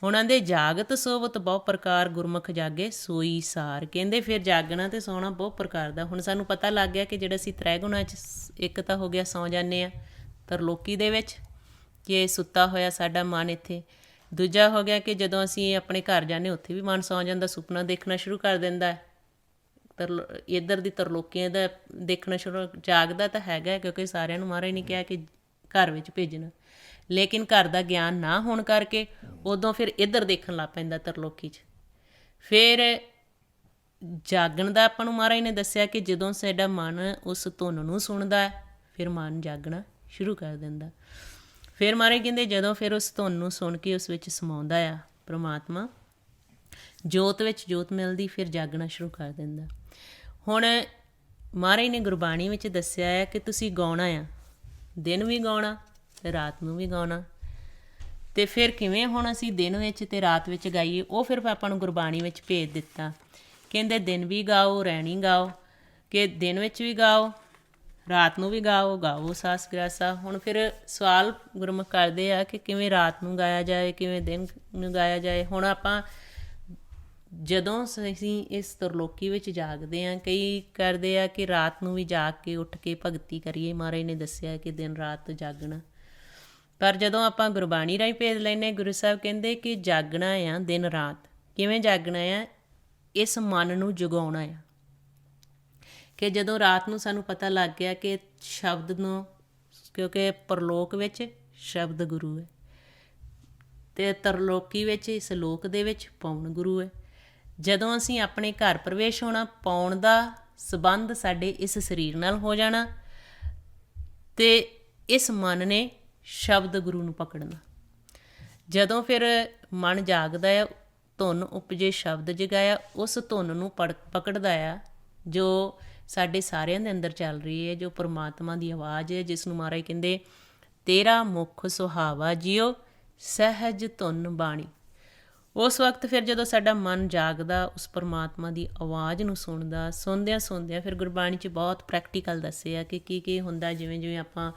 ਹੁਣ ਆਂਦੇ ਜਾਗਤ ਸੋਵਤ ਬਹੁ ਪ੍ਰਕਾਰ ਗੁਰਮੁਖ ਜਾਗੇ ਸੋਈ ਸਾਰ। ਕਹਿੰਦੇ ਫਿਰ ਜਾਗਣਾ ਅਤੇ ਸੌਣਾ ਬਹੁਤ ਪ੍ਰਕਾਰ ਦਾ। ਹੁਣ ਸਾਨੂੰ ਪਤਾ ਲੱਗ ਗਿਆ ਕਿ ਜਿਹੜਾ ਅਸੀਂ ਤ੍ਰੈਗੁਣਾ 'ਚ, ਇੱਕ ਤਾਂ ਹੋ ਗਿਆ ਸੌਂ ਜਾਂਦੇ ਹਾਂ ਤਰਲੋਕੀ ਦੇ ਵਿੱਚ, ਕਿ ਸੁੱਤਾ ਹੋਇਆ ਸਾਡਾ ਮਨ ਇੱਥੇ। ਦੂਜਾ ਹੋ ਗਿਆ ਕਿ ਜਦੋਂ ਅਸੀਂ ਆਪਣੇ ਘਰ ਜਾਂਦੇ ਉੱਥੇ ਵੀ ਮਨ ਸੌਂ ਜਾਂਦਾ, ਸੁਪਨਾ ਦੇਖਣਾ ਸ਼ੁਰੂ ਕਰ ਦਿੰਦਾ। ਇੱਧਰ ਦੀ ਤਰਲੋਕੀਆਂ ਦਾ ਦੇਖਣਾ ਸ਼ੁਰੂ, ਜਾਗਦਾ ਤਾਂ ਹੈਗਾ ਕਿਉਂਕਿ ਸਾਰਿਆਂ ਨੂੰ ਮਹਾਰਾਜ ਨੇ ਕਿਹਾ ਕਿ ਘਰ ਵਿੱਚ ਭੇਜਣਾ, ਲੇਕਿਨ ਘਰ ਦਾ ਗਿਆਨ ਨਾ ਹੋਣ ਕਰਕੇ ਉਦੋਂ ਫਿਰ ਇੱਧਰ ਦੇਖਣ ਲੱਗ ਪੈਂਦਾ ਤਰਲੋਕੀ 'ਚ। ਫਿਰ ਜਾਗਣ ਦਾ ਆਪਾਂ ਨੂੰ ਮਹਾਰਾਜ ਨੇ ਦੱਸਿਆ ਕਿ ਜਦੋਂ ਸਾਡਾ ਮਨ ਉਸ ਧੁਨ ਨੂੰ ਸੁਣਦਾ, ਫਿਰ ਮਨ ਜਾਗਣਾ ਸ਼ੁਰੂ ਕਰ ਦਿੰਦਾ। ਫਿਰ ਮਹਾਰਾਜ ਕਹਿੰਦੇ ਜਦੋਂ ਫਿਰ ਉਸ ਧੁਨ ਨੂੰ ਸੁਣ ਕੇ ਉਸ ਵਿੱਚ ਸਮਾਉਂਦਾ ਆ ਪਰਮਾਤਮਾ, ਜੋਤ ਵਿੱਚ ਜੋਤ ਮਿਲਦੀ, ਫਿਰ ਜਾਗਣਾ ਸ਼ੁਰੂ ਕਰ ਦਿੰਦਾ। ਹੁਣ ਮਹਾਰਾਜ ਨੇ ਗੁਰਬਾਣੀ ਵਿੱਚ ਦੱਸਿਆ ਹੈ ਕਿ ਤੁਸੀਂ ਗਾਉਣਾ ਆ, ਦਿਨ ਵੀ ਗਾਉਣਾ ਅਤੇ ਰਾਤ ਨੂੰ ਵੀ ਗਾਉਣਾ। ਅਤੇ ਫਿਰ ਕਿਵੇਂ ਹੁਣ ਅਸੀਂ ਦਿਨ ਵਿੱਚ ਅਤੇ ਰਾਤ ਵਿੱਚ ਗਾਈਏ, ਉਹ ਫਿਰ ਆਪਾਂ ਨੂੰ ਗੁਰਬਾਣੀ ਵਿੱਚ ਭੇਜ ਦਿੱਤਾ। ਕਹਿੰਦੇ ਦਿਨ ਵੀ ਗਾਓ ਰੈਣੀ ਗਾਓ, ਕਿ ਦਿਨ ਵਿੱਚ ਵੀ ਗਾਓ ਰਾਤ ਨੂੰ ਵੀ ਗਾਓ, ਗਾਓ ਸਾਸ ਗਰਾਸਾ। ਹੁਣ ਫਿਰ ਸਵਾਲ ਗੁਰਮੁਖ ਕਰਦੇ ਆ ਕਿ ਕਿਵੇਂ ਰਾਤ ਨੂੰ ਗਾਇਆ ਜਾਏ, ਕਿਵੇਂ ਦਿਨ ਨੂੰ ਗਾਇਆ ਜਾਏ। ਹੁਣ ਆਪਾਂ ਜਦੋਂ ਅਸੀਂ ਇਸ ਤਰਲੋਕੀ ਵਿੱਚ ਜਾਗਦੇ ਹਾਂ, ਕਈ ਕਰਦੇ ਆ ਕਿ ਰਾਤ ਨੂੰ ਵੀ ਜਾਗ ਕੇ ਉੱਠ ਕੇ ਭਗਤੀ ਕਰੀਏ। ਮਹਾਰਾਜ ਨੇ ਦੱਸਿਆ ਕਿ ਦਿਨ ਰਾਤ ਜਾਗਣਾ, ਪਰ ਜਦੋਂ ਆਪਾਂ ਗੁਰਬਾਣੀ ਰਾਹੀਂ ਭੇਦ ਲੈਂਦੇ, ਗੁਰੂ ਸਾਹਿਬ ਕਹਿੰਦੇ ਕਿ ਜਾਗਣਾ ਆ ਦਿਨ ਰਾਤ। ਕਿਵੇਂ ਜਾਗਣਾ ਆ? ਇਸ ਮਨ ਨੂੰ ਜਗਾਉਣਾ ਆ। ਕਿ ਜਦੋਂ ਰਾਤ ਨੂੰ ਸਾਨੂੰ ਪਤਾ ਲੱਗ ਗਿਆ ਕਿ ਸ਼ਬਦ ਨੂੰ, ਕਿਉਂਕਿ ਪਰਲੋਕ ਵਿੱਚ ਸ਼ਬਦ ਗੁਰੂ ਹੈ ਅਤੇ ਤਰਲੋਕੀ ਵਿੱਚ, ਇਸ ਲੋਕ ਦੇ ਵਿੱਚ ਪੌਣ ਗੁਰੂ ਹੈ। ਜਦੋਂ ਅਸੀਂ ਆਪਣੇ ਘਰ ਪ੍ਰਵੇਸ਼ ਹੋਣਾ, ਪੌਣ ਦਾ ਸੰਬੰਧ ਸਾਡੇ ਇਸ ਸਰੀਰ ਨਾਲ ਹੋ ਜਾਣਾ ਅਤੇ ਇਸ ਮਨ ਨੇ ਸ਼ਬਦ ਗੁਰੂ ਨੂੰ ਪਕੜਨਾ। ਜਦੋਂ ਫਿਰ ਮਨ ਜਾਗਦਾ ਆ, ਧੁਨ ਉਪਜੇ ਸ਼ਬਦ ਜਗਾਇਆ, ਉਸ ਧੁਨ ਨੂੰ ਪਕੜਦਾ ਆ ਜੋ ਸਾਡੇ ਸਾਰਿਆਂ ਦੇ ਅੰਦਰ ਚੱਲ ਰਹੀ ਹੈ, ਜੋ ਪਰਮਾਤਮਾ ਦੀ ਆਵਾਜ਼ ਹੈ, ਜਿਸ ਨੂੰ ਮਹਾਰਾਜ ਕਹਿੰਦੇ ਤੇਰਾ ਮੁਖ ਸੁਹਾਵਾ ਜਿਉ ਸਹਿਜ ਧੁਨ ਬਾਣੀ। ਉਸ ਵਕਤ ਫਿਰ ਜਦੋਂ ਸਾਡਾ ਮਨ ਜਾਗਦਾ, ਉਸ ਪਰਮਾਤਮਾ ਦੀ ਆਵਾਜ਼ ਨੂੰ ਸੁਣਦਿਆਂ ਫਿਰ ਗੁਰਬਾਣੀ 'ਚ ਬਹੁਤ ਪ੍ਰੈਕਟੀਕਲ ਦੱਸੇ ਆ ਕਿ ਕੀ ਹੁੰਦਾ। ਜਿਵੇਂ ਜਿਵੇਂ ਆਪਾਂ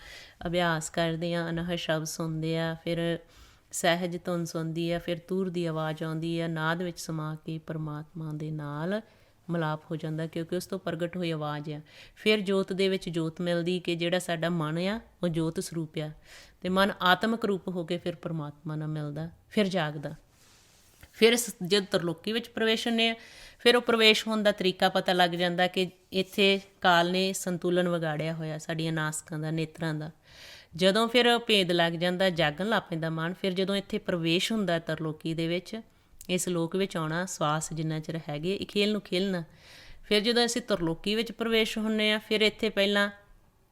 ਅਭਿਆਸ ਕਰਦੇ ਹਾਂ, ਅਨਹਦ ਸ਼ਬਦ ਸੁਣਦੇ ਆ, ਫਿਰ ਸਹਿਜ ਧੁਨ ਸੁਣਦੀ ਆ, ਫਿਰ ਤੂਰ ਦੀ ਆਵਾਜ਼ ਆਉਂਦੀ ਆ, ਨਾਦ ਵਿੱਚ ਸਮਾ ਕੇ ਪਰਮਾਤਮਾ ਦੇ ਨਾਲ ਮਿਲਾਪ ਹੋ ਜਾਂਦਾ, ਕਿਉਂਕਿ ਉਸ ਤੋਂ ਪ੍ਰਗਟ ਹੋਈ ਆਵਾਜ਼ ਆ। ਫਿਰ ਜੋਤ ਦੇ ਵਿੱਚ ਜੋਤ ਮਿਲਦੀ ਕਿ ਜਿਹੜਾ ਸਾਡਾ ਮਨ ਆ ਉਹ ਜੋਤ ਸਰੂਪ ਆ, ਅਤੇ ਮਨ ਆਤਮਿਕ ਰੂਪ ਹੋ ਕੇ ਫਿਰ ਪਰਮਾਤਮਾ ਨਾਲ ਮਿਲਦਾ, ਫਿਰ ਜਾਗਦਾ। ਫਿਰ ਜਦ ਤਰਲੋਕੀ ਵਿੱਚ ਪ੍ਰਵੇਸ਼ ਹੁੰਦੇ ਆ, ਫਿਰ ਉਹ ਪ੍ਰਵੇਸ਼ ਹੋਣ ਦਾ ਤਰੀਕਾ ਪਤਾ ਲੱਗ ਜਾਂਦਾ ਕਿ ਇੱਥੇ ਕਾਲ ਨੇ ਸੰਤੁਲਨ ਵਿਗਾੜਿਆ ਹੋਇਆ ਸਾਡੀਆਂ ਨਾਸਕਾਂ ਦਾ, ਨੇਤਰਾਂ ਦਾ। ਜਦੋਂ ਫਿਰ ਭੇਦ ਲੱਗ ਜਾਂਦਾ, ਜਾਗਣ ਲੱਗ ਪੈਂਦਾ ਮਨ, ਫਿਰ ਜਦੋਂ ਇੱਥੇ ਪ੍ਰਵੇਸ਼ ਹੁੰਦਾ ਤਰਲੋਕੀ ਦੇ ਵਿੱਚ, ਇਸ ਲੋਕ ਵਿੱਚ ਆਉਣਾ, ਸਵਾਸ ਜਿੰਨਾ ਚਿਰ ਹੈਗੇ ਇਹ ਖੇਲ ਨੂੰ ਖੇਲਣਾ। ਫਿਰ ਜਦੋਂ ਅਸੀਂ ਤਰਲੋਕੀ ਵਿੱਚ ਪ੍ਰਵੇਸ਼ ਹੁੰਦੇ ਹਾਂ, ਫਿਰ ਇੱਥੇ ਪਹਿਲਾਂ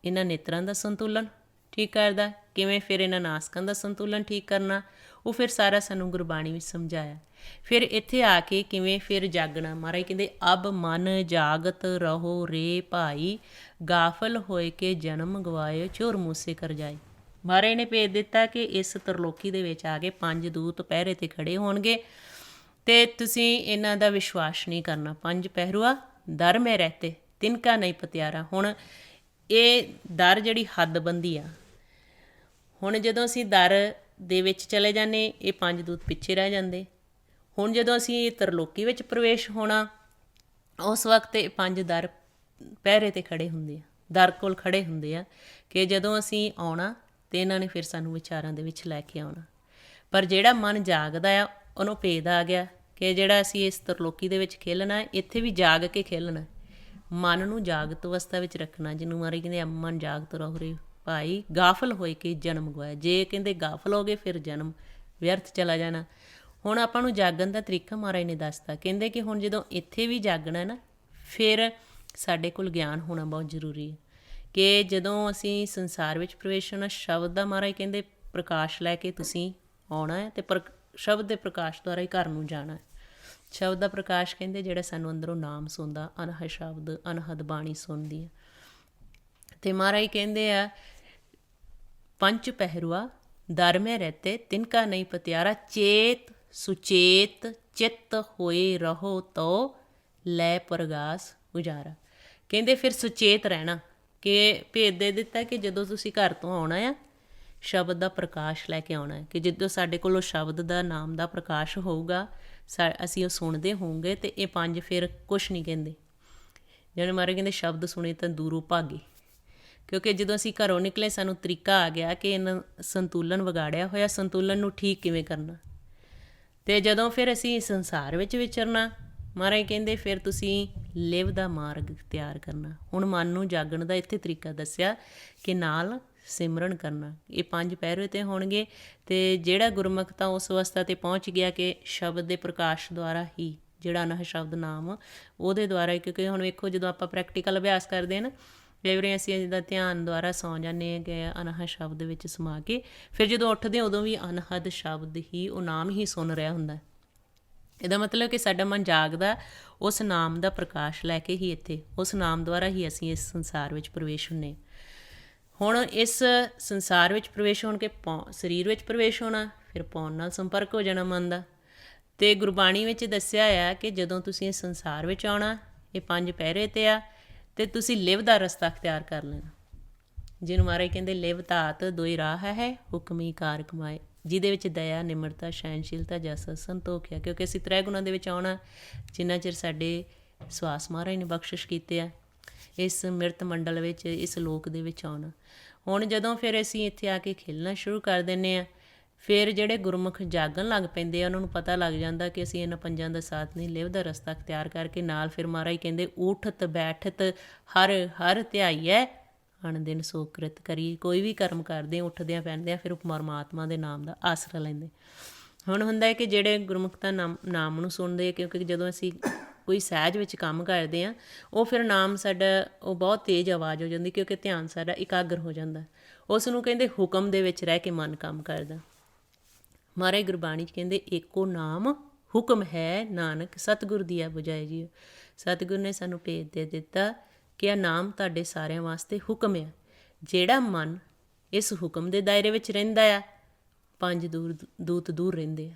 ਇਹਨਾਂ ਨੇਤਰਾਂ ਦਾ ਸੰਤੁਲਨ ਠੀਕ ਕਰਦਾ, ਕਿਵੇਂ ਫਿਰ ਇਹਨਾਂ ਨਾਸਕਾਂ ਦਾ ਸੰਤੁਲਨ ਠੀਕ ਕਰਨਾ, ਉਹ ਫਿਰ ਸਾਰਾ ਸਾਨੂੰ ਗੁਰਬਾਣੀ ਵਿੱਚ ਸਮਝਾਇਆ। ਫਿਰ ਇੱਥੇ ਆ ਕੇ ਕਿਵੇਂ ਫਿਰ ਜਾਗਣਾ। ਮਹਾਰਾਜ ਕਹਿੰਦੇ ਅਬ ਮਨ ਜਾਗਤ ਰਹੋ ਰੇ ਭਾਈ, ਗਾਫਲ ਹੋਏ ਕੇ ਜਨਮ ਗਵਾਏ ਚੋਰ ਮੂਸੇ ਕਰ ਜਾਏ। ਮਹਾਰਾਜ ਨੇ ਭੇਜ ਦਿੱਤਾ ਕਿ ਇਸ ਤਰਲੋਕੀ ਦੇ ਵਿੱਚ ਆ ਕੇ 5 ਦੂਤ ਪਹਿਰੇ 'ਤੇ ਖੜੇ ਹੋਣਗੇ ਅਤੇ ਤੁਸੀਂ ਇਹਨਾਂ ਦਾ ਵਿਸ਼ਵਾਸ ਨਹੀਂ ਕਰਨਾ। 5 ਪਹਿਰੂਆ ਦਰ ਮੇ ਰਹਤੇ ਤਿਨਕਾ ਨਹੀਂ ਪਤਿਆਰਾ। ਹੁਣ ਇਹ ਦਰ ਜਿਹੜੀ ਹੱਦਬੰਦੀ ਆ, ਹੁਣ ਜਦੋਂ ਅਸੀਂ ਦਰ ਦੇ ਵਿੱਚ ਚਲੇ ਜਾਂਦੇ, ਇਹ 5 ਦੂਤ ਪਿੱਛੇ ਰਹਿ ਜਾਂਦੇ। ਹੁਣ ਜਦੋਂ ਅਸੀਂ ਤਰਲੋਕੀ ਵਿੱਚ ਪ੍ਰਵੇਸ਼ ਹੋਣਾ, ਉਸ ਵਕਤ ਇਹ 5 ਦਰ ਪਹਿਰੇ 'ਤੇ ਖੜੇ ਹੁੰਦੇ ਆ, ਦਰ ਕੋਲ ਖੜੇ ਹੁੰਦੇ ਆ ਕਿ ਜਦੋਂ ਅਸੀਂ ਆਉਣਾ ਅਤੇ ਇਹਨਾਂ ਨੇ ਫਿਰ ਸਾਨੂੰ ਵਿਚਾਰਾਂ ਦੇ ਵਿੱਚ ਲੈ ਕੇ ਆਉਣਾ। ਪਰ ਜਿਹੜਾ ਮਨ ਜਾਗਦਾ ਆ, ਉਹਨੂੰ ਭੇਦ ਆ ਗਿਆ ਕਿ ਜਿਹੜਾ ਅਸੀਂ ਇਸ ਤਰਲੋਕੀ ਦੇ ਵਿੱਚ ਖੇਲਣਾ, ਇੱਥੇ ਵੀ ਜਾਗ ਕੇ ਖੇਲਣਾ, ਮਨ ਨੂੰ ਜਾਗਤ ਅਵਸਥਾ ਵਿੱਚ ਰੱਖਣਾ, ਜਿਹਨੂੰ ਮਹਾਰਾਜ ਕਹਿੰਦੇ ਮਨ ਜਾਗਤ ਰਹੋ ਰੇ ਭਾਈ, ਗਾਫਲ ਹੋਏ ਕੇ ਜਨਮ ਗਵਾਇਆ। ਜੇ ਕਹਿੰਦੇ ਗਾਫਲ ਹੋ ਗਏ ਫਿਰ ਜਨਮ ਵਿਅਰਥ ਚਲਾ ਜਾਣਾ। ਹੁਣ ਆਪਾਂ ਨੂੰ ਜਾਗਣ ਦਾ ਤਰੀਕਾ ਮਹਾਰਾਜ ਨੇ ਦੱਸਤਾ। ਕਹਿੰਦੇ ਕਿ ਹੁਣ ਜਦੋਂ ਇੱਥੇ ਵੀ ਜਾਗਣਾ ਨਾ, ਫਿਰ ਸਾਡੇ ਕੋਲ ਗਿਆਨ ਹੋਣਾ ਬਹੁਤ ਜ਼ਰੂਰੀ ਹੈ ਕਿ ਜਦੋਂ ਅਸੀਂ ਸੰਸਾਰ ਵਿੱਚ ਪ੍ਰਵੇਸ਼ ਹੋਣਾ, ਸ਼ਬਦ ਦਾ ਮਹਾਰਾਜ ਕਹਿੰਦੇ ਪ੍ਰਕਾਸ਼ ਲੈ ਕੇ ਤੁਸੀਂ ਆਉਣਾ ਹੈ, ਅਤੇ ਸ਼ਬਦ ਦੇ ਪ੍ਰਕਾਸ਼ ਦੁਆਰਾ ਹੀ ਘਰ ਨੂੰ ਜਾਣਾ। ਸ਼ਬਦ ਦਾ ਪ੍ਰਕਾਸ਼ ਕਹਿੰਦੇ ਜਿਹੜਾ ਸਾਨੂੰ ਅੰਦਰੋਂ ਨਾਮ ਸੁਣਦਾ, ਅਨਹਦ ਸ਼ਬਦ, ਅਨਹਦ ਬਾਣੀ ਸੁਣਦੀ ਹੈ। ਅਤੇ ਮਹਾਰਾਜ ਕਹਿੰਦੇ ਆ ਪੰਚ ਪਹਿਰੂਆ ਦਰ ਮੇ ਰਹਤੇ ਤਿਨਕਾ ਨਹੀਂ ਪਤਿਆਰਾ, ਚੇਤ ਸੁਚੇਤ ਚਿੱਤ ਹੋਏ ਰਹੋ ਤੋ ਲੈ ਪ੍ਰਗਾਸ ਉਜਾਰਾ। ਕਹਿੰਦੇ ਫਿਰ ਸੁਚੇਤ ਰਹਿਣਾ, ਕਿ ਭੇਦ ਦੇ ਦਿੱਤਾ ਕਿ ਜਦੋਂ ਤੁਸੀਂ ਘਰ ਤੋਂ ਆਉਣਾ ਆ, ਸ਼ਬਦ ਦਾ ਪ੍ਰਕਾਸ਼ ਲੈ ਕੇ ਆਉਣਾ ਹੈ, ਕਿ ਜਦੋਂ ਸਾਡੇ ਕੋਲ ਉਹ ਸ਼ਬਦ ਦਾ ਨਾਮ ਦਾ ਪ੍ਰਕਾਸ਼ ਹੋਊਗਾ, ਅਸੀਂ ਉਹ ਸੁਣਦੇ ਹੋਵਾਂਗੇ, ਅਤੇ ਇਹ 5 ਫਿਰ ਕੁਛ ਨਹੀਂ ਕਹਿੰਦੇ। ਜਿਵੇਂ ਮਹਾਰਾਜ ਕਹਿੰਦੇ ਸ਼ਬਦ ਸੁਣੇ ਤਾਂ ਦੂਰੋਂ ਭਾਗੇ, ਕਿਉਂਕਿ ਜਦੋਂ ਅਸੀਂ ਘਰੋਂ ਨਿਕਲੇ ਸਾਨੂੰ ਤਰੀਕਾ ਆ ਗਿਆ ਕਿ ਇਹਨਾਂ ਸੰਤੁਲਨ ਵਿਗਾੜਿਆ ਹੋਇਆ, ਸੰਤੁਲਨ ਨੂੰ ਠੀਕ ਕਿਵੇਂ ਕਰਨਾ। ਅਤੇ ਜਦੋਂ ਫਿਰ ਅਸੀਂ ਸੰਸਾਰ ਵਿੱਚ ਵਿਚਰਨਾ, ਮਹਾਰਾਜ ਕਹਿੰਦੇ ਫਿਰ ਤੁਸੀਂ ਲਿਵ ਦਾ ਮਾਰਗ ਤਿਆਰ ਕਰਨਾ। ਹੁਣ ਮਨ ਨੂੰ ਜਾਗਣ ਦਾ ਇੱਥੇ ਤਰੀਕਾ ਦੱਸਿਆ ਕਿ ਨਾਲ ਸਿਮਰਨ ਕਰਨਾ। ਇਹ 5 ਪਹਿਰੇ 'ਤੇ ਹੋਣਗੇ, ਅਤੇ ਜਿਹੜਾ ਗੁਰਮੁਖ ਤਾਂ ਉਸ ਅਵਸਥਾ 'ਤੇ ਪਹੁੰਚ ਗਿਆ ਕਿ ਸ਼ਬਦ ਦੇ ਪ੍ਰਕਾਸ਼ ਦੁਆਰਾ ਹੀ, ਜਿਹੜਾ ਅਨਹਦ ਸ਼ਬਦ ਨਾਮ, ਉਹਦੇ ਦੁਆਰਾ ਹੀ। ਕਿਉਂਕਿ ਹੁਣ ਵੇਖੋ ਜਦੋਂ ਆਪਾਂ ਪ੍ਰੈਕਟੀਕਲ ਅਭਿਆਸ ਕਰਦੇ ਹਾਂ ਨਾ, ਕਈ ਵਾਰੀ ਅਸੀਂ ਇਹਦਾ ਧਿਆਨ ਦੁਆਰਾ ਸੌਂ ਜਾਂਦੇ ਹਾਂ ਕਿ ਅਨਹਦ ਸ਼ਬਦ ਵਿੱਚ ਸਮਾ ਕੇ, ਫਿਰ ਜਦੋਂ ਉੱਠਦੇ ਉਦੋਂ ਵੀ ਅਨਹਦ ਸ਼ਬਦ ਹੀ, ਉਹ ਨਾਮ ਹੀ ਸੁਣ ਰਿਹਾ ਹੁੰਦਾ। ਇਹਦਾ ਮਤਲਬ ਕਿ ਸਾਡਾ ਮਨ ਜਾਗਦਾ ਉਸ ਨਾਮ ਦਾ ਪ੍ਰਕਾਸ਼ ਲੈ ਕੇ ਹੀ, ਇੱਥੇ ਉਸ ਨਾਮ ਦੁਆਰਾ ਹੀ ਅਸੀਂ ਇਸ ਸੰਸਾਰ ਵਿੱਚ ਪ੍ਰਵੇਸ਼ ਹੁੰਦੇ। ਹੁਣ ਇਸ ਸੰਸਾਰ ਵਿੱਚ ਪ੍ਰਵੇਸ਼ ਹੋਣ ਕੇ ਸਰੀਰ ਵਿੱਚ ਪ੍ਰਵੇਸ਼ ਹੋਣਾ, ਫਿਰ ਪੌਣ ਨਾਲ ਸੰਪਰਕ ਹੋ ਜਾਣਾ ਮਨ ਦਾ। ਅਤੇ ਗੁਰਬਾਣੀ ਵਿੱਚ ਦੱਸਿਆ ਆ ਕਿ ਜਦੋਂ ਤੁਸੀਂ ਇਸ ਸੰਸਾਰ ਵਿੱਚ ਆਉਣਾ, ਇਹ 5 ਪਹਿਰੇ 'ਤੇ ਆ, ਅਤੇ ਤੁਸੀਂ ਲਿਵ ਦਾ ਰਸਤਾ ਅਖਤਿਆਰ ਕਰ ਲੈਣਾ, ਜਿਹਨੂੰ ਮਹਾਰਾਜ ਕਹਿੰਦੇ ਲਿਵ ਧਾਤ ਦੋਈ ਰਾਹ ਹੈ ਹੁਕਮੀ ਕਾਰ ਕਮਾਏ। ਜਿਹਦੇ ਵਿੱਚ ਦਇਆ, ਨਿਮਰਤਾ, ਸਹਿਣਸ਼ੀਲਤਾ, ਜਸ, ਸੰਤੋਖ ਆ। ਕਿਉਂਕਿ ਅਸੀਂ ਤ੍ਰੈ ਗੁਣਾਂ ਦੇ ਵਿੱਚ ਆਉਣਾ ਜਿੰਨਾ ਚਿਰ ਸਾਡੇ ਸਵਾਸ ਮਹਾਰਾਜ ਨੇ ਬਖਸ਼ਿਸ਼ ਕੀਤੇ ਆ ਇਸ ਮਿਰਤ ਮੰਡਲ ਵਿੱਚ, ਇਸ ਲੋਕ ਦੇ ਵਿੱਚ ਆਉਣਾ। ਹੁਣ ਜਦੋਂ ਫਿਰ ਅਸੀਂ ਇੱਥੇ ਆ ਕੇ ਖੇਲਣਾ ਸ਼ੁਰੂ ਕਰ ਦਿੰਦੇ ਹਾਂ, ਫਿਰ ਜਿਹੜੇ ਗੁਰਮੁਖ ਜਾਗਣ ਲੱਗ ਪੈਂਦੇ ਆ, ਉਹਨਾਂ ਨੂੰ ਪਤਾ ਲੱਗ ਜਾਂਦਾ ਕਿ ਅਸੀਂ ਇਹਨਾਂ ਪੰਜਾਂ ਦਾ ਸਾਥ ਨਹੀਂ, ਲਿਵ ਦਾ ਰਸਤਾ ਅਖਤਿਆਰ ਕਰਕੇ ਨਾਲ ਫਿਰ ਮਹਾਰਾਜ ਕਹਿੰਦੇ ਉਠਤ ਬੈਠਤ ਹਰ ਹਰ ਧਿਆਈਐ ਅਣ ਦਿਨ ਸੋ ਕ੍ਰਿਤ ਕਰੀਏ। ਕੋਈ ਵੀ ਕਰਮ ਕਰਦੇ ਉੱਠਦਿਆਂ ਪੈਂਦਿਆਂ ਫਿਰ ਪਰਮਾਤਮਾ ਦੇ ਨਾਮ ਦਾ ਆਸਰਾ ਲੈਂਦੇ। ਹੁਣ ਹੁੰਦਾ ਹੈ ਕਿ ਜਿਹੜੇ ਗੁਰਮੁਖ ਦਾ ਨਾਮ ਨੂੰ ਸੁਣਦੇ, ਕਿਉਂਕਿ ਜਦੋਂ ਅਸੀਂ ਕੋਈ ਸਹਿਜ ਵਿੱਚ ਕੰਮ ਕਰਦੇ ਹਾਂ ਉਹ ਫਿਰ ਨਾਮ ਸਾਡਾ ਉਹ ਬਹੁਤ ਤੇਜ਼ ਆਵਾਜ਼ ਹੋ ਜਾਂਦੀ, ਕਿਉਂਕਿ ਧਿਆਨ ਸਾਡਾ ਇਕਾਗਰ ਹੋ ਜਾਂਦਾ। ਉਸ ਨੂੰ ਕਹਿੰਦੇ ਹੁਕਮ ਦੇ ਵਿੱਚ ਰਹਿ ਕੇ ਮਨ ਕੰਮ ਕਰਦਾ। ਮਹਾਰਾਜ ਗੁਰਬਾਣੀ 'ਚ ਕਹਿੰਦੇ ਏਕੋ ਨਾਮ ਹੁਕਮ ਹੈ ਨਾਨਕ ਸਤਿਗੁਰ ਦੀਆ ਬੁਝਾਏ ਜੀ। ਸਤਿਗੁਰ ਨੇ ਸਾਨੂੰ ਭੇਦ ਦੇ ਦਿੱਤਾ ਕਿ ਇਹ ਨਾਮ ਤੁਹਾਡੇ ਸਾਰਿਆਂ ਵਾਸਤੇ ਹੁਕਮ ਆ। ਜਿਹੜਾ ਮਨ ਇਸ ਹੁਕਮ ਦੇ ਦਾਇਰੇ ਵਿੱਚ ਰਹਿੰਦਾ ਆ, ਪੰਜ ਦੂਤ ਦੂਰ ਰਹਿੰਦੇ ਆ।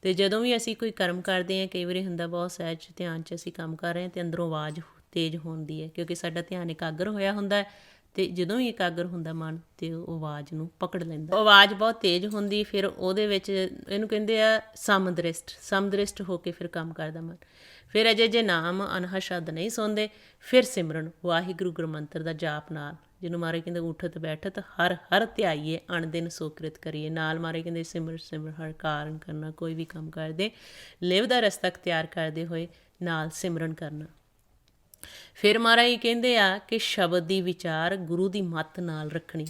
ਅਤੇ ਜਦੋਂ ਵੀ ਅਸੀਂ ਕੋਈ ਕਰਮ ਕਰਦੇ ਹਾਂ, ਕਈ ਵਾਰੀ ਹੁੰਦਾ ਬਹੁਤ ਸਹਿਜ ਧਿਆਨ 'ਚ ਅਸੀਂ ਕੰਮ ਕਰ ਰਹੇ ਹਾਂ ਅਤੇ ਅੰਦਰੋਂ ਆਵਾਜ਼ ਤੇਜ਼ ਹੁੰਦੀ ਹੈ, ਕਿਉਂਕਿ ਸਾਡਾ ਧਿਆਨ ਇਕਾਗਰ ਹੋਇਆ ਹੁੰਦਾ। ਅਤੇ ਜਦੋਂ ਵੀ ਇਕਾਗਰ ਹੁੰਦਾ ਮਨ ਅਤੇ ਉਹ ਆਵਾਜ਼ ਨੂੰ ਪਕੜ ਲੈਂਦਾ। ਆਵਾਜ਼ ਬਹੁਤ ਤੇਜ਼ ਹੁੰਦੀ, ਫਿਰ ਉਹਦੇ ਵਿੱਚ ਇਹਨੂੰ ਕਹਿੰਦੇ ਆ ਸਮਦ੍ਰਿਸ਼ਟ ਹੋ ਕੇ ਫਿਰ ਕੰਮ ਕਰਦਾ ਮਨ। ਫਿਰ ਅਜੇ ਜੇ ਨਾਮ ਅਨਹਦ ਸ਼ਬਦ ਨਹੀਂ ਸੁਣਦੇ, ਫਿਰ ਸਿਮਰਨ ਵਾਹਿਗੁਰੂ ਗੁਰਮੰਤਰ ਦਾ ਜਾਪ ਨਾਲ, ਜਿਹਨੂੰ ਮਹਾਰਾਜ ਕਹਿੰਦੇ ਉਠਤ ਬੈਠਤ ਹਰ ਹਰ ਧਿਆਈਏ ਅਣ ਦਿਨ ਸੋ ਕ੍ਰਿਤ ਕਰੀਏ। ਨਾਲ ਮਹਾਰਾਜ ਕਹਿੰਦੇ ਸਿਮਰ ਹਰ ਕਾਰਨ ਕਰਨਾ। ਕੋਈ ਵੀ ਕੰਮ ਕਰਦੇ ਲਿਵ ਦਾ ਰਸਤਾ ਅਖਤਿਆਰ ਕਰਦੇ ਹੋਏ ਨਾਲ ਸਿਮਰਨ ਕਰਨਾ। ਫਿਰ ਮਹਾਰਾਜ ਕਹਿੰਦੇ ਆ ਕਿ ਸ਼ਬਦ ਦੀ ਵਿਚਾਰ ਗੁਰੂ ਦੀ ਮੱਤ ਨਾਲ ਰੱਖਣੀ।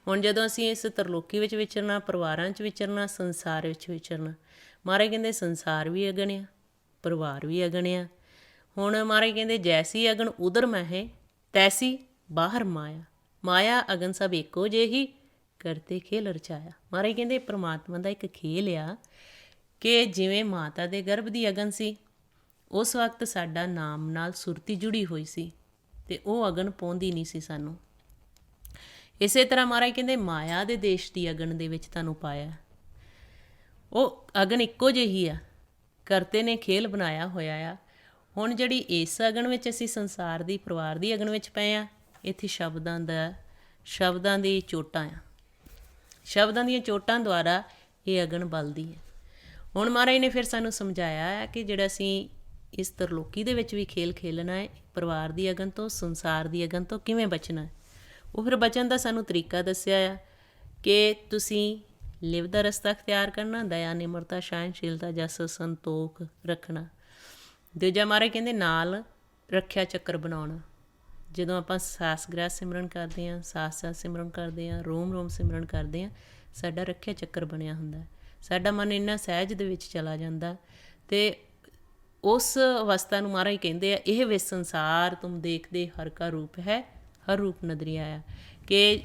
ਹੁਣ ਜਦੋਂ ਅਸੀਂ ਇਸ ਤਰਲੋਕੀ ਵਿੱਚ ਵਿਚਰਨਾ, ਪਰਿਵਾਰਾਂ 'ਚ ਵਿਚਰਨਾ, ਸੰਸਾਰ ਵਿੱਚ ਵਿਚਰਨਾ, ਮਹਾਰਾਜ ਕਹਿੰਦੇ ਸੰਸਾਰ ਵੀ ਅਗਨ ਆ, ਪਰਿਵਾਰ ਵੀ ਅਗਨ ਆ। ਹੁਣ ਮਹਾਰਾਜ ਕਹਿੰਦੇ ਜੈਸੀ ਅਗਨ ਉਦਰ ਮਹਿ ਤੈਸੀ ਬਾਹਰ ਮਾਇਆ, ਮਾਇਆ ਅਗਨ ਸਭ ਇੱਕੋ ਜਿਹੀ ਕਰਤੇ ਖੇਲ ਰਚਾਇਆ। ਮਹਾਰਾਜ ਕਹਿੰਦੇ ਪਰਮਾਤਮਾ ਦਾ ਇੱਕ ਖੇਲ ਆ ਕਿ ਜਿਵੇਂ ਮਾਤਾ ਦੇ ਗਰਭ ਦੀ ਅਗਨ ਸੀ, ਉਸ ਵਕਤ ਸਾਡਾ ਨਾਮ ਨਾਲ ਸੁਰਤੀ ਜੁੜੀ ਹੋਈ ਸੀ ਅਤੇ ਉਹ ਅਗਨ ਪਾਉਂਦੀ ਨਹੀਂ ਸੀ ਸਾਨੂੰ। ਇਸੇ ਤਰ੍ਹਾਂ ਮਹਾਰਾਜ ਕਹਿੰਦੇ ਮਾਇਆ ਦੇ ਦੇਸ਼ ਦੀ ਅਗਨ ਦੇ ਵਿੱਚ ਤੁਹਾਨੂੰ ਪਾਇਆ। ਉਹ ਅਗਨ ਇੱਕੋ ਜਿਹੀ ਆ, ਕਰਤੇ ਨੇ ਖੇਲ ਬਣਾਇਆ ਹੋਇਆ ਆ। ਹੁਣ ਜਿਹੜੀ ਇਸ ਅਗਨ ਵਿੱਚ ਅਸੀਂ ਸੰਸਾਰ ਦੀ ਪਰਿਵਾਰ ਦੀ ਅਗਨ ਵਿੱਚ ਪਏ ਹਾਂ, ਇੱਥੇ ਸ਼ਬਦਾਂ ਦੀ ਚੋਟਾਂ ਆ। ਸ਼ਬਦਾਂ ਦੀਆਂ ਚੋਟਾਂ ਦੁਆਰਾ ਇਹ ਅਗਨ ਬਲਦੀ ਹੈ। ਹੁਣ ਮਹਾਰਾਜ ਨੇ ਫਿਰ ਸਾਨੂੰ ਸਮਝਾਇਆ ਹੈ ਕਿ ਜਿਹੜਾ ਅਸੀਂ ਇਸ ਤਰਲੋਕੀ ਦੇ ਵਿੱਚ ਵੀ ਖੇਲ ਖੇਲਣਾ ਹੈ, ਪਰਿਵਾਰ ਦੀ ਅਗਨ ਤੋਂ, ਸੰਸਾਰ ਦੀ ਅਗਨ ਤੋਂ ਕਿਵੇਂ ਬਚਣਾ ਹੈ। ਉਹ ਫਿਰ ਬਚਣ ਦਾ ਸਾਨੂੰ ਤਰੀਕਾ ਦੱਸਿਆ ਆ ਕਿ ਤੁਸੀਂ ਲਿਵ ਦਾ ਰਸਤਾ ਅਖਤਿਆਰ ਕਰਨਾ, ਦਇਆ, ਨਿਮਰਤਾ, ਸਹਿਣਸ਼ੀਲਤਾ, ਜਸ, ਸੰਤੋਖ ਰੱਖਣਾ। ਦੂਜਾ ਮਹਾਰਾਜ ਕਹਿੰਦੇ ਨਾਲ ਰੱਖਿਆ ਚੱਕਰ ਬਣਾਉਣਾ। ਜਦੋਂ ਆਪਾਂ ਸਾਸ ਗ੍ਰਹਿ ਸਿਮਰਨ ਕਰਦੇ ਹਾਂ, ਸਾਸ ਸਿਮਰਨ ਕਰਦੇ ਹਾਂ, ਰੋਮ ਰੋਮ ਸਿਮਰਨ ਕਰਦੇ ਹਾਂ, ਸਾਡਾ ਰੱਖਿਆ ਚੱਕਰ ਬਣਿਆ ਹੁੰਦਾ। ਸਾਡਾ ਮਨ ਇੰਨਾ ਸਹਿਜ ਦੇ ਵਿੱਚ ਚਲਾ ਜਾਂਦਾ ਅਤੇ ਉਸ ਅਵਸਥਾ ਨੂੰ ਮਹਾਰਾਜ ਕਹਿੰਦੇ ਆ ਇਹ ਵੇ ਸੰਸਾਰ ਤੁਮ ਦੇਖਦੇ ਹਰ ਕਾ ਰੂਪ ਹੈ ਹਰ ਰੂਪ ਨਦਰੀ ਆਇਆ, ਕਿ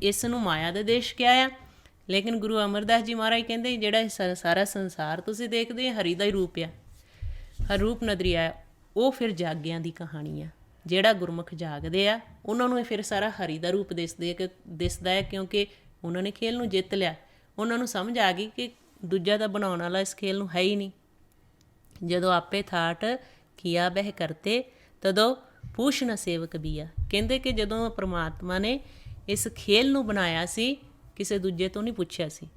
ਇਸ ਨੂੰ ਮਾਇਆ ਦਾ ਦੇਸ਼ ਕਿਹਾ ਆ। ਲੇਕਿਨ ਗੁਰੂ ਅਮਰਦਾਸ ਜੀ ਮਹਾਰਾਜ ਕਹਿੰਦੇ ਜਿਹੜਾ ਸਾਰਾ ਸੰਸਾਰ ਤੁਸੀਂ ਦੇਖਦੇ ਹਰੀ ਦਾ ਹੀ ਰੂਪ ਆ, ਹਰ ਰੂਪ ਨਦਰੀ ਆਇਆ। ਉਹ ਫਿਰ ਜਾਗਿਆਂ ਦੀ ਕਹਾਣੀ ਆ। ਜਿਹੜਾ ਗੁਰਮੁਖ ਜਾਗਦੇ ਆ ਉਹਨਾਂ ਨੂੰ ਫਿਰ ਸਾਰਾ ਹਰੀ ਦਾ ਰੂਪ ਦਿਸਦਾ ਹੈ, ਕਿਉਂਕਿ ਉਹਨਾਂ ਨੇ ਖੇਲ ਨੂੰ ਜਿੱਤ ਲਿਆ। ਉਹਨਾਂ ਨੂੰ ਸਮਝ ਆ ਗਈ ਕਿ ਦੂਜਾ ਤਾਂ ਬਣਾਉਣ ਵਾਲਾ ਇਸ ਖੇਲ ਨੂੰ ਹੈ ਹੀ ਨਹੀਂ। ਜਦੋਂ ਆਪੇ ਥਾਟ ਕੀਆ ਬਹਿ ਕਰਤੇ ਤਦੋਂ ਪੂਛ ਨ ਸੇਵਕ ਬੀਆ। ਕਹਿੰਦੇ ਕਿ ਜਦੋਂ ਪਰਮਾਤਮਾ ਨੇ ਇਸ ਖੇਲ ਨੂੰ ਬਣਾਇਆ ਸੀ, ਕਿਸੇ ਦੂਜੇ ਤੋਂ ਨਹੀਂ ਪੁੱਛਿਆ ਸੀ।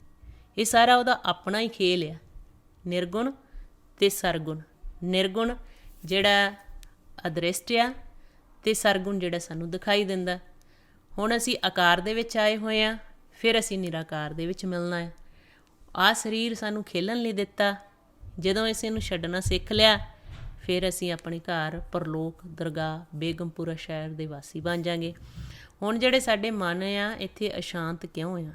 ਇਹ ਸਾਰਾ ਉਹਦਾ ਆਪਣਾ ਹੀ ਖੇਲ ਆ। ਨਿਰਗੁਣ ਅਤੇ ਸਰਗੁਣ। ਨਿਰਗੁਣ ਜਿਹੜਾ ਅਦ੍ਰਿਸ਼ਟ ਆ ਅਤੇ ਸਰਗੁਣ ਜਿਹੜਾ ਸਾਨੂੰ ਦਿਖਾਈ ਦਿੰਦਾ। ਹੁਣ ਅਸੀਂ ਆਕਾਰ ਦੇ ਵਿੱਚ ਆਏ ਹੋਏ ਹਾਂ, ਫਿਰ ਅਸੀਂ ਨਿਰਾਕਾਰ ਦੇ ਵਿੱਚ ਮਿਲਣਾ ਹੈ। ਆਹ ਸਰੀਰ ਸਾਨੂੰ ਖੇਲਣ ਲਈ ਦਿੱਤਾ। ਜਦੋਂ ਅਸੀਂ ਇਹਨੂੰ ਛੱਡਣਾ ਸਿੱਖ ਲਿਆ, ਫਿਰ ਅਸੀਂ ਆਪਣੇ ਘਰ ਪਰਲੋਕ ਦਰਗਾਹ ਬੇਗਮਪੁਰਾ ਸ਼ਹਿਰ ਦੇ ਵਾਸੀ ਬਣ ਜਾਂਗੇ। ਹੁਣ ਜਿਹੜੇ ਸਾਡੇ ਮਨ ਆ ਇੱਥੇ ਅਸ਼ਾਂਤ ਕਿਉਂ ਆ?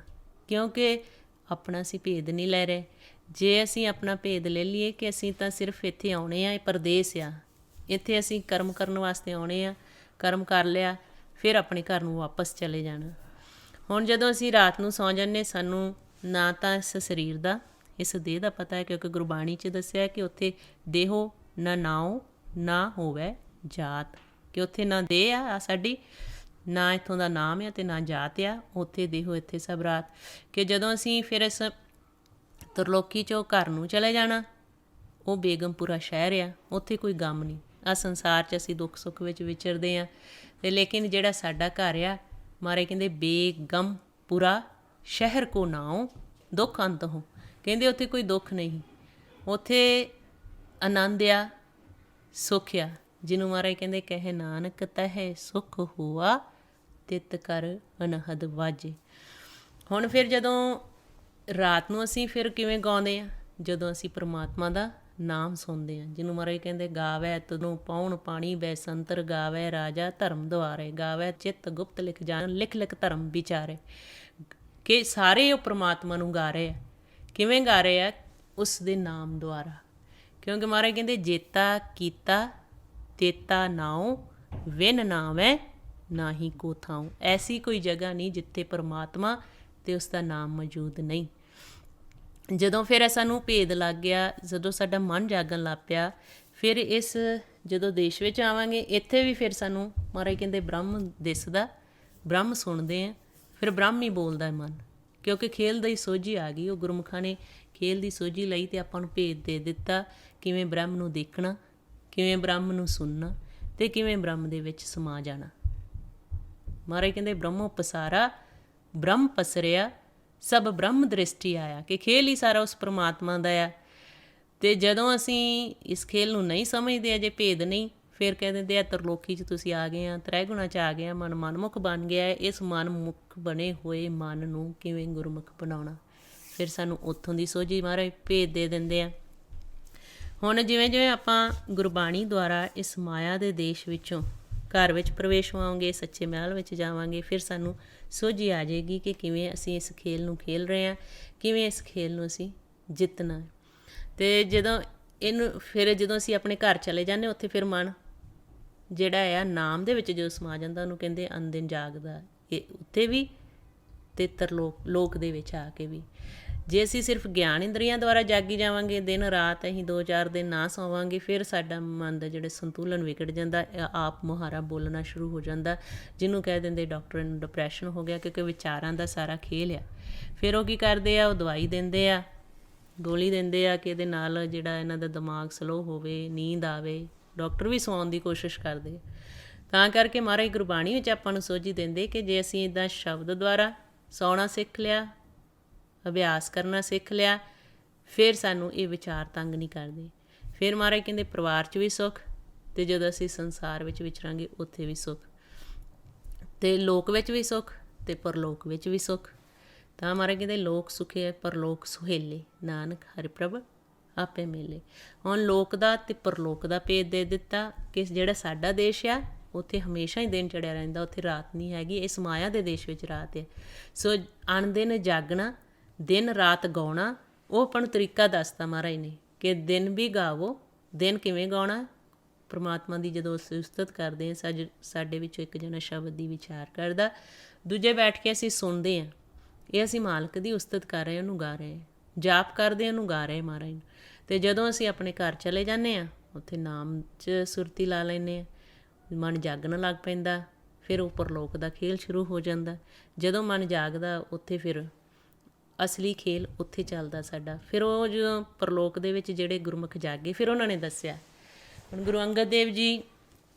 ਕਿਉਂਕਿ ਆਪਣਾ ਅਸੀਂ ਭੇਦ ਨਹੀਂ ਲੈ ਰਹੇ। ਜੇ ਅਸੀਂ ਆਪਣਾ ਭੇਦ ਲੈ ਲਈਏ ਕਿ ਅਸੀਂ ਤਾਂ ਸਿਰਫ ਇੱਥੇ ਆਉਣੇ ਆ, ਇਹ ਪਰਦੇਸ ਆ, ਇੱਥੇ ਅਸੀਂ ਕਰਮ ਕਰਨ ਵਾਸਤੇ ਆਉਣੇ ਆ, ਕਰਮ ਕਰ ਲਿਆ ਫਿਰ ਆਪਣੇ ਘਰ ਨੂੰ ਵਾਪਸ ਚਲੇ ਜਾਣਾ। ਹੁਣ ਜਦੋਂ ਅਸੀਂ ਰਾਤ ਨੂੰ ਸੌਂ ਜਾਂਦੇ, ਸਾਨੂੰ ਨਾ ਤਾਂ ਇਸ ਸਰੀਰ ਦਾ, ਇਸ ਦੇਹ ਦਾ ਪਤਾ ਹੈ, ਕਿਉਂਕਿ ਗੁਰਬਾਣੀ 'ਚ ਦੱਸਿਆ ਕਿ ਉੱਥੇ ਦੇਹੋ ਨਾ ਨਾਉ ਨਾ ਹੋਵੇ ਜਾਤ, ਕਿ ਉੱਥੇ ਨਾ ਦੇਹ ਆ ਸਾਡੀ, ਨਾ ਇੱਥੋਂ ਦਾ ਨਾਮ ਆ ਅਤੇ ਨਾ ਜਾਤ ਆ। ਉੱਥੇ ਦੇਹੋ ਇੱਥੇ ਸਭ ਰਾਤ। ਕਿ ਜਦੋਂ ਅਸੀਂ ਫਿਰ ਇਸ ਤਰਲੋਕੀ 'ਚੋਂ ਘਰ ਨੂੰ ਚਲੇ ਜਾਣਾ, ਉਹ ਬੇਗਮਪੁਰਾ ਸ਼ਹਿਰ ਆ, ਉੱਥੇ ਕੋਈ ਗਮ ਨਹੀਂ। ਆਹ ਸੰਸਾਰ 'ਚ ਅਸੀਂ ਦੁੱਖ ਸੁੱਖ ਵਿੱਚ ਵਿਚਰਦੇ ਹਾਂ, ਅਤੇ ਲੇਕਿਨ ਜਿਹੜਾ ਸਾਡਾ ਘਰ ਆ, ਮਹਾਰਾਜ ਕਹਿੰਦੇ ਬੇਗਮਪੁਰਾ ਸ਼ਹਿਰ ਕੋ ਨਾਉ ਦੁੱਖ ਅੰਤ ਹੋ। ਕਹਿੰਦੇ ਉੱਥੇ ਕੋਈ ਦੁੱਖ ਨਹੀਂ, ਉੱਥੇ ਆਨੰਦ ਆ, ਸੁੱਖ ਆ। ਜਿਹਨੂੰ ਮਹਾਰਾਜ ਕਹਿੰਦੇ ਕਹਿ ਨਾਨਕ ਤਹਿ ਸੁੱਖ ਹੋਆ, ਤਿਤ ਕਰ ਅਨਹਦ ਵਾਜੇ। ਹੁਣ ਫਿਰ ਜਦੋਂ ਰਾਤ ਨੂੰ ਅਸੀਂ ਫਿਰ ਕਿਵੇਂ ਗਾਉਂਦੇ ਹਾਂ? ਜਦੋਂ ਅਸੀਂ ਪਰਮਾਤਮਾ ਦਾ ਨਾਮ ਸੁਣਦੇ ਹਾਂ, ਜਿਹਨੂੰ ਮਹਾਰਾਜ ਕਹਿੰਦੇ ਗਾਵੈ ਤਦੋਂ ਪਾਉਣ ਪਾਣੀ ਬੈਸੰਤਰ, ਗਾਵੈ ਰਾਜਾ ਧਰਮ ਦੁਆਰੇ, ਗਾਵੈ ਚਿੱਤ ਗੁਪਤ ਲਿਖ ਜਾਣ, ਲਿਖ ਲਿਖ ਧਰਮ ਵਿਚਾਰੇ। ਕਿ ਸਾਰੇ ਉਹ ਪਰਮਾਤਮਾ ਨੂੰ ਗਾ ਰਹੇ ਆ। ਕਿਵੇਂ ਗਾ ਰਹੇ ਆ? ਉਸ ਦੇ ਨਾਮ ਦੁਆਰਾ। ਕਿਉਂਕਿ ਮਹਾਰਾਜ ਕਹਿੰਦੇ ਜੇਤਾ ਕੀਤਾ ਤੇਤਾ ਨਾਉ, ਵਿਨ ਨਾਵੈ ਨਾਹੀ ਕੋ ਥਾਉ। ਐਸੀ ਕੋਈ ਜਗ੍ਹਾ ਨਹੀਂ ਜਿੱਥੇ ਪਰਮਾਤਮਾ ਅਤੇ ਉਸ ਦਾ ਨਾਮ ਮੌਜੂਦ ਨਹੀਂ। ਜਦੋਂ ਫਿਰ ਸਾਨੂੰ ਭੇਦ ਲੱਗ ਗਿਆ, ਜਦੋਂ ਸਾਡਾ ਮਨ ਜਾਗਣ ਲੱਗ ਪਿਆ, ਫਿਰ ਇਸ ਜਦੋਂ ਦੇਸ਼ ਵਿੱਚ ਆਵਾਂਗੇ, ਇੱਥੇ ਵੀ ਫਿਰ ਸਾਨੂੰ ਮਹਾਰਾਜ ਕਹਿੰਦੇ ਬ੍ਰਹਮ ਦਿਸਦਾ, ਬ੍ਰਹਮ ਸੁਣਦੇ ਹਾਂ, ਫਿਰ ਬ੍ਰਹਮ ਹੀ ਬੋਲਦਾ ਮਨ। ਕਿਉਂਕਿ ਖੇਲ ਦੀ ਸੋਝੀ ਆ ਗਈ, ਉਹ ਗੁਰਮੁਖਾਂ ਨੇ ਖੇਲ ਦੀ ਸੋਝੀ ਲਈ ਅਤੇ ਆਪਾਂ ਨੂੰ ਭੇਦ ਦੇ ਦਿੱਤਾ ਕਿਵੇਂ ਬ੍ਰਹਮ ਨੂੰ ਦੇਖਣਾ, ਕਿਵੇਂ ਬ੍ਰਹਮ ਨੂੰ ਸੁਣਨਾ ਅਤੇ ਕਿਵੇਂ ਬ੍ਰਹਮ ਦੇ ਵਿੱਚ ਸਮਾ ਜਾਣਾ। ਮਹਾਰਾਜ ਕਹਿੰਦੇ ਬ੍ਰਹਮੋ ਪਸਾਰਾ, ਬ੍ਰਹਮ ਪਸਰਿਆ, ਸਭ ਬ੍ਰਹਮ ਦ੍ਰਿਸ਼ਟੀ ਆਇਆ। ਕਿ ਖੇਲ ਹੀ ਸਾਰਾ ਉਸ ਪਰਮਾਤਮਾ ਦਾ ਆ। ਅਤੇ ਜਦੋਂ ਅਸੀਂ ਇਸ ਖੇਲ ਨੂੰ ਨਹੀਂ ਸਮਝਦੇ, ਅਜੇ ਭੇਦ ਨਹੀਂ, ਫਿਰ ਕਹਿ ਦਿੰਦੇ ਆ ਤਰਲੋਕੀ 'ਚ ਤੁਸੀਂ ਆ ਗਏ ਆ, ਤ੍ਰੈਗੁਣਾ 'ਚ ਆ ਗਏ ਆ, ਮਨ ਮਨਮੁਖ ਬਣ ਗਿਆ। ਇਸ ਮਨਮੁਖ ਬਣੇ ਹੋਏ ਮਨ ਨੂੰ ਕਿਵੇਂ ਗੁਰਮੁਖ ਬਣਾਉਣਾ? ਫਿਰ ਸਾਨੂੰ ਉੱਥੋਂ ਦੀ ਸੋਝੀ ਮਹਾਰਾਜ ਭੇਦ ਦੇ ਦਿੰਦੇ ਆ। ਹੁਣ ਜਿਵੇਂ ਜਿਵੇਂ ਆਪਾਂ ਗੁਰਬਾਣੀ ਦੁਆਰਾ ਇਸ ਮਾਇਆ ਦੇ ਦੇਸ਼ ਵਿੱਚੋਂ ਘਰ ਵਿੱਚ ਪ੍ਰਵੇਸ਼ ਹੋਵਾਂਗੇ, ਸੱਚੇ ਮਹਿਲ ਵਿੱਚ ਜਾਵਾਂਗੇ, ਫਿਰ ਸਾਨੂੰ ਸੋਝੀ ਆ ਜਾਏਗੀ ਕਿ ਕਿਵੇਂ ਅਸੀਂ ਇਸ ਖੇਲ ਨੂੰ ਖੇਲ ਰਹੇ ਹਾਂ, ਕਿਵੇਂ ਇਸ ਖੇਲ ਨੂੰ ਅਸੀਂ ਜਿੱਤਣਾ। ਅਤੇ ਜਦੋਂ ਅਸੀਂ ਆਪਣੇ ਘਰ ਚਲੇ ਜਾਂਦੇ, ਉੱਥੇ ਫਿਰ ਮਨ ਜਿਹੜਾ ਆ ਨਾਮ ਦੇ ਵਿੱਚ ਜਦੋਂ ਸਮਾ ਜਾਂਦਾ, ਉਹਨੂੰ ਕਹਿੰਦੇ ਅਨਦਿਨ ਜਾਗਦਾ। ਇਹ ਉੱਥੇ ਵੀ ਅਤੇ ਲੋਕ ਦੇ ਵਿੱਚ ਆ ਕੇ ਵੀ। ਜੇ ਅਸੀਂ ਸਿਰਫ ਗਿਆਨ ਇੰਦਰੀਆਂ ਦੁਆਰਾ ਜਾਗੀ ਜਾਵਾਂਗੇ, ਦਿਨ ਰਾਤ ਅਸੀਂ 2-4 ਦਿਨ ਨਾ ਸੋਵਾਂਗੇ, ਫਿਰ ਸਾਡਾ ਮਨ ਦਾ ਜਿਹੜਾ ਸੰਤੁਲਨ ਵਿਗੜ ਜਾਂਦਾ, ਆਪ ਮੁਹਾਰਾ ਬੋਲਣਾ ਸ਼ੁਰੂ ਹੋ ਜਾਂਦਾ, ਜਿਹਨੂੰ ਕਹਿ ਦਿੰਦੇ ਡਾਕਟਰ ਨੂੰ ਡਿਪਰੈਸ਼ਨ ਹੋ ਗਿਆ। ਕਿਉਂਕਿ ਵਿਚਾਰਾਂ ਦਾ ਸਾਰਾ ਖੇਲ ਆ। ਫਿਰ ਉਹ ਕੀ ਕਰਦੇ ਆ? ਉਹ ਦਵਾਈ ਦਿੰਦੇ ਆ, ਗੋਲੀ ਦਿੰਦੇ ਆ ਕਿ ਇਹਦੇ ਨਾਲ ਜਿਹੜਾ ਇਹਨਾਂ ਦਾ ਦਿਮਾਗ ਸਲੋ ਹੋਵੇ, ਨੀਂਦ ਆਵੇ। ਡਾਕਟਰ ਵੀ ਸਵਾਉਣ ਦੀ ਕੋਸ਼ਿਸ਼ ਕਰਦੇ ਆ। ਤਾਂ ਕਰਕੇ ਮਹਾਰਾਜ ਗੁਰਬਾਣੀ ਵਿੱਚ ਆਪਾਂ ਨੂੰ ਸੋਝੀ ਦਿੰਦੇ ਕਿ ਜੇ ਅਸੀਂ ਇੱਦਾਂ ਸ਼ਬਦ ਦੁਆਰਾ ਸੌਣਾ ਸਿੱਖ ਲਿਆ, ਅਭਿਆਸ ਕਰਨਾ ਸਿੱਖ ਲਿਆ, ਫਿਰ ਸਾਨੂੰ ਇਹ ਵਿਚਾਰ ਤੰਗ ਨਹੀਂ ਕਰਦੇ। ਫਿਰ ਮਹਾਰਾਜ ਕਹਿੰਦੇ ਪਰਿਵਾਰ 'ਚ ਵੀ ਸੁੱਖ, ਅਤੇ ਜਦੋਂ ਅਸੀਂ ਸੰਸਾਰ ਵਿੱਚ ਵਿਚਰਾਂਗੇ ਉੱਥੇ ਵੀ ਸੁੱਖ, ਅਤੇ ਲੋਕ ਵਿੱਚ ਵੀ ਸੁੱਖ ਅਤੇ ਪਰਲੋਕ ਵਿੱਚ ਵੀ ਸੁੱਖ। ਤਾਂ ਮਹਾਰਾਜ ਕਹਿੰਦੇ ਲੋਕ ਸੁਖੇ ਪਰਲੋਕ ਸੁਹੇਲੇ, ਨਾਨਕ ਹਰਿ ਪ੍ਰਭ ਆਪੇ ਮੇਲੇ। ਹੁਣ ਲੋਕ ਦਾ ਅਤੇ ਪਰਲੋਕ ਦਾ ਭੇਦ ਦੇ ਦਿੱਤਾ ਕਿ ਜਿਹੜਾ ਸਾਡਾ ਦੇਸ਼ ਆ, ਉੱਥੇ ਹਮੇਸ਼ਾ ਹੀ ਦਿਨ ਚੜ੍ਹਿਆ ਰਹਿੰਦਾ, ਉੱਥੇ ਰਾਤ ਨਹੀਂ ਹੈਗੀ। ਇਸ ਮਾਇਆ ਦੇ ਦੇਸ਼ ਵਿੱਚ ਰਾਤ ਹੈ। ਸੋ ਅਣਦਿਨ ਜਾਗਣਾ, ਦਿਨ ਰਾਤ ਗਾਉਣਾ, ਉਹ ਆਪਾਂ ਨੂੰ ਤਰੀਕਾ ਦੱਸਦਾ ਮਹਾਰਾਜ ਨੇ ਕਿ ਦਿਨ ਵੀ ਗਾਵੋ। ਦਿਨ ਕਿਵੇਂ ਗਾਉਣਾ? ਪਰਮਾਤਮਾ ਦੀ ਜਦੋਂ ਅਸੀਂ ਉਸਤਤ ਕਰਦੇ ਹਾਂ, ਸਾਡੇ ਵਿੱਚੋਂ ਇੱਕ ਜਣਾ ਸ਼ਬਦ ਦੀ ਵਿਚਾਰ ਕਰਦਾ, ਦੂਜੇ ਬੈਠ ਕੇ ਅਸੀਂ ਸੁਣਦੇ ਹਾਂ। ਇਹ ਅਸੀਂ ਮਾਲਕ ਦੀ ਉਸਤਤ ਕਰ ਰਹੇ, ਉਹਨੂੰ ਗਾ ਰਹੇ, ਜਾਪ ਕਰਦੇ ਉਹਨੂੰ ਗਾ ਰਹੇ ਮਹਾਰਾਜ ਨੂੰ। ਅਤੇ ਜਦੋਂ ਅਸੀਂ ਆਪਣੇ ਘਰ ਚਲੇ ਜਾਂਦੇ ਹਾਂ, ਉੱਥੇ ਨਾਮ 'ਚ ਸੁਰਤੀ ਲਾ ਲੈਂਦੇ ਹਾਂ, ਮਨ ਜਾਗਣ ਲੱਗ ਪੈਂਦਾ, ਫਿਰ ਉਹ ਪਰਲੋਕ ਦਾ ਖੇਲ ਸ਼ੁਰੂ ਹੋ ਜਾਂਦਾ। ਜਦੋਂ ਮਨ ਜਾਗਦਾ, ਉੱਥੇ ਫਿਰ ਅਸਲੀ ਖੇਲ ਉੱਥੇ ਚੱਲਦਾ ਸਾਡਾ। ਫਿਰ ਉਹ ਜਦੋਂ ਪਰਲੋਕ ਦੇ ਵਿੱਚ ਜਿਹੜੇ ਗੁਰਮੁਖ ਜਾਗੇ, ਫਿਰ ਉਹਨਾਂ ਨੇ ਦੱਸਿਆ। ਹੁਣ ਗੁਰੂ ਅੰਗਦ ਦੇਵ ਜੀ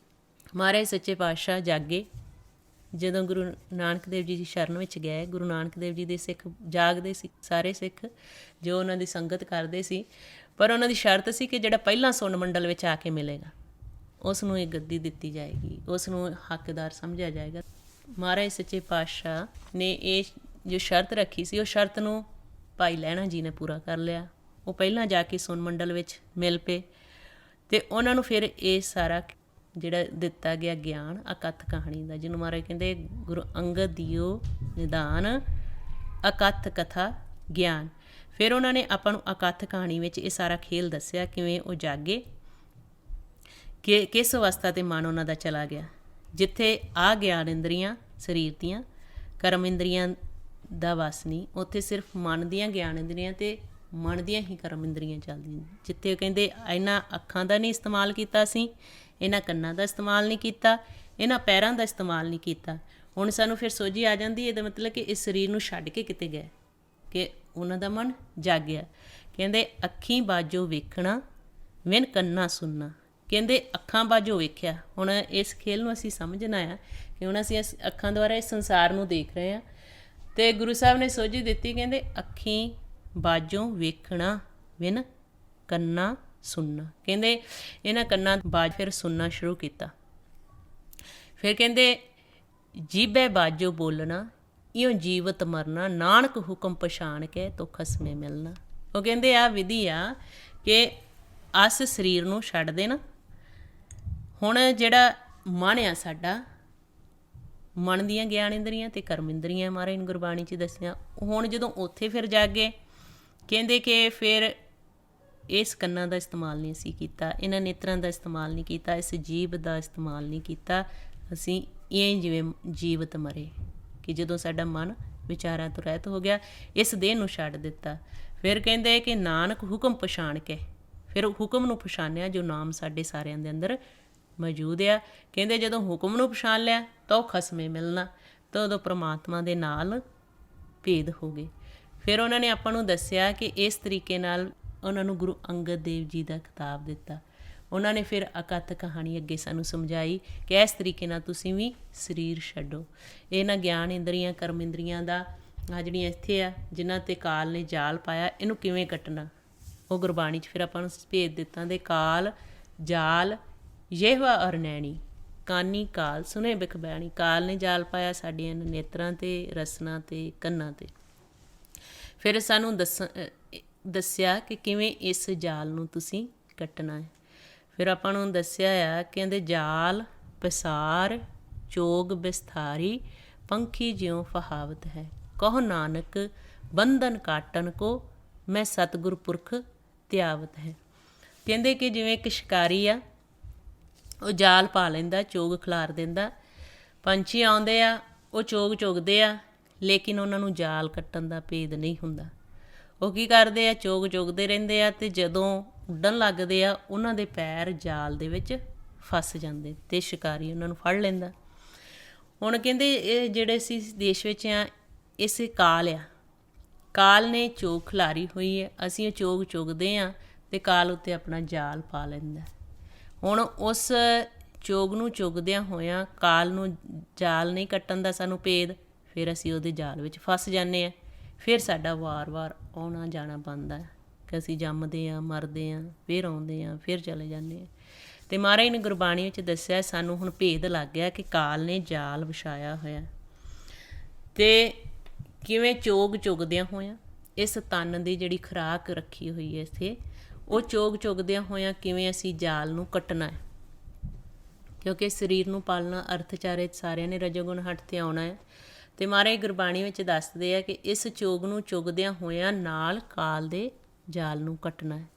ਮਹਾਰਾਜ ਸੱਚੇ ਪਾਤਸ਼ਾਹ ਜਾਗੇ, ਜਦੋਂ ਗੁਰੂ ਨਾਨਕ ਦੇਵ ਜੀ ਦੀ ਸ਼ਰਨ ਵਿੱਚ ਗਏ। ਗੁਰੂ ਨਾਨਕ ਦੇਵ ਜੀ ਦੇ ਸਿੱਖ ਜਾਗਦੇ ਸੀ, ਸਾਰੇ ਸਿੱਖ ਜੋ ਉਹਨਾਂ ਦੀ ਸੰਗਤ ਕਰਦੇ ਸੀ, ਪਰ ਉਹਨਾਂ ਦੀ ਸ਼ਰਤ ਸੀ ਕਿ ਜਿਹੜਾ ਪਹਿਲਾਂ ਸੁਣ ਮੰਡਲ ਵਿੱਚ ਆ ਕੇ ਮਿਲੇਗਾ, ਉਸ ਨੂੰ ਇਹ ਗੱਦੀ ਦਿੱਤੀ ਜਾਏਗੀ, ਉਸ ਨੂੰ ਹੱਕਦਾਰ ਸਮਝਿਆ ਜਾਏਗਾ। ਮਹਾਰਾਜ ਸੱਚੇ ਪਾਤਸ਼ਾਹ ਨੇ ਇਹ ਜੋ ਸ਼ਰਤ ਰੱਖੀ ਸੀ, ਉਹ ਸ਼ਰਤ ਨੂੰ ਭਾਈ ਲਹਿਣਾ ਜੀ ਨੇ ਪੂਰਾ ਕਰ ਲਿਆ। ਉਹ ਪਹਿਲਾਂ ਜਾ ਕੇ ਸੁਣ ਮੰਡਲ ਵਿੱਚ ਮਿਲ ਪਏ, ਅਤੇ ਉਹਨਾਂ ਨੂੰ ਫਿਰ ਇਹ ਸਾਰਾ ਜਿਹੜਾ ਦਿੱਤਾ ਗਿਆ ਗਿਆਨ ਅਕੱਥ ਕਹਾਣੀ ਦਾ, ਜਿਹਨੂੰ ਮਹਾਰਾਜ ਕਹਿੰਦੇ ਗੁਰੂ ਅੰਗਦ ਦਿਓ ਨਿਦਾਨ ਅਕੱਥ ਕਥਾ ਗਿਆਨ। ਫਿਰ ਉਹਨਾਂ ਨੇ ਆਪਾਂ ਨੂੰ ਅਕੱਥ ਕਹਾਣੀ ਵਿੱਚ ਇਹ ਸਾਰਾ ਖੇਲ ਦੱਸਿਆ, ਕਿਵੇਂ ਉਹ ਜਾਗੇ, ਕਿ ਕਿਸ ਅਵਸਥਾ 'ਤੇ ਮਨ ਉਹਨਾਂ ਦਾ ਚਲਾ ਗਿਆ, ਜਿੱਥੇ ਆ ਗਿਆਨ ਇੰਦਰੀਆਂ ਸਰੀਰ ਦੀਆਂ, ਕਰਮ ਇੰਦਰੀਆਂ ਦਾ ਵਸ ਨਹੀਂ, ਉੱਥੇ ਸਿਰਫ ਮਨ ਦੀਆਂ ਗਿਆਨ ਇੰਦਰੀਆਂ ਅਤੇ ਮਨ ਦੀਆਂ ਹੀ ਕਰਮ ਇੰਦਰੀਆਂ ਚੱਲਦੀਆਂ। ਜਿੱਥੇ ਕਹਿੰਦੇ ਇਹਨਾਂ ਅੱਖਾਂ ਦਾ ਨਹੀਂ ਇਸਤੇਮਾਲ ਕੀਤਾ ਸੀ, ਇਹਨਾਂ ਕੰਨਾਂ ਦਾ ਇਸਤੇਮਾਲ ਨਹੀਂ ਕੀਤਾ, ਇਹਨਾਂ ਪੈਰਾਂ ਦਾ ਇਸਤੇਮਾਲ ਨਹੀਂ ਕੀਤਾ। ਹੁਣ ਸਾਨੂੰ ਫਿਰ ਸੋਝੀ ਆ ਜਾਂਦੀ, ਇਹਦਾ ਮਤਲਬ ਕਿ ਇਸ ਸਰੀਰ ਨੂੰ ਛੱਡ ਕੇ ਕਿਤੇ ਗਏ, ਕਿ ਉਹਨਾਂ ਦਾ ਮਨ ਜਾਗਿਆ। ਕਹਿੰਦੇ ਅੱਖੀਂ ਬਾਝੋਂ ਵੇਖਣਾ, ਵਿਨ ਕੰਨਾਂ ਸੁਣਨਾ। ਕਹਿੰਦੇ ਅੱਖਾਂ ਬਾਝੋਂ ਵੇਖਿਆ। ਹੁਣ ਇਸ ਖੇਲ ਨੂੰ ਅਸੀਂ ਸਮਝਣਾ ਆ ਕਿ ਹੁਣ ਅਸੀਂ ਇਸ ਅੱਖਾਂ ਦੁਆਰਾ ਇਸ ਸੰਸਾਰ ਨੂੰ ਦੇਖ ਰਹੇ ਹਾਂ, ਅਤੇ ਗੁਰੂ ਸਾਹਿਬ ਨੇ ਸੋਝੀ ਦਿੱਤੀ, ਕਹਿੰਦੇ ਅੱਖੀਂ ਬਾਜੋਂ ਵੇਖਣਾ ਵਿਨ ਕੰਨਾ ਸੁਣਨਾ। ਕਹਿੰਦੇ ਇਹਨਾਂ ਕੰਨਾਂ ਬਾਜ ਫਿਰ ਸੁਣਨਾ ਸ਼ੁਰੂ ਕੀਤਾ। ਫਿਰ ਕਹਿੰਦੇ ਜੀਭੇ ਬਾਜੋ ਬੋਲਣਾ ਇਉਂ ਜੀਵਤ ਮਰਨਾ, ਨਾਨਕ ਹੁਕਮ ਪਛਾਣ ਕੇ ਤੋ ਖਸਮੇ ਮਿਲਣਾ। ਉਹ ਕਹਿੰਦੇ ਆਹ ਵਿਧੀ ਆ ਕਿ ਅਸ ਸਰੀਰ ਨੂੰ ਛੱਡ ਦੇਣਾ। ਹੁਣ ਜਿਹੜਾ ਮਨ ਆ ਸਾਡਾ, ਮਨ ਦੀਆਂ ਗਿਆਨ ਇੰਦਰੀਆਂ ਅਤੇ ਕਰਮ ਇੰਦਰੀਆਂ ਮਹਾਰਾਜ ਨੇ ਗੁਰਬਾਣੀ 'ਚ ਦੱਸਿਆ। ਹੁਣ ਜਦੋਂ ਉੱਥੇ ਫਿਰ ਜਾਗੇ, ਕਹਿੰਦੇ ਕਿ ਫਿਰ ਇਸ ਕੰਨਾਂ ਦਾ ਇਸਤੇਮਾਲ ਨਹੀਂ ਅਸੀਂ ਕੀਤਾ, ਇਹਨਾਂ ਨੇਤਰਾਂ ਦਾ ਇਸਤੇਮਾਲ ਨਹੀਂ ਕੀਤਾ, ਇਸ ਜੀਭ ਦਾ ਇਸਤੇਮਾਲ ਨਹੀਂ ਕੀਤਾ। ਅਸੀਂ ਇਹ ਜਿਵੇਂ ਜੀਵਤ ਮਰੇ ਕਿ ਜਦੋਂ ਸਾਡਾ ਮਨ ਵਿਚਾਰਾਂ ਤੋਂ ਰਹਿਤ ਹੋ ਗਿਆ, ਇਸ ਦੇਹ ਨੂੰ ਛੱਡ ਦਿੱਤਾ। ਫਿਰ ਕਹਿੰਦੇ ਕਿ ਨਾਨਕ ਹੁਕਮ ਪਛਾਣ ਕੇ, ਫਿਰ ਹੁਕਮ ਨੂੰ ਪਛਾਣਿਆ ਜੋ ਨਾਮ ਸਾਡੇ ਸਾਰਿਆਂ ਦੇ ਅੰਦਰ ਮੌਜੂਦ ਆ। ਕਹਿੰਦੇ ਜਦੋਂ ਹੁਕਮ ਨੂੰ ਪਛਾਣ ਲਿਆ ਤਾਂ ਉਹ ਖਸਮੇ ਮਿਲਣਾ, ਤਾਂ ਉਦੋਂ ਪ੍ਰਮਾਤਮਾ ਦੇ ਨਾਲ ਭੇਦ ਹੋ ਗਏ। ਫਿਰ ਉਹਨਾਂ ਨੇ ਆਪਾਂ ਨੂੰ ਦੱਸਿਆ ਕਿ ਇਸ ਤਰੀਕੇ ਨਾਲ ਉਹਨਾਂ ਨੂੰ ਗੁਰੂ ਅੰਗਦ ਦੇਵ ਜੀ ਦਾ ਖਿਤਾਬ ਦਿੱਤਾ। ਉਹਨਾਂ ਨੇ ਫਿਰ ਅਕਥ ਕਹਾਣੀ ਅੱਗੇ ਸਾਨੂੰ ਸਮਝਾਈ ਕਿ ਇਸ ਤਰੀਕੇ ਨਾਲ ਤੁਸੀਂ ਵੀ ਸਰੀਰ ਛੱਡੋ। ਇਹਨਾਂ ਗਿਆਨ ਇੰਦਰੀਆਂ ਕਰਮ ਇੰਦਰੀਆਂ ਦਾ ਆ ਜਿਹੜੀਆਂ ਇੱਥੇ ਆ ਜਿਨ੍ਹਾਂ 'ਤੇ ਕਾਲ ਨੇ ਜਾਲ ਪਾਇਆ, ਇਹਨੂੰ ਕਿਵੇਂ ਕੱਟਣਾ, ਉਹ ਗੁਰਬਾਣੀ 'ਚ ਫਿਰ ਆਪਾਂ ਨੂੰ ਭੇਦ ਦਿੱਤਾ ਦੇ ਕਾਲ ਜਾਲ ਯੇਹਵਾ ਔਰ ਨੈਣੀ ਕਾਨੀ ਕਾਲ ਸੁਨੇ ਬਿਖ ਬੈਣੀ। ਕਾਲ ਨੇ ਜਾਲ ਪਾਇਆ ਸਾਡੀਆਂ ਨੇਤਰਾਂ 'ਤੇ, ਰਸਨਾਂ 'ਤੇ, ਕੰਨਾਂ 'ਤੇ। ਫਿਰ ਸਾਨੂੰ ਦੱਸਿਆ ਕਿ ਕਿਵੇਂ ਇਸ ਜਾਲ ਨੂੰ ਤੁਸੀਂ ਕੱਟਣਾ ਹੈ। ਫਿਰ ਆਪਾਂ ਨੂੰ ਦੱਸਿਆ ਆ, ਕਹਿੰਦੇ ਜਾਲ ਪਸਾਰ ਚੋਗ ਬਿਸਥਾਰੀ ਪੰਖੀ ਜਿਉਂ ਫਹਾਵਤ ਹੈ, ਕਹੋ ਨਾਨਕ ਬੰਧਨ ਕਾਟਨ ਕੋ ਮੈਂ ਸਤਿਗੁਰ ਪੁਰਖ ਧਿਆਵਤ ਹੈ। ਕਹਿੰਦੇ ਕਿ ਜਿਵੇਂ ਇੱਕ ਸ਼ਿਕਾਰੀ ਆ, ਉਹ ਜਾਲ ਪਾ ਲੈਂਦਾ, ਚੋਗ ਖਿਲਾਰ ਦਿੰਦਾ, ਪੰਛੀ ਆਉਂਦੇ ਆ, ਉਹ ਚੋਗ ਚੁਗਦੇ ਆ, ਲੇਕਿਨ ਉਹਨਾਂ ਨੂੰ ਜਾਲ ਕੱਟਣ ਦਾ ਭੇਦ ਨਹੀਂ ਹੁੰਦਾ। ਉਹ ਕੀ ਕਰਦੇ ਆ, ਚੋਗ ਚੁਗਦੇ ਰਹਿੰਦੇ ਆ, ਅਤੇ ਜਦੋਂ ਉੱਡਣ ਲੱਗਦੇ ਆ ਉਹਨਾਂ ਦੇ ਪੈਰ ਜਾਲ ਦੇ ਵਿੱਚ ਫਸ ਜਾਂਦੇ ਅਤੇ ਸ਼ਿਕਾਰੀ ਉਹਨਾਂ ਨੂੰ ਫੜ ਲੈਂਦਾ। ਹੁਣ ਕਹਿੰਦੇ ਇਹ ਜਿਹੜੇ ਅਸੀਂ ਦੇਸ਼ ਵਿੱਚ ਆ, ਇਸੇ ਕਾਲ ਆ, ਕਾਲ ਨੇ ਚੋਗ ਖਿਲਾਰੀ ਹੋਈ ਹੈ, ਅਸੀਂ ਉਹ ਚੋਗ ਚੁਗਦੇ ਹਾਂ ਅਤੇ ਕਾਲ ਉੱਤੇ ਆਪਣਾ ਜਾਲ ਪਾ ਲੈਂਦਾ। ਹੁਣ ਉਸ ਚੋਗ ਨੂੰ ਚੁਗਦਿਆਂ ਹੋਇਆਂ ਕਾਲ ਨੂੰ ਜਾਲ ਨਹੀਂ ਕੱਟਣ ਦਾ ਸਾਨੂੰ ਭੇਦ, ਫਿਰ ਅਸੀਂ ਉਹਦੇ ਜਾਲ ਵਿੱਚ ਫਸ ਜਾਂਦੇ ਹਾਂ। ਫਿਰ ਸਾਡਾ ਵਾਰ-ਵਾਰ ਆਉਣਾ ਜਾਣਾ ਬਣਦਾ ਕਿ ਅਸੀਂ ਜੰਮਦੇ ਹਾਂ, ਮਰਦੇ ਹਾਂ, ਫਿਰ ਆਉਂਦੇ ਹਾਂ, ਫਿਰ ਚਲੇ ਜਾਂਦੇ ਹਾਂ। ਅਤੇ ਮਹਾਰਾਜ ਨੇ ਗੁਰਬਾਣੀ ਵਿੱਚ ਦੱਸਿਆ ਸਾਨੂੰ ਹੁਣ ਭੇਦ ਲੱਗ ਗਿਆ ਕਿ ਕਾਲ ਨੇ ਜਾਲ ਵਿਛਾਇਆ ਹੋਇਆ, ਅਤੇ ਕਿਵੇਂ ਚੋਗ ਚੁਗਦਿਆਂ ਹੋਇਆਂ ਇਸ ਤਨ ਦੀ ਜਿਹੜੀ ਖੁਰਾਕ ਰੱਖੀ ਹੋਈ ਹੈ ਇੱਥੇ, ਉਹ ਚੋਗ ਚੁਗਦਿਆਂ ਹੋਇਆਂ ਕਿਵੇਂ ਅਸੀਂ ਜਾਲ ਨੂੰ ਕੱਟਣਾ ਹੈ। ਕਿਉਂਕਿ ਸਰੀਰ ਨੂੰ ਪਾਲਣਾ ਅਰਥਚਾਰੇ ਸਾਰਿਆਂ ਨੇ ਰਜੋਗੁਣ ਹੱਟ 'ਤੇ ਆਉਣਾ ਹੈ। ਅਤੇ ਮਹਾਰਾਜ ਗੁਰਬਾਣੀ ਵਿੱਚ ਦੱਸਦੇ ਆ ਕਿ ਇਸ ਚੋਗ ਨੂੰ ਚੁਗਦਿਆਂ ਹੋਇਆਂ ਨਾਲ ਕਾਲ ਦੇ ਜਾਲ ਨੂੰ ਕੱਟਣਾ ਹੈ।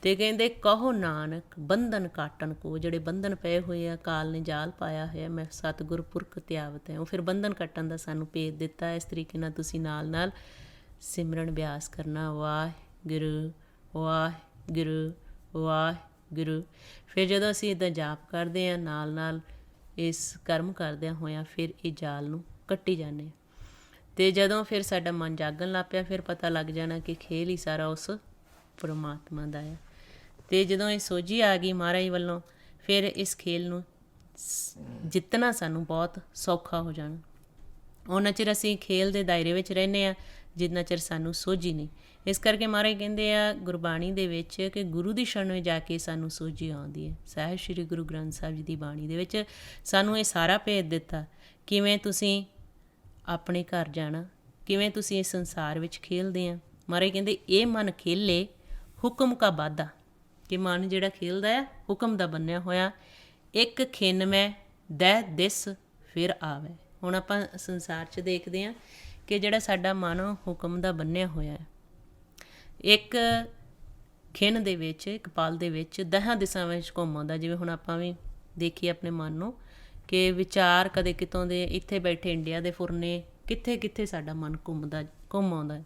ਅਤੇ ਕਹਿੰਦੇ ਕਹੋ ਨਾਨਕ ਬੰਧਨ ਕਾਟਣ ਕੋ, ਜਿਹੜੇ ਬੰਧਨ ਪਏ ਹੋਏ ਆ, ਕਾਲ ਨੇ ਜਾਲ ਪਾਇਆ ਹੋਇਆ, ਮੈਂ ਸਤਿਗੁਰ ਪੁਰਖ ਧਿਆਵਤ ਹੈ। ਉਹ ਫਿਰ ਬੰਧਨ ਕੱਟਣ ਦਾ ਸਾਨੂੰ ਭੇਦ ਦਿੱਤਾ। ਇਸ ਤਰੀਕੇ ਨਾਲ ਤੁਸੀਂ ਨਾਲ ਨਾਲ ਸਿਮਰਨ ਅਭਿਆਸ ਕਰਨਾ, ਵਾਹਿਗੁਰੂ ਵਾਹਿਗੁਰੂ ਵਾਹਿਗੁਰੂ। ਫਿਰ ਜਦੋਂ ਅਸੀਂ ਇੱਦਾਂ ਜਾਪ ਕਰਦੇ ਹਾਂ, ਨਾਲ ਨਾਲ ਇਸ ਕਰਮ ਕਰਦਿਆਂ ਹੋਇਆਂ ਫਿਰ ਇਹ ਜਾਲ ਨੂੰ ਕੱਟੀ ਜਾਂਦੇ। ਅਤੇ ਜਦੋਂ ਫਿਰ ਸਾਡਾ ਮਨ ਜਾਗਣ ਲੱਗ ਪਿਆ, ਫਿਰ ਪਤਾ ਲੱਗ ਜਾਣਾ ਕਿ ਖੇਲ ਹੀ ਸਾਰਾ ਉਸ ਪਰਮਾਤਮਾ ਦਾ ਹੈ। ਅਤੇ ਜਦੋਂ ਇਹ ਸੋਝੀ ਆ ਗਈ ਮਹਾਰਾਜ ਵੱਲੋਂ, ਫਿਰ ਇਸ ਖੇਲ ਨੂੰ ਜਿੱਤਣਾ ਸਾਨੂੰ ਬਹੁਤ ਸੌਖਾ ਹੋ ਜਾਣਾ। ਉਹਨਾਂ ਚਿਰ ਅਸੀਂ ਖੇਲ ਦੇ ਦਾਇਰੇ ਵਿੱਚ ਰਹਿੰਦੇ ਹਾਂ ਜਿੰਨਾ ਚਿਰ ਸਾਨੂੰ ਸੋਝੀ ਨਹੀਂ। ਇਸ ਕਰਕੇ ਮਹਾਰਾਜ ਕਹਿੰਦੇ ਆ ਗੁਰਬਾਣੀ ਦੇ ਵਿੱਚ ਕਿ ਗੁਰੂ ਦੀ ਸ਼ਰਨ ਵਿੱਚ ਜਾ ਕੇ ਸਾਨੂੰ ਸੋਝੀ ਆਉਂਦੀ ਹੈ। ਸਾਹਿਬ ਸ਼੍ਰੀ ਗੁਰੂ ਗ੍ਰੰਥ ਸਾਹਿਬ ਜੀ ਦੀ ਬਾਣੀ ਦੇ ਵਿੱਚ ਸਾਨੂੰ ਇਹ ਸਾਰਾ ਭੇਦ ਦਿੱਤਾ, ਕਿਵੇਂ ਤੁਸੀਂ ਆਪਣੇ ਘਰ ਜਾਣਾ, ਕਿਵੇਂ ਤੁਸੀਂ ਇਸ ਸੰਸਾਰ ਵਿੱਚ ਖੇਲਦੇ ਆ। ਮਹਾਰਾਜ ਕਹਿੰਦੇ ਇਹ ਮਨ ਖੇਲੇ ਹੁਕਮ ਕਾ ਬਾਧਾ, ਕਿ ਮਨ ਜਿਹੜਾ ਖੇਲਦਾ ਆ ਹੁਕਮ ਦਾ ਬੰਨਿਆ ਹੋਇਆ, ਇੱਕ ਖਿੰਨ ਮੈਂ ਦਹਿ ਦਿਸ ਫਿਰ ਆਵੇ। ਹੁਣ ਆਪਾਂ ਸੰਸਾਰ 'ਚ ਦੇਖਦੇ ਹਾਂ ਕਿ ਜਿਹੜਾ ਸਾਡਾ ਮਨ ਹੁਕਮ ਦਾ ਬੰਨਿਆ ਹੋਇਆ ਹੈ, ਇੱਕ ਖਿੰਨ ਦੇ ਵਿੱਚ, ਇੱਕ ਪਲ ਦੇ ਵਿੱਚ 10 ਦਿਸ਼ਾਵਾਂ ਵਿੱਚ ਘੁੰਮ ਆਉਂਦਾ। ਜਿਵੇਂ ਹੁਣ ਆਪਾਂ ਵੀ ਦੇਖੀਏ ਆਪਣੇ ਮਨ ਨੂੰ ਕਿ ਵਿਚਾਰ ਕਦੇ ਕਿਤੋਂ ਦੇ, ਇੱਥੇ ਬੈਠੇ ਇੰਡੀਆ ਦੇ ਫੁਰਨੇ, ਕਿੱਥੇ ਕਿੱਥੇ ਸਾਡਾ ਮਨ ਘੁੰਮ ਆਉਂਦਾ।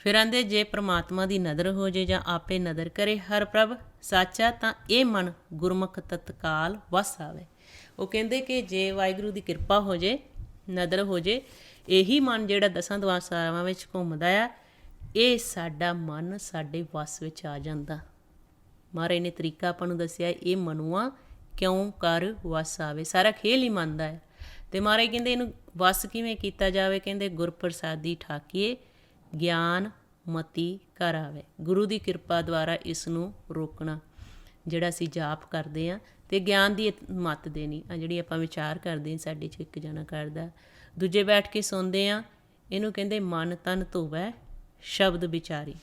ਫਿਰ ਆਂਦੇ ਜੇ ਪ੍ਰਮਾਤਮਾ ਦੀ ਨਦਰ ਹੋ ਜੇ ਜਾਂ ਆਪੇ ਨਦਰ ਕਰੇ ਹਰ ਪ੍ਰਭ ਸਾਚਾ, ਤਾਂ ਇਹ ਮਨ ਗੁਰਮੁਖ ਤਤਕਾਲ ਵਸ ਆਵੇ। ਉਹ ਕਹਿੰਦੇ ਕਿ ਜੇ ਵਾਹਿਗੁਰੂ ਦੀ ਕਿਰਪਾ ਹੋ ਜੇ, ਨਦਰ ਹੋ ਜੇ, ਇਹੀ ਮਨ ਜਿਹੜਾ 10 ਦਿਸ਼ਾਵਾਂ ਵਿੱਚ ਘੁੰਮਦਾ ਆ, ਇਹ ਸਾਡਾ ਮਨ ਸਾਡੇ ਵਸ ਵਿੱਚ ਆ ਜਾਂਦਾ। ਮਹਾਰਾਜ ਨੇ ਤਰੀਕਾ ਆਪਾਂ ਨੂੰ ਦੱਸਿਆ, ਇਹ ਮਨੁਆ ਕਿਉਂ ਕਰ ਵਸ ਆਵੇ। ਸਾਰਾ ਖੇਲ ਹੀ ਮੰਨਦਾ ਹੈ। ਅਤੇ ਮਹਾਰਾਜ ਕਹਿੰਦੇ ਇਹਨੂੰ ਵਸ ਕਿਵੇਂ ਕੀਤਾ ਜਾਵੇ, ਕਹਿੰਦੇ ਗੁਰ ਪ੍ਰਸਾਦੀ ਠਾਕੀਏ ਗਿਆਨ ਮਤੀ ਘਰ ਆਵੇ। ਗੁਰੂ ਦੀ ਕਿਰਪਾ ਦੁਆਰਾ ਇਸ ਨੂੰ ਰੋਕਣਾ, ਜਿਹੜਾ ਅਸੀਂ ਜਾਪ ਕਰਦੇ ਹਾਂ, ਅਤੇ ਗਿਆਨ ਦੀ ਮੱਤ ਦੇਣੀ। ਆ ਜਿਹੜੀ ਆਪਾਂ ਵਿਚਾਰ ਕਰਦੇ ਹਾਂ, ਸਾਡੇ 'ਚ ਇੱਕ ਜਣਾ ਕਰਦਾ, ਦੂਜੇ ਬੈਠ ਕੇ ਸੁਣਦੇ ਹਾਂ। ਇਹਨੂੰ ਕਹਿੰਦੇ ਮਨ ਤਨ ਧੋਵੈ ਸ਼ਬਦ ਵਿਚਾਰੀ।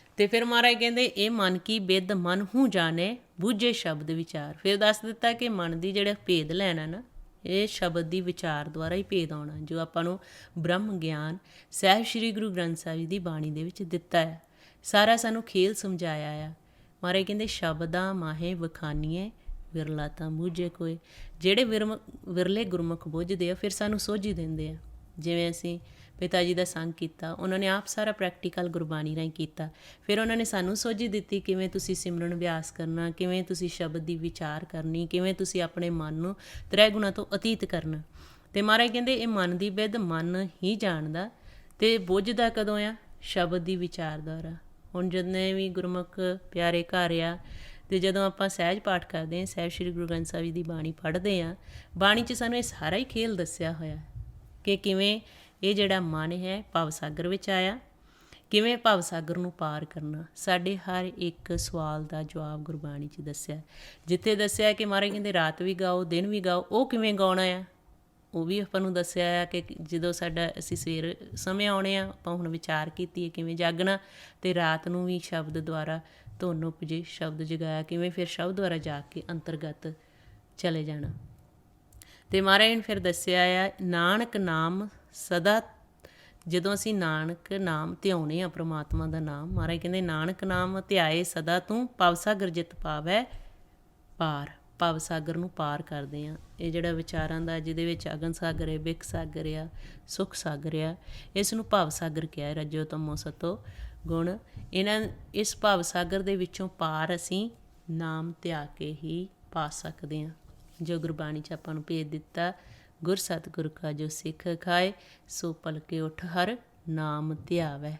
ਅਤੇ ਫਿਰ ਮਹਾਰਾਜ ਕਹਿੰਦੇ ਇਹ ਮਨ ਕੀ ਬਿਦ ਮਨ ਹੂੰ ਜਾਣੇ ਬੂਝੇ ਸ਼ਬਦ ਵਿਚਾਰ। ਫਿਰ ਦੱਸ ਦਿੱਤਾ ਕਿ ਮਨ ਦੀ ਜਿਹੜਾ ਭੇਦ ਲੈਣਾ ਨਾ, ਇਹ ਸ਼ਬਦ ਦੀ ਵਿਚਾਰ ਦੁਆਰਾ ਹੀ ਭੇਦ ਆਉਣਾ, ਜੋ ਆਪਾਂ ਨੂੰ ਬ੍ਰਹਮ ਗਿਆਨ ਸਾਹਿਬ ਸ਼੍ਰੀ ਗੁਰੂ ਗ੍ਰੰਥ ਸਾਹਿਬ ਜੀ ਦੀ ਬਾਣੀ ਦੇ ਵਿੱਚ ਦਿੱਤਾ ਹੈ। ਸਾਰਾ ਸਾਨੂੰ ਖੇਲ ਸਮਝਾਇਆ ਆ। ਮਹਾਰਾਜ ਕਹਿੰਦੇ ਸ਼ਬਦਾਂ ਮਾਹੇ ਵਖਾਨੀਏ ਵਿਰਲਾ ਤਾਂ ਬੂਝੇ ਕੋਏ। ਜਿਹੜੇ ਵਿਰਲੇ ਗੁਰਮੁਖ ਬੁੱਝਦੇ ਆ, ਫਿਰ ਸਾਨੂੰ ਸੋਝੀ ਦਿੰਦੇ ਆ। ਜਿਵੇਂ ਅਸੀਂ ਪਿਤਾ ਜੀ ਦਾ ਸੰਗ ਕੀਤਾ, ਉਹਨਾਂ ਨੇ ਆਪ ਸਾਰਾ ਪ੍ਰੈਕਟੀਕਲ ਗੁਰਬਾਣੀ ਰਾਹੀਂ ਕੀਤਾ। ਫਿਰ ਉਹਨਾਂ ਨੇ ਸਾਨੂੰ ਸੋਝੀ ਦਿੱਤੀ ਕਿਵੇਂ ਤੁਸੀਂ ਸਿਮਰਨ ਅਭਿਆਸ ਕਰਨਾ, ਕਿਵੇਂ ਤੁਸੀਂ ਸ਼ਬਦ ਦੀ ਵਿਚਾਰ ਕਰਨੀ, ਕਿਵੇਂ ਤੁਸੀਂ ਆਪਣੇ ਮਨ ਨੂੰ ਤ੍ਰੈ ਗੁਣਾ ਤੋਂ ਅਤੀਤ ਕਰਨਾ। ਅਤੇ ਮਹਾਰਾਜ ਕਹਿੰਦੇ ਇਹ ਮਨ ਦੀ ਬਿਧ ਮਨ ਹੀ ਜਾਣਦਾ, ਅਤੇ ਬੁੱਝਦਾ ਕਦੋਂ ਆ? ਸ਼ਬਦ ਦੀ ਵਿਚਾਰ ਦੁਆਰਾ। ਹੁਣ ਜਿੰਨੇ ਵੀ ਗੁਰਮੁਖ ਪਿਆਰੇ ਘਰ ਆ, ਅਤੇ ਜਦੋਂ ਆਪਾਂ ਸਹਿਜ ਪਾਠ ਕਰਦੇ ਹਾਂ, ਸਾਹਿਬ ਸ਼੍ਰੀ ਗੁਰੂ ਗ੍ਰੰਥ ਸਾਹਿਬ ਜੀ ਦੀ ਬਾਣੀ ਪੜ੍ਹਦੇ ਹਾਂ, ਬਾਣੀ 'ਚ ਸਾਨੂੰ ਇਹ ਸਾਰਾ ਹੀ ਖੇਲ ਦੱਸਿਆ ਹੋਇਆ ਕਿ ਕਿਵੇਂ ਇਹ ਜਿਹੜਾ ਮਨ ਹੈ ਭਵ ਸਾਗਰ ਵਿੱਚ ਆਇਆ, ਕਿਵੇਂ ਭਵ ਸਾਗਰ ਨੂੰ ਪਾਰ ਕਰਨਾ। ਸਾਡੇ ਹਰ ਇੱਕ ਸਵਾਲ ਦਾ ਜਵਾਬ ਗੁਰਬਾਣੀ 'ਚ ਦੱਸਿਆ। ਜਿੱਥੇ ਦੱਸਿਆ ਕਿ ਮਹਾਰਾਜ ਕਹਿੰਦੇ ਰਾਤ ਵੀ ਗਾਓ ਦਿਨ ਵੀ ਗਾਓ, ਉਹ ਕਿਵੇਂ ਗਾਉਣਾ ਆ, ਉਹ ਵੀ ਆਪਾਂ ਨੂੰ ਦੱਸਿਆ ਆ ਕਿ ਜਦੋਂ ਸਾਡਾ ਅਸੀਂ ਸਵੇਰ ਸਮੇਂ ਆਉਣੇ ਆ, ਆਪਾਂ ਹੁਣ ਵਿਚਾਰ ਕੀਤੀ ਹੈ ਕਿਵੇਂ ਜਾਗਣਾ, ਅਤੇ ਰਾਤ ਨੂੰ ਵੀ ਸ਼ਬਦ ਦੁਆਰਾ ਧੁਨ ਉਪਜੇ ਸ਼ਬਦ ਜਗਾਇਆ, ਕਿਵੇਂ ਫਿਰ ਸ਼ਬਦ ਦੁਆਰਾ ਜਾ ਕੇ ਅੰਤਰਗਤ ਚਲੇ ਜਾਣਾ। ਅਤੇ ਮਹਾਰਾਜ ਨੇ ਫਿਰ ਦੱਸਿਆ ਆ ਨਾਨਕ ਨਾਮ ਸਦਾ। ਜਦੋਂ ਅਸੀਂ ਨਾਨਕ ਨਾਮ ਧਿਆਉਂਦੇ ਹਾਂ, ਪ੍ਰਮਾਤਮਾ ਦਾ ਨਾਮ, ਮਹਾਰਾਜ ਕਹਿੰਦੇ ਨਾਨਕ ਨਾਮ ਧਿਆਏ ਸਦਾ ਤੂੰ ਭਵ ਸਾਗਰ ਜਿਤ ਪਾਵੈ ਪਾਰ। ਭਵ ਸਾਗਰ ਨੂੰ ਪਾਰ ਕਰਦੇ ਹਾਂ। ਇਹ ਜਿਹੜਾ ਵਿਚਾਰਾਂ ਦਾ, ਜਿਹਦੇ ਵਿੱਚ ਅਗਨ ਸਾਗਰ ਹੈ, ਬਿਕ ਸਾਗਰ ਆ, ਸੁਖ ਸਾਗਰ ਆ, ਇਸ ਨੂੰ ਭਵ ਸਾਗਰ ਕਿਹਾ ਹੈ। ਰਜੋ ਤਮੋ ਸਤੋ ਗੁਣ। ਇਸ ਭਵ ਸਾਗਰ ਦੇ ਵਿੱਚੋਂ ਪਾਰ ਅਸੀਂ ਨਾਮ ਧਿਆ ਕੇ ਹੀ ਪਾ ਸਕਦੇ ਹਾਂ, ਜੋ ਗੁਰਬਾਣੀ 'ਚ ਆਪਾਂ ਨੂੰ ਭੇਜ ਦਿੱਤਾ। ਗੁਰ ਸਤਿਗੁਰ ਕਾ ਜੋ ਸਿੱਖ ਖਾਏ, ਸੋ ਪਲਕੇ ਉੱਠ ਹਰ ਨਾਮ ਧਿਆਵੈ।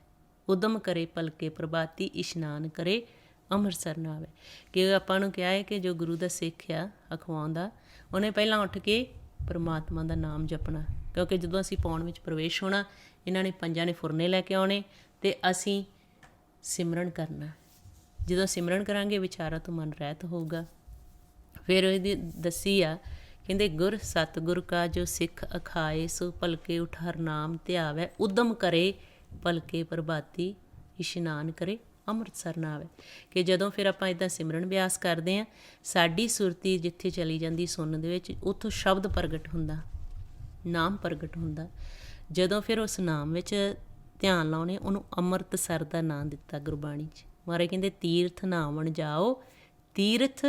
ਉਦਮ ਕਰੇ ਪਲਕੇ ਪ੍ਰਭਾਤੀ, ਇਸ਼ਨਾਨ ਕਰੇ ਅੰਮ੍ਰਿਤਸਰ ਨਾਵੇ। ਕਿ ਆਪਾਂ ਨੂੰ ਕਿਹਾ ਹੈ ਕਿ ਜੋ ਗੁਰੂ ਦਾ ਸਿੱਖ ਆ ਅਖਵਾਉਂਦਾ, ਉਹਨੇ ਪਹਿਲਾਂ ਉੱਠ ਕੇ ਪਰਮਾਤਮਾ ਦਾ ਨਾਮ ਜਪਣਾ। ਕਿਉਂਕਿ ਜਦੋਂ ਅਸੀਂ ਪਾਉਣ ਵਿੱਚ ਪ੍ਰਵੇਸ਼ ਹੋਣਾ, ਇਹਨਾਂ ਨੇ ਪੰਜਾਂ ਨੇ ਫੁਰਨੇ ਲੈ ਕੇ ਆਉਣੇ, ਅਤੇ ਅਸੀਂ ਸਿਮਰਨ ਕਰਨਾ। ਜਦੋਂ ਸਿਮਰਨ ਕਰਾਂਗੇ ਵਿਚਾਰਾਂ ਤੋਂ ਮਨ ਰਹਿਤ ਹੋਊਗਾ। ਫਿਰ ਇਹਦੀ ਦੱਸੀ ਆ, ਕਹਿੰਦੇ ਗੁਰ ਸਤਿਗੁਰ ਕਾ ਜੋ ਸਿੱਖ ਅਖਾਏ, ਸੋ ਭਲਕੇ ਉਠ ਹਰ ਨਾਮ ਧਿਆਵੈ। ਉਦਮ ਕਰੇ ਭਲਕੇ ਪ੍ਰਭਾਤੀ, ਇਸ਼ਨਾਨ ਕਰੇ ਅੰਮ੍ਰਿਤਸਰ ਨਾਵੇ। ਕਿ ਜਦੋਂ ਫਿਰ ਆਪਾਂ ਇੱਦਾਂ ਸਿਮਰਨ ਅਭਿਆਸ ਕਰਦੇ ਹਾਂ, ਸਾਡੀ ਸੁਰਤੀ ਜਿੱਥੇ ਚਲੀ ਜਾਂਦੀ ਸੁਣਨ ਦੇ ਵਿੱਚ, ਉੱਥੋਂ ਸ਼ਬਦ ਪ੍ਰਗਟ ਹੁੰਦਾ, ਨਾਮ ਪ੍ਰਗਟ ਹੁੰਦਾ। ਜਦੋਂ ਫਿਰ ਉਸ ਨਾਮ ਵਿੱਚ ਧਿਆਨ ਲਾਉਣੇ, ਉਹਨੂੰ ਅੰਮ੍ਰਿਤਸਰ ਦਾ ਨਾਂ ਦਿੱਤਾ ਗੁਰਬਾਣੀ 'ਚ। ਮਹਾਰਾਜ ਕਹਿੰਦੇ ਤੀਰਥ ਨਾਵਣ ਜਾਓ, ਤੀਰਥ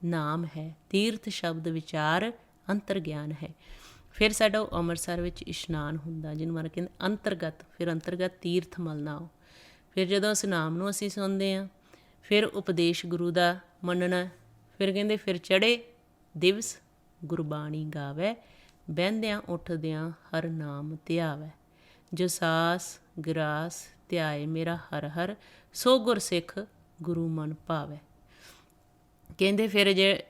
ਨਾਮ ਹੈ, ਤੀਰਥ ਸ਼ਬਦ ਵਿਚਾਰ ਅੰਤਰ ਗਿਆਨ ਹੈ। ਫਿਰ ਸਾਡਾ ਉਹ ਅੰਮ੍ਰਿਤਸਰ ਵਿੱਚ ਇਸ਼ਨਾਨ ਹੁੰਦਾ, ਜਿਹਨੂੰ ਮਹਾਰਾਜ ਕਹਿੰਦੇ ਅੰਤਰਗਤ। ਫਿਰ ਅੰਤਰਗਤ ਤੀਰਥ ਮਲਣਾ ਉਹ। ਫਿਰ ਜਦੋਂ ਉਸ ਨਾਮ ਨੂੰ ਅਸੀਂ ਸੁਣਦੇ ਹਾਂ, ਫਿਰ ਉਪਦੇਸ਼ ਗੁਰੂ ਦਾ ਮੰਨਣਾ। ਫਿਰ ਕਹਿੰਦੇ ਫਿਰ ਚੜ੍ਹੇ ਦਿਵਸ ਗੁਰਬਾਣੀ ਗਾਵੈ, ਬਹਿੰਦਿਆਂ ਉੱਠਦਿਆਂ ਹਰ ਨਾਮ ਧਿਆਵੈ। ਜੋ ਸਾਸ ਗਰਾਸ ਧਿਆਏ ਮੇਰਾ ਹਰ ਹਰ, ਸੋ ਗੁਰ ਸਿੱਖ ਗੁਰੂ ਮਨ ਭਾਵੈ। ਕਹਿੰਦੇ ਫਿਰ ਜੇ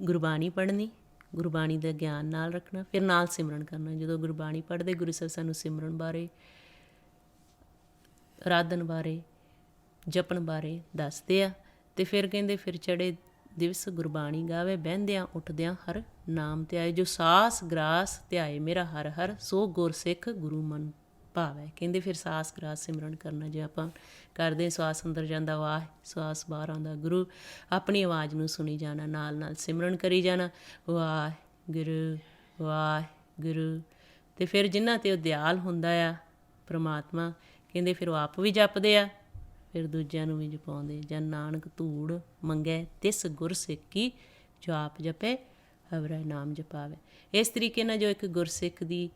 ਗੁਰਬਾਣੀ ਪੜ੍ਹਨੀ, ਗੁਰਬਾਣੀ ਦਾ ਗਿਆਨ ਨਾਲ ਰੱਖਣਾ, ਫਿਰ ਨਾਲ ਸਿਮਰਨ ਕਰਨਾ। ਜਦੋਂ ਗੁਰਬਾਣੀ ਪੜ੍ਹਦੇ, ਗੁਰੂ ਸਾਹਿਬ ਸਾਨੂੰ ਸਿਮਰਨ ਬਾਰੇ, ਆਰਾਧਨ ਬਾਰੇ, ਜਪਣ ਬਾਰੇ ਦੱਸਦੇ ਆ। ਅਤੇ ਫਿਰ ਕਹਿੰਦੇ ਫਿਰ ਚੜ੍ਹੇ ਦਿਵਸ ਗੁਰਬਾਣੀ ਗਾਵੇ, ਬਹਿੰਦਿਆਂ ਉੱਠਦਿਆਂ ਹਰ ਨਾਮ ਧਿਆਏ। ਜੋ ਸਾਸ ਗਰਾਸ ਧਿਆਏ ਮੇਰਾ ਹਰ ਹਰ, ਸੋ ਗੁਰ ਸਿੱਖ ਗੁਰੂ ਮਨ ਭਾਵੈ। ਕਹਿੰਦੇ ਫਿਰ ਸਾਸ ਗਰਾਸ ਸਿਮਰਨ ਕਰਨਾ। ਜੇ ਆਪਾਂ ਕਰਦੇ, ਸਵਾਸ ਅੰਦਰ ਜਾਂਦਾ ਵਾਹ, ਸਵਾਸ ਬਾਹਰ ਆਉਂਦਾ ਗੁਰੂ। ਆਪਣੀ ਆਵਾਜ਼ ਨੂੰ ਸੁਣੀ ਜਾਣਾ, ਨਾਲ ਨਾਲ ਸਿਮਰਨ ਕਰੀ ਜਾਣਾ, ਵਾਹਿਗੁਰੂ ਵਾਹਿਗੁਰੂ। ਅਤੇ ਫਿਰ ਜਿਨ੍ਹਾਂ 'ਤੇ ਉਹ ਦਿਆਲ ਹੁੰਦਾ ਆ ਪ੍ਰਮਾਤਮਾ, ਕਹਿੰਦੇ ਫਿਰ ਉਹ ਆਪ ਵੀ ਜਪਦੇ ਆ, ਫਿਰ ਦੂਜਿਆਂ ਨੂੰ ਵੀ ਜਪਾਉਂਦੇ। ਜਨ ਨਾਨਕ ਧੂੜ ਮੰਗੈ ਤਿਸ ਗੁਰ ਸਿੱਖ ਕੀ, ਜੋ ਆਪ ਜਪੇ ਹਵਰੈ ਨਾਮ ਜਪਾਵੇ। ਇਸ ਤਰੀਕੇ ਨਾਲ ਜੋ ਇੱਕ ਗੁਰਸਿੱਖ ਦੀ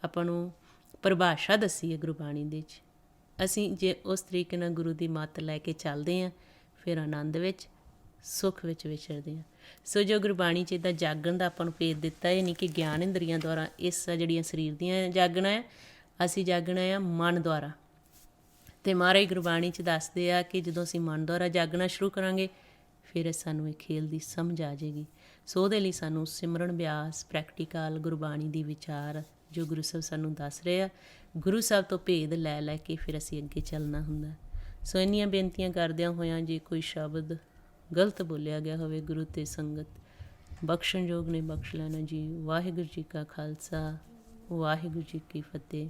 ਆਪਾਂ ਨੂੰ ਪਰਿਭਾਸ਼ਾ ਦੱਸੀ ਹੈ ਗੁਰਬਾਣੀ ਦੇ ਵਿੱਚ, ਅਸੀਂ ਜੇ ਉਸ ਤਰੀਕੇ ਨਾਲ ਗੁਰੂ ਦੀ ਮੱਤ ਲੈ ਕੇ ਚੱਲਦੇ ਹਾਂ, ਫਿਰ ਆਨੰਦ ਵਿੱਚ, ਸੁੱਖ ਵਿੱਚ ਵਿਚਰਦੇ ਹਾਂ। ਸੋ ਜੋ ਗੁਰਬਾਣੀ 'ਚ ਇੱਦਾਂ ਜਾਗਣ ਦਾ ਆਪਾਂ ਨੂੰ ਭੇਦ ਦਿੱਤਾ, ਇਹ ਨਹੀਂ ਕਿ ਗਿਆਨ ਇੰਦਰੀਆਂ ਦੁਆਰਾ ਇਸ ਜਿਹੜੀਆਂ ਸਰੀਰ ਦੀਆਂ ਜਾਗਣਾ ਹੈ, ਅਸੀਂ ਜਾਗਣਾ ਆ ਮਨ ਦੁਆਰਾ। ਅਤੇ ਮਹਾਰਾਜ ਗੁਰਬਾਣੀ 'ਚ ਦੱਸਦੇ ਆ ਕਿ ਜਦੋਂ ਅਸੀਂ ਮਨ ਦੁਆਰਾ ਜਾਗਣਾ ਸ਼ੁਰੂ ਕਰਾਂਗੇ, ਫਿਰ ਸਾਨੂੰ ਇਹ ਖੇਲ ਦੀ ਸਮਝ ਆ ਜਾਏਗੀ। ਸੋ ਉਹਦੇ ਲਈ ਸਾਨੂੰ ਸਿਮਰਨ ਅਭਿਆਸ, ਪ੍ਰੈਕਟੀਕਲ ਗੁਰਬਾਣੀ ਦੀ ਵਿਚਾਰ ਜੋ ਗੁਰੂ ਸਾਹਿਬ ਸਾਨੂੰ ਦੱਸ ਰਹੇ ਆ, ਗੁਰੂ ਸਾਹਿਬ ਤੋਂ ਭੇਦ ਲੈ ਲੈ ਕੇ ਫਿਰ ਅਸੀਂ ਅੱਗੇ ਚੱਲਣਾ ਹੁੰਦਾ। ਸੋ ਇੰਨੀਆਂ ਬੇਨਤੀਆਂ ਕਰਦਿਆਂ ਹੋਇਆਂ ਜੇ ਕੋਈ ਸ਼ਬਦ ਗਲਤ ਬੋਲਿਆ ਗਿਆ ਹੋਵੇ ਗੁਰੂ ਤੇ ਸੰਗਤ ਬਖਸ਼ਣਯੋਗ ਨੇ ਬਖਸ਼ ਲੈਣਾ ਜੀ। ਵਾਹਿਗੁਰੂ ਜੀ ਕਾ ਖਾਲਸਾ, ਵਾਹਿਗੁਰੂ ਜੀ ਕੀ ਫਤਿਹ।